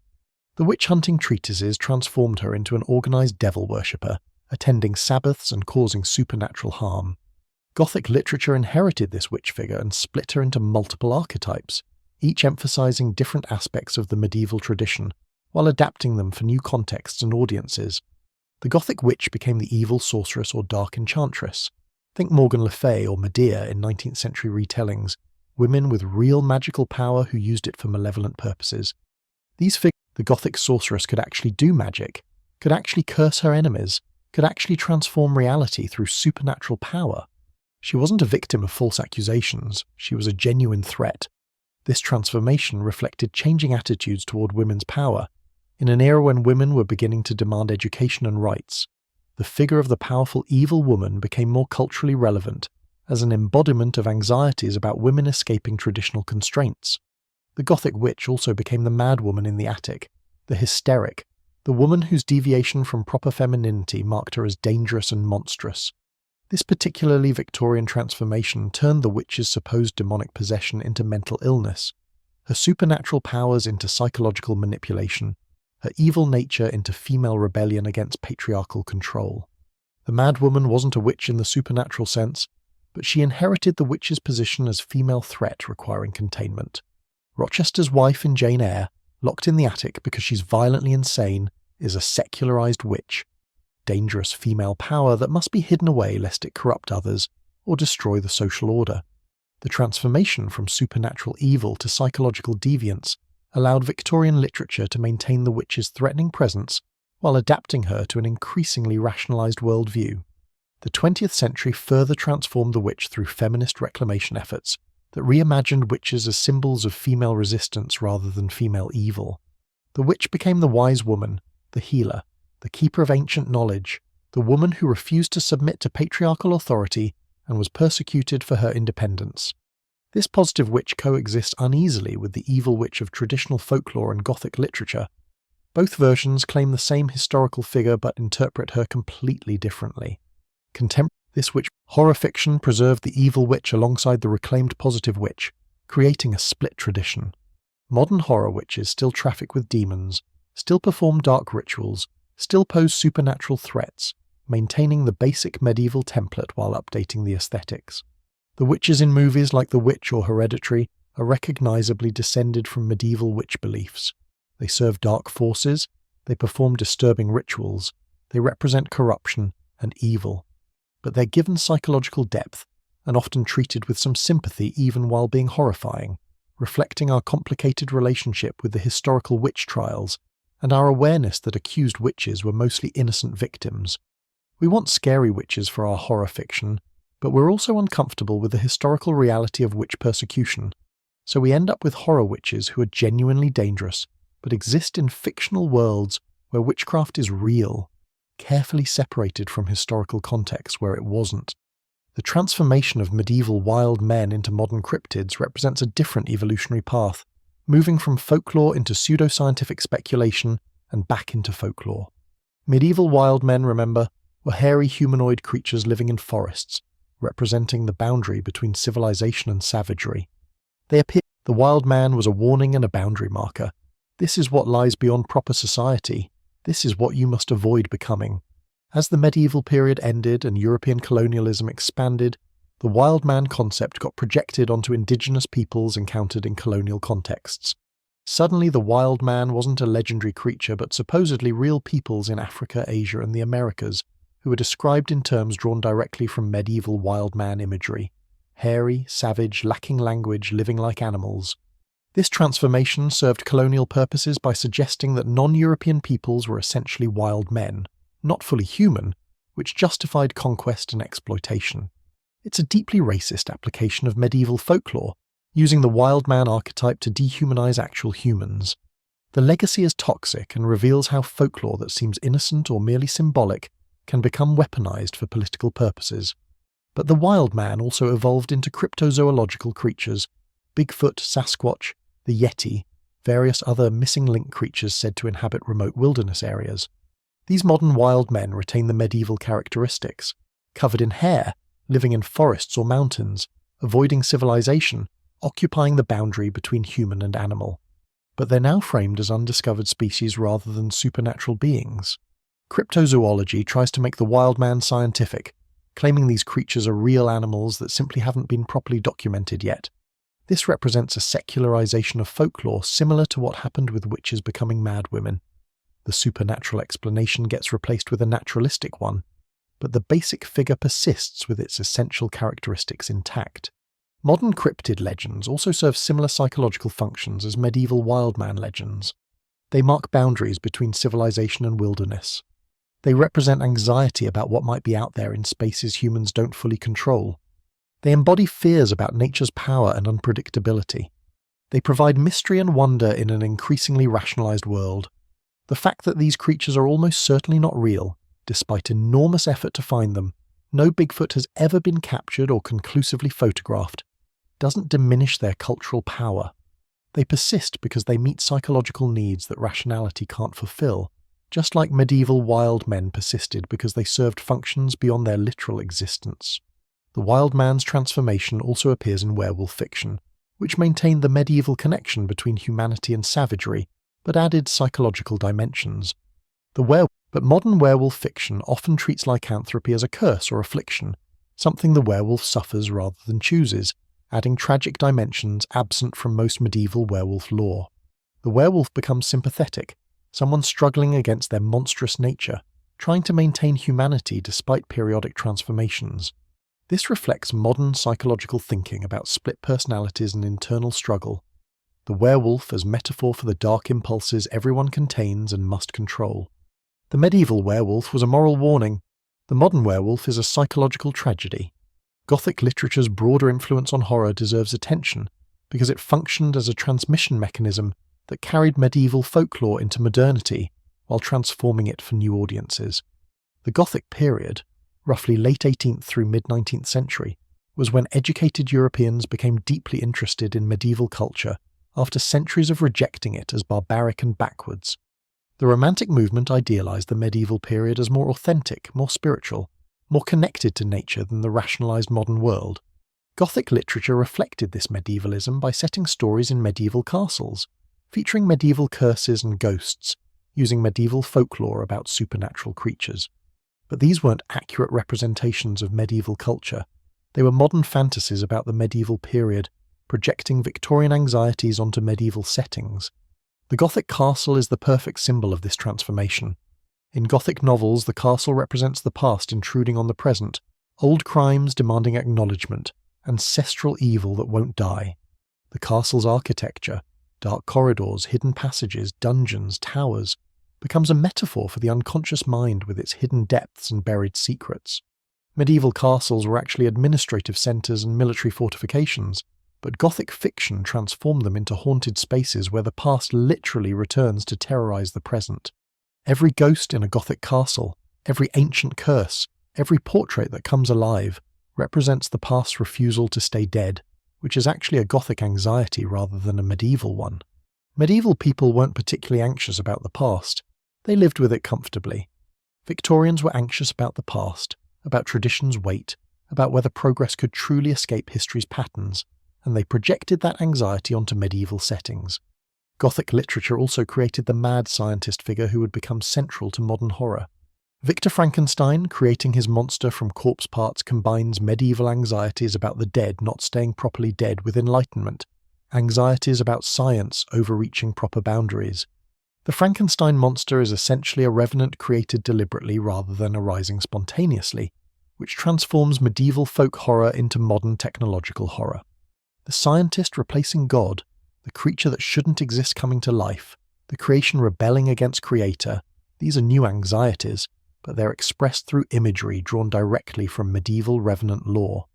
S1: The witch-hunting treatises transformed her into an organized devil worshipper, attending Sabbaths and causing supernatural harm. Gothic literature inherited this witch figure and split her into multiple archetypes, each emphasizing different aspects of the medieval tradition, while adapting them for new contexts and audiences. The Gothic witch became the evil sorceress or dark enchantress. Think Morgan Le Fay or Medea in 19th century retellings, women with real magical power who used it for malevolent purposes. These figures, the Gothic sorceress could actually do magic, could actually curse her enemies, could actually transform reality through supernatural power. She wasn't a victim of false accusations, she was a genuine threat. This transformation reflected changing attitudes toward women's power. In an era when women were beginning to demand education and rights, the figure of the powerful evil woman became more culturally relevant as an embodiment of anxieties about women escaping traditional constraints. The Gothic witch also became the mad woman in the attic, the hysteric, the woman whose deviation from proper femininity marked her as dangerous and monstrous. This particularly Victorian transformation turned the witch's supposed demonic possession into mental illness, her supernatural powers into psychological manipulation, her evil nature into female rebellion against patriarchal control. The mad woman wasn't a witch in the supernatural sense, but she inherited the witch's position as female threat requiring containment. Rochester's wife in Jane Eyre, locked in the attic because she's violently insane, is a secularized witch. Dangerous female power that must be hidden away lest it corrupt others or destroy the social order. The transformation from supernatural evil to psychological deviance allowed Victorian literature to maintain the witch's threatening presence while adapting her to an increasingly rationalized worldview. The 20th century further transformed the witch through feminist reclamation efforts that reimagined witches as symbols of female resistance rather than female evil. The witch became the wise woman, the healer, the keeper of ancient knowledge, the woman who refused to submit to patriarchal authority and was persecuted for her independence. This positive witch coexists uneasily with the evil witch of traditional folklore and Gothic literature. Both versions claim the same historical figure but interpret her completely differently. This witch horror fiction preserved the evil witch alongside the reclaimed positive witch, creating a split tradition. Modern horror witches still traffic with demons, still perform dark rituals, still pose supernatural threats, maintaining the basic medieval template while updating the aesthetics. The witches in movies like The Witch or Hereditary are recognizably descended from medieval witch beliefs. They serve dark forces, they perform disturbing rituals, they represent corruption and evil. But they're given psychological depth and often treated with some sympathy even while being horrifying, reflecting our complicated relationship with the historical witch trials and our awareness that accused witches were mostly innocent victims. We want scary witches for our horror fiction, but we're also uncomfortable with the historical reality of witch persecution, so we end up with horror witches who are genuinely dangerous, but exist in fictional worlds where witchcraft is real, carefully separated from historical context where it wasn't. The transformation of medieval wild men into modern cryptids represents a different evolutionary path, moving from folklore into pseudoscientific speculation and back into folklore. Medieval wild men, remember, were hairy humanoid creatures living in forests, representing the boundary between civilization and savagery. The wild man was a warning and a boundary marker. This is what lies beyond proper society. This is what you must avoid becoming. As the medieval period ended and European colonialism expanded, the wild man concept got projected onto indigenous peoples encountered in colonial contexts. Suddenly the wild man wasn't a legendary creature but supposedly real peoples in Africa, Asia and the Americas, who were described in terms drawn directly from medieval wild man imagery. Hairy, savage, lacking language, living like animals. This transformation served colonial purposes by suggesting that non-European peoples were essentially wild men, not fully human, which justified conquest and exploitation. It's a deeply racist application of medieval folklore, using the wild man archetype to dehumanize actual humans. The legacy is toxic and reveals how folklore that seems innocent or merely symbolic can become weaponized for political purposes. But the wild man also evolved into cryptozoological creatures: Bigfoot, Sasquatch, the Yeti, various other missing link creatures said to inhabit remote wilderness areas. These modern wild men retain the medieval characteristics: covered in hair, living in forests or mountains, avoiding civilization, occupying the boundary between human and animal. But they're now framed as undiscovered species rather than supernatural beings. Cryptozoology tries to make the wild man scientific, claiming these creatures are real animals that simply haven't been properly documented yet. This represents a secularization of folklore similar to what happened with witches becoming mad women. The supernatural explanation gets replaced with a naturalistic one, but the basic figure persists with its essential characteristics intact. Modern cryptid legends also serve similar psychological functions as medieval wild man legends. They mark boundaries between civilization and wilderness. They represent anxiety about what might be out there in spaces humans don't fully control. They embody fears about nature's power and unpredictability. They provide mystery and wonder in an increasingly rationalized world. The fact that these creatures are almost certainly not real, despite enormous effort to find them, no Bigfoot has ever been captured or conclusively photographed, doesn't diminish their cultural power. They persist because they meet psychological needs that rationality can't fulfill, just like medieval wild men persisted because they served functions beyond their literal existence. The wild man's transformation also appears in werewolf fiction, which maintained the medieval connection between humanity and savagery, but added psychological dimensions. But modern werewolf fiction often treats lycanthropy as a curse or affliction, something the werewolf suffers rather than chooses, adding tragic dimensions absent from most medieval werewolf lore. The werewolf becomes sympathetic, someone struggling against their monstrous nature, trying to maintain humanity despite periodic transformations. This reflects modern psychological thinking about split personalities and internal struggle. The werewolf as metaphor for the dark impulses everyone contains and must control. The medieval werewolf was a moral warning. The modern werewolf is a psychological tragedy. Gothic literature's broader influence on horror deserves attention because it functioned as a transmission mechanism that carried medieval folklore into modernity while transforming it for new audiences. The Gothic period, roughly late 18th through mid-19th century, was when educated Europeans became deeply interested in medieval culture after centuries of rejecting it as barbaric and backwards. The Romantic movement idealized the medieval period as more authentic, more spiritual, more connected to nature than the rationalized modern world. Gothic literature reflected this medievalism by setting stories in medieval castles, featuring medieval curses and ghosts, using medieval folklore about supernatural creatures. But these weren't accurate representations of medieval culture. They were modern fantasies about the medieval period, projecting Victorian anxieties onto medieval settings. The Gothic castle is the perfect symbol of this transformation. In Gothic novels, the castle represents the past intruding on the present, old crimes demanding acknowledgement, ancestral evil that won't die. The castle's architecture, dark corridors, hidden passages, dungeons, towers, becomes a metaphor for the unconscious mind with its hidden depths and buried secrets. Medieval castles were actually administrative centres and military fortifications, but Gothic fiction transformed them into haunted spaces where the past literally returns to terrorise the present. Every ghost in a Gothic castle, every ancient curse, every portrait that comes alive represents the past's refusal to stay dead, which is actually a Gothic anxiety rather than a medieval one. Medieval people weren't particularly anxious about the past. They lived with it comfortably. Victorians were anxious about the past, about tradition's weight, about whether progress could truly escape history's patterns, and they projected that anxiety onto medieval settings. Gothic literature also created the mad scientist figure who would become central to modern horror. Victor Frankenstein, creating his monster from corpse parts, combines medieval anxieties about the dead not staying properly dead with Enlightenment, anxieties about science overreaching proper boundaries. The Frankenstein monster is essentially a revenant created deliberately rather than arising spontaneously, which transforms medieval folk horror into modern technological horror. The scientist replacing God, the creature that shouldn't exist coming to life, the creation rebelling against Creator, these are new anxieties, but they're expressed through imagery drawn directly from medieval revenant lore.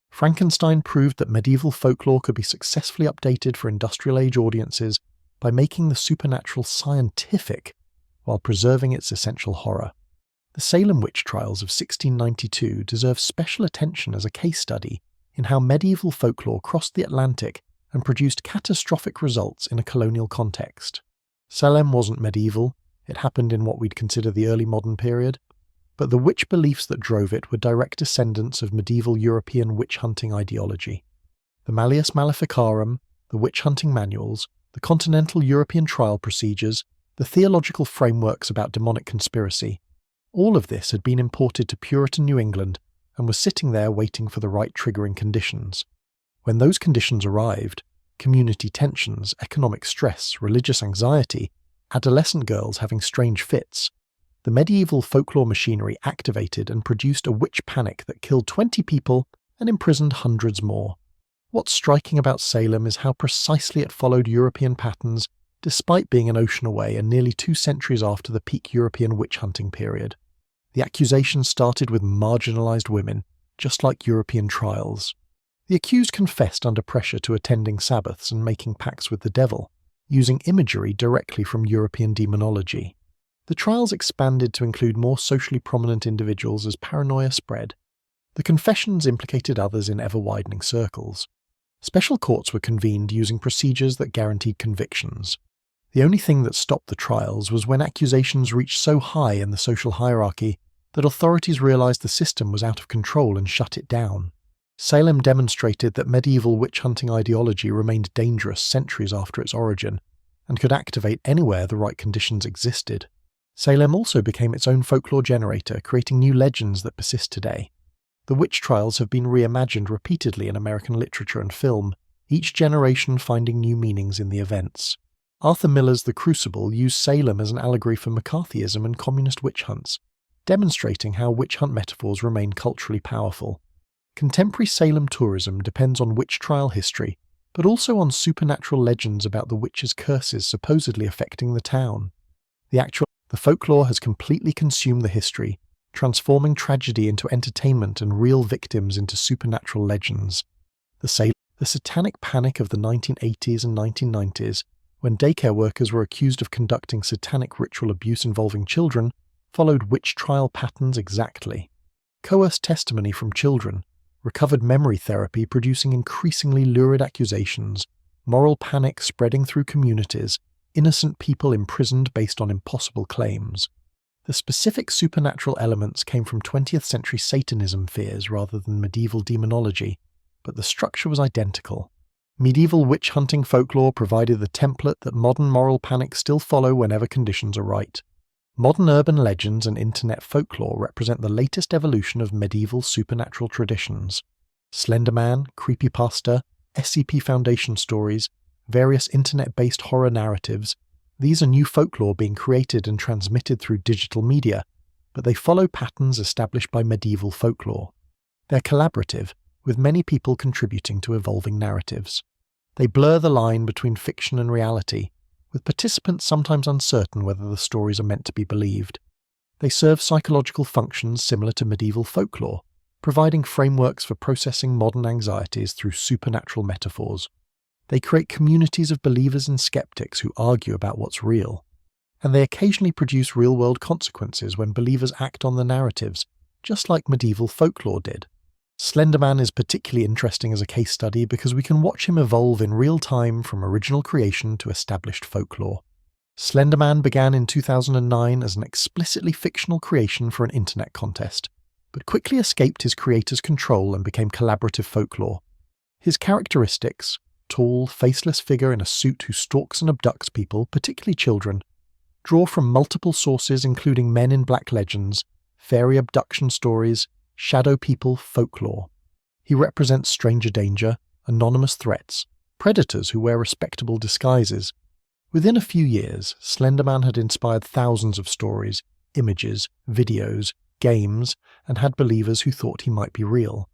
S1: Frankenstein proved that medieval folklore could be successfully updated for industrial age audiences by making the supernatural scientific while preserving its essential horror. The Salem witch trials of 1692 deserve special attention as a case study in how medieval folklore crossed the Atlantic and produced catastrophic results in a colonial context. Salem wasn't medieval, it happened in what we'd consider the early modern period, but the witch beliefs that drove it were direct descendants of medieval European witch-hunting ideology. The Malleus Maleficarum, the witch-hunting manuals, the continental European trial procedures, the theological frameworks about demonic conspiracy, all of this had been imported to Puritan New England and was sitting there waiting for the right triggering conditions. When those conditions arrived, community tensions, economic stress, religious anxiety, adolescent girls having strange fits, the medieval folklore machinery activated and produced a witch panic that killed 20 people and imprisoned hundreds more. What's striking about Salem is how precisely it followed European patterns, despite being an ocean away and nearly 2 centuries after the peak European witch-hunting period. The accusations started with marginalized women, just like European trials. The accused confessed under pressure to attending Sabbaths and making pacts with the devil, using imagery directly from European demonology. The trials expanded to include more socially prominent individuals as paranoia spread. The confessions implicated others in ever-widening circles. Special courts were convened using procedures that guaranteed convictions. The only thing that stopped the trials was when accusations reached so high in the social hierarchy that authorities realized the system was out of control and shut it down. Salem demonstrated that medieval witch-hunting ideology remained dangerous centuries after its origin, and could activate anywhere the right conditions existed. Salem also became its own folklore generator, creating new legends that persist today. The witch trials have been reimagined repeatedly in American literature and film, each generation finding new meanings in the events. Arthur Miller's The Crucible used Salem as an allegory for McCarthyism and communist witch hunts, demonstrating how witch hunt metaphors remain culturally powerful. Contemporary Salem tourism depends on witch trial history, but also on supernatural legends about the witches' curses supposedly affecting the town. The folklore has completely consumed the history, transforming tragedy into entertainment and real victims into supernatural legends. The satanic panic of the 1980s and 1990s, when daycare workers were accused of conducting satanic ritual abuse involving children, followed witch trial patterns exactly. Coerced testimony from children, recovered memory therapy producing increasingly lurid accusations, moral panic spreading through communities, innocent people imprisoned based on impossible claims. The specific supernatural elements came from 20th century Satanism fears rather than medieval demonology, but the structure was identical. Medieval witch-hunting folklore provided the template that modern moral panics still follow whenever conditions are right. Modern urban legends and internet folklore represent the latest evolution of medieval supernatural traditions. Slenderman, creepypasta, SCP Foundation stories, various internet-based horror narratives, these are new folklore being created and transmitted through digital media, but they follow patterns established by medieval folklore. They're collaborative, with many people contributing to evolving narratives. They blur the line between fiction and reality, with participants sometimes uncertain whether the stories are meant to be believed. They serve psychological functions similar to medieval folklore, providing frameworks for processing modern anxieties through supernatural metaphors. They create communities of believers and skeptics who argue about what's real. and they occasionally produce real-world consequences when believers act on the narratives, just like medieval folklore did. Slender Man is particularly interesting as a case study because we can watch him evolve in real time from original creation to established folklore. Slender Man began in 2009 as an explicitly fictional creation for an internet contest, but quickly escaped his creator's control and became collaborative folklore. His characteristics, tall, faceless figure in a suit who stalks and abducts people, particularly children, draw from multiple sources including men in black legends, fairy abduction stories, shadow people, folklore. He represents stranger danger, anonymous threats, predators who wear respectable disguises. Within a few years, Slender Man had inspired thousands of stories, images, videos, games, and had believers who thought he might be real.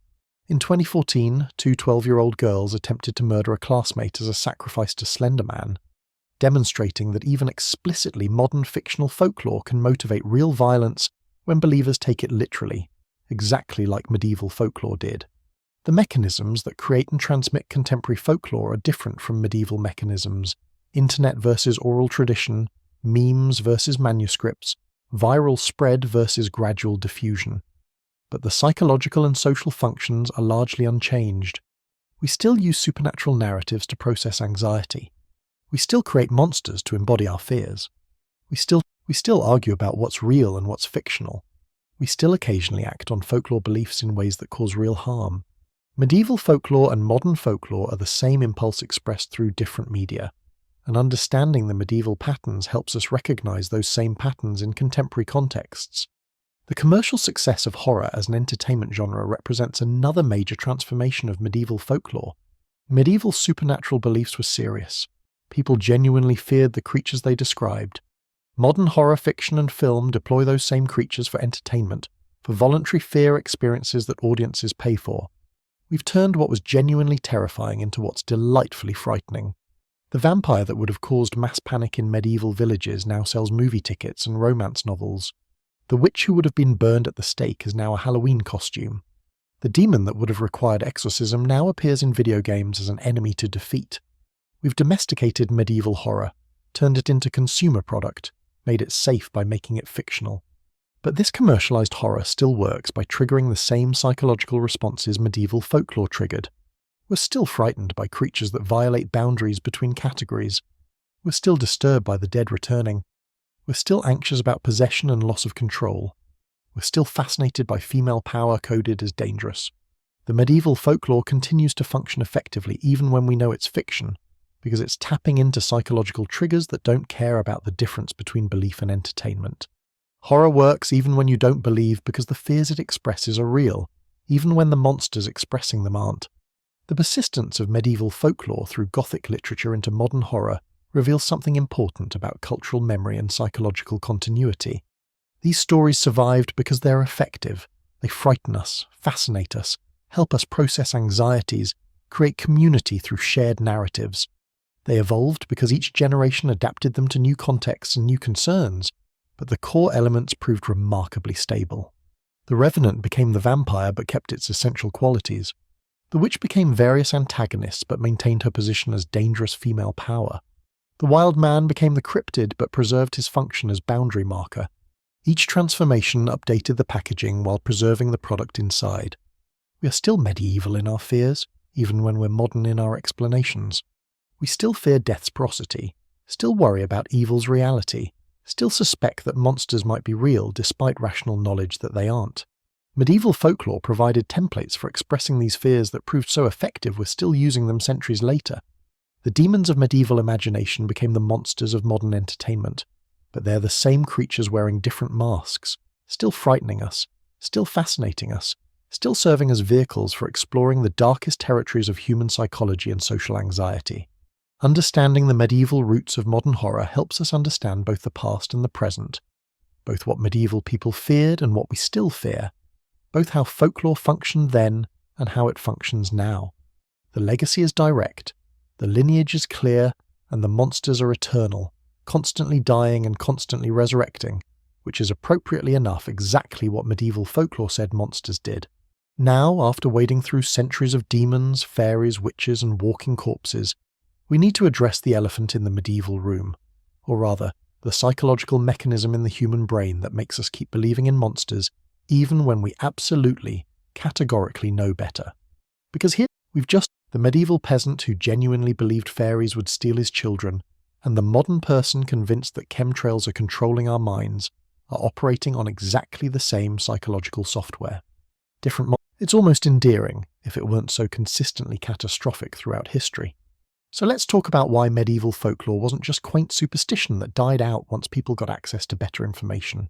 S1: In 2014, two 12-year-old girls attempted to murder a classmate as a sacrifice to Slender Man, demonstrating that even explicitly modern fictional folklore can motivate real violence when believers take it literally, exactly like medieval folklore did. The mechanisms that create and transmit contemporary folklore are different from medieval mechanisms: internet versus oral tradition, memes versus manuscripts, viral spread versus gradual diffusion. But the psychological and social functions are largely unchanged. We still use supernatural narratives to process anxiety. We still create monsters to embody our fears. We still argue about what's real and what's fictional. We still occasionally act on folklore beliefs in ways that cause real harm. Medieval folklore and modern folklore are the same impulse expressed through different media, and understanding the medieval patterns helps us recognize those same patterns in contemporary contexts. The commercial success of horror as an entertainment genre represents another major transformation of medieval folklore. Medieval supernatural beliefs were serious. People genuinely feared the creatures they described. Modern horror fiction and film deploy those same creatures for entertainment, for voluntary fear experiences that audiences pay for. We've turned what was genuinely terrifying into what's delightfully frightening. The vampire that would have caused mass panic in medieval villages now sells movie tickets and romance novels. The witch who would have been burned at the stake is now a Halloween costume. The demon that would have required exorcism now appears in video games as an enemy to defeat. We've domesticated medieval horror, turned it into consumer product, made it safe by making it fictional. But this commercialized horror still works by triggering the same psychological responses medieval folklore triggered. We're still frightened by creatures that violate boundaries between categories. We're still disturbed by the dead returning. We're still anxious about possession and loss of control. We're still fascinated by female power coded as dangerous. The medieval folklore continues to function effectively even when we know it's fiction, because it's tapping into psychological triggers that don't care about the difference between belief and entertainment. Horror works even when you don't believe because the fears it expresses are real, even when the monsters expressing them aren't. The persistence of medieval folklore through Gothic literature into modern horror reveals something important about cultural memory and psychological continuity. These stories survived because they're effective. They frighten us, fascinate us, help us process anxieties, create community through shared narratives. They evolved because each generation adapted them to new contexts and new concerns, but the core elements proved remarkably stable. The Revenant became the vampire but kept its essential qualities. The witch became various antagonists but maintained her position as dangerous female power. The wild man became the cryptid but preserved his function as boundary marker. Each transformation updated the packaging while preserving the product inside. We are still medieval in our fears, even when we're modern in our explanations. We still fear death's porosity, still worry about evil's reality, still suspect that monsters might be real despite rational knowledge that they aren't. Medieval folklore provided templates for expressing these fears that proved so effective we're still using them centuries later. The demons of medieval imagination became the monsters of modern entertainment, but they're the same creatures wearing different masks, still frightening us, still fascinating us, still serving as vehicles for exploring the darkest territories of human psychology and social anxiety. Understanding the medieval roots of modern horror helps us understand both the past and the present, both what medieval people feared and what we still fear, both how folklore functioned then and how it functions now. The legacy is direct, the lineage is clear, and the monsters are eternal, constantly dying and constantly resurrecting, which is appropriately enough exactly what medieval folklore said monsters did. Now, after wading through centuries of demons, fairies, witches, and walking corpses, we need to address the elephant in the medieval room, or rather, the psychological mechanism in the human brain that makes us keep believing in monsters even when we absolutely, categorically know better. Because here we've just the medieval peasant who genuinely believed fairies would steal his children, and the modern person convinced that chemtrails are controlling our minds, are operating on exactly the same psychological software. It's almost endearing if it weren't so consistently catastrophic throughout history. So let's talk about why medieval folklore wasn't just quaint superstition that died out once people got access to better information.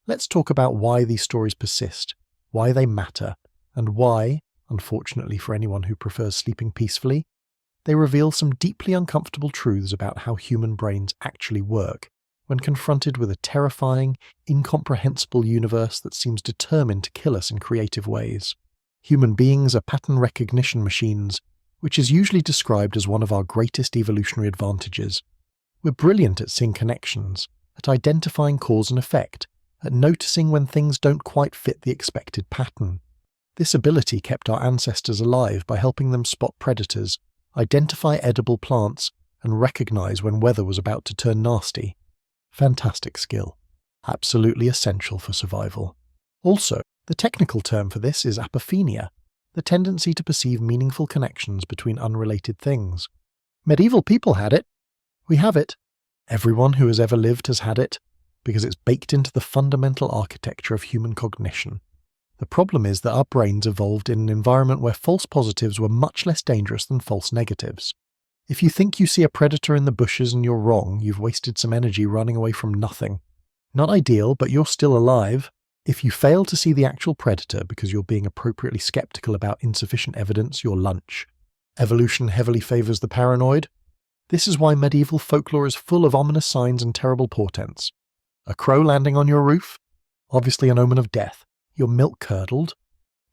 S1: Let's talk about why these stories persist, why they matter, and why, unfortunately for anyone who prefers sleeping peacefully, they reveal some deeply uncomfortable truths about how human brains actually work when confronted with a terrifying, incomprehensible universe that seems determined to kill us in creative ways. Human beings are pattern recognition machines, which is usually described as one of our greatest evolutionary advantages. We're brilliant at seeing connections, at identifying cause and effect, at noticing when things don't quite fit the expected pattern. This ability kept our ancestors alive by helping them spot predators, identify edible plants, and recognize when weather was about to turn nasty. Fantastic skill. Absolutely essential for survival. Also, the technical term for this is apophenia, the tendency to perceive meaningful connections between unrelated things. Medieval people had it. We have it. Everyone who has ever lived has had it, because it's baked into the fundamental architecture of human cognition. The problem is that our brains evolved in an environment where false positives were much less dangerous than false negatives. If you think you see a predator in the bushes and you're wrong, you've wasted some energy running away from nothing. Not ideal, but you're still alive. If you fail to see the actual predator because you're being appropriately skeptical about insufficient evidence, you're lunch. Evolution heavily favors the paranoid. This is why medieval folklore is full of ominous signs and terrible portents. A crow landing on your roof? Obviously an omen of death. Your milk curdled?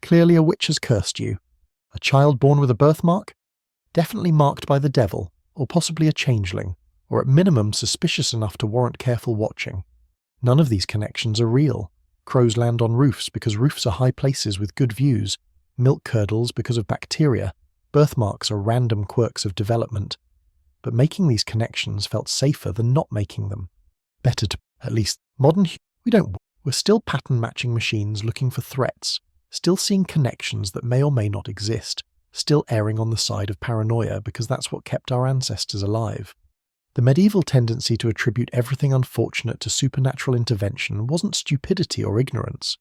S1: Clearly a witch has cursed you. A child born with a birthmark? Definitely marked by the devil, or possibly a changeling, or at minimum suspicious enough to warrant careful watching. None of these connections are real. Crows land on roofs because roofs are high places with good views, milk curdles because of bacteria, birthmarks are random quirks of development. But making these connections felt safer than not making them. Better to, at least, we're still pattern matching machines looking for threats, still seeing connections that may or may not exist, still erring on the side of paranoia because that's what kept our ancestors alive. The medieval tendency to attribute everything unfortunate to supernatural intervention wasn't stupidity or ignorance.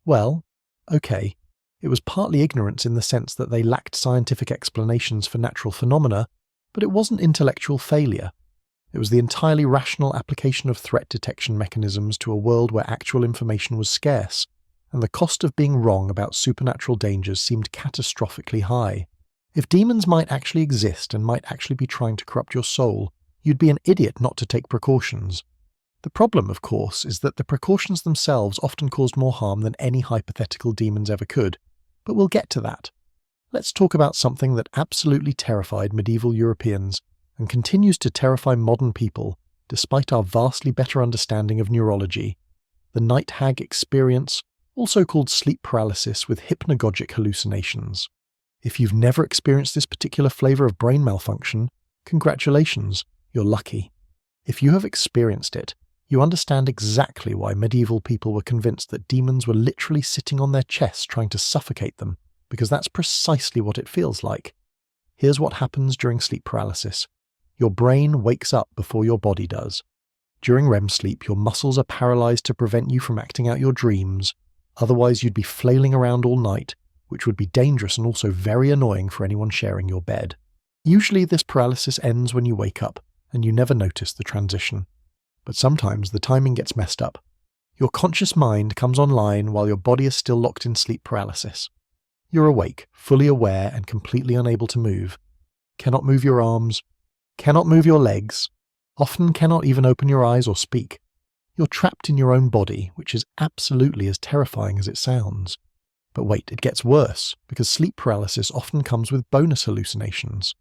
S1: Well, okay, it was partly ignorance in the sense that they lacked scientific explanations for natural phenomena, but it wasn't intellectual failure. It was the entirely rational application of threat detection mechanisms to a world where actual information was scarce, and the cost of being wrong about supernatural dangers seemed catastrophically high. If demons might actually exist and might actually be trying to corrupt your soul, you'd be an idiot not to take precautions. The problem, of course, is that the precautions themselves often caused more harm than any hypothetical demons ever could, but we'll get to that. Let's talk about something that absolutely terrified medieval Europeans and continues to terrify modern people, despite our vastly better understanding of neurology: the night hag experience, also called sleep paralysis with hypnagogic hallucinations. If you've never experienced this particular flavor of brain malfunction, congratulations, you're lucky. If you have experienced it, you understand exactly why medieval people were convinced that demons were literally sitting on their chests trying to suffocate them, because that's precisely what it feels like. Here's what happens during sleep paralysis. Your brain wakes up before your body does. During REM sleep, your muscles are paralyzed to prevent you from acting out your dreams. Otherwise, you'd be flailing around all night, which would be dangerous and also very annoying for anyone sharing your bed. Usually, this paralysis ends when you wake up, and you never notice the transition. But sometimes the timing gets messed up. Your conscious mind comes online while your body is still locked in sleep paralysis. You're awake, fully aware and completely unable to move. Cannot move your arms. Cannot move your legs. Often cannot even open your eyes or speak. You're trapped in your own body, which is absolutely as terrifying as it sounds. But wait, it gets worse, because sleep paralysis often comes with bonus hallucinations.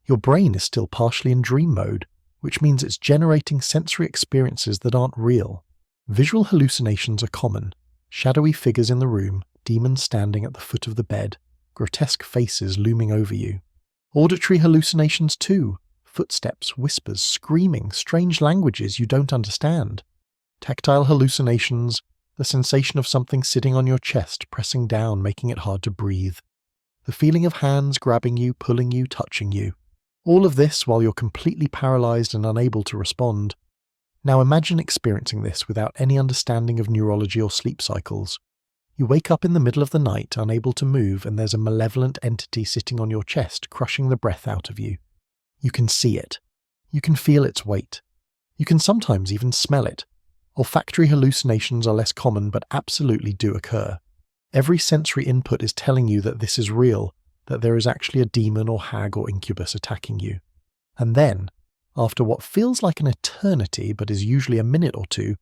S1: Your brain is still partially in dream mode, which means it's generating sensory experiences that aren't real. Visual hallucinations are common. Shadowy figures in the room, demons standing at the foot of the bed, grotesque faces looming over you. Auditory hallucinations too. footsteps, whispers, screaming, strange languages you don't understand. Tactile hallucinations, the sensation of something sitting on your chest, pressing down, making it hard to breathe. The feeling of hands grabbing you, pulling you, touching you. All of this while you're completely paralyzed and unable to respond. Now imagine experiencing this without any understanding of neurology or sleep cycles. You wake up in the middle of the night, unable to move, and there's a malevolent entity sitting on your chest, crushing the breath out of you. You can see it. You can feel its weight. You can sometimes even smell it. Olfactory hallucinations are less common but absolutely do occur. Every sensory input is telling you that this is real, that there is actually a demon or hag or incubus attacking you. And then, after what feels like an eternity but is usually a minute or two,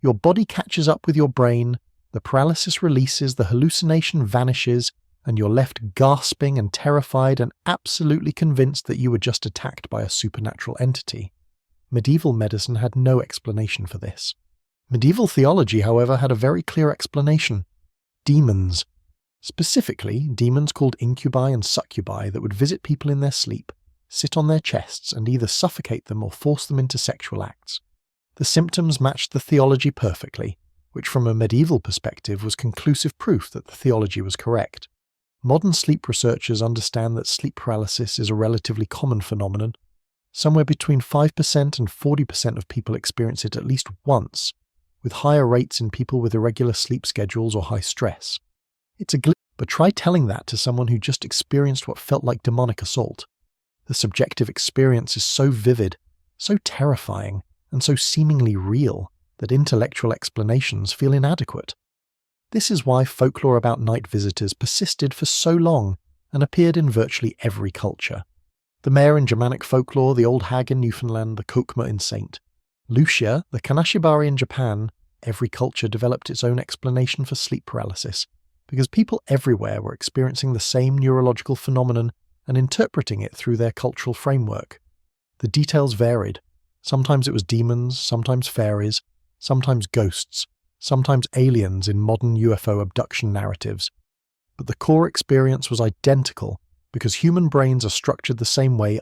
S1: your body catches up with your brain, the paralysis releases, the hallucination vanishes, and you're left gasping and terrified and absolutely convinced that you were just attacked by a supernatural entity. Medieval medicine had no explanation for this. Medieval theology, however, had a very clear explanation. Demons. Specifically, demons called incubi and succubi that would visit people in their sleep, sit on their chests, and either suffocate them or force them into sexual acts. The symptoms matched the theology perfectly, which from a medieval perspective was conclusive proof that the theology was correct. Modern sleep researchers understand that sleep paralysis is a relatively common phenomenon. Somewhere between 5% and 40% of people experience it at least once, with higher rates in people with irregular sleep schedules or high stress. It's a glitch, but try telling that to someone who just experienced what felt like demonic assault. The subjective experience is so vivid, so terrifying, and so seemingly real that intellectual explanations feel inadequate. This is why folklore about night visitors persisted for so long and appeared in virtually every culture. The mare in Germanic folklore, the old hag in Newfoundland, the kokma in Saint. Lucia, the kanashibari in Japan, every culture developed its own explanation for sleep paralysis, because people everywhere were experiencing the same neurological phenomenon and interpreting it through their cultural framework. The details varied. Sometimes it was demons, sometimes fairies, sometimes ghosts, sometimes aliens in modern UFO abduction narratives. But the core experience was identical because human brains are structured the same way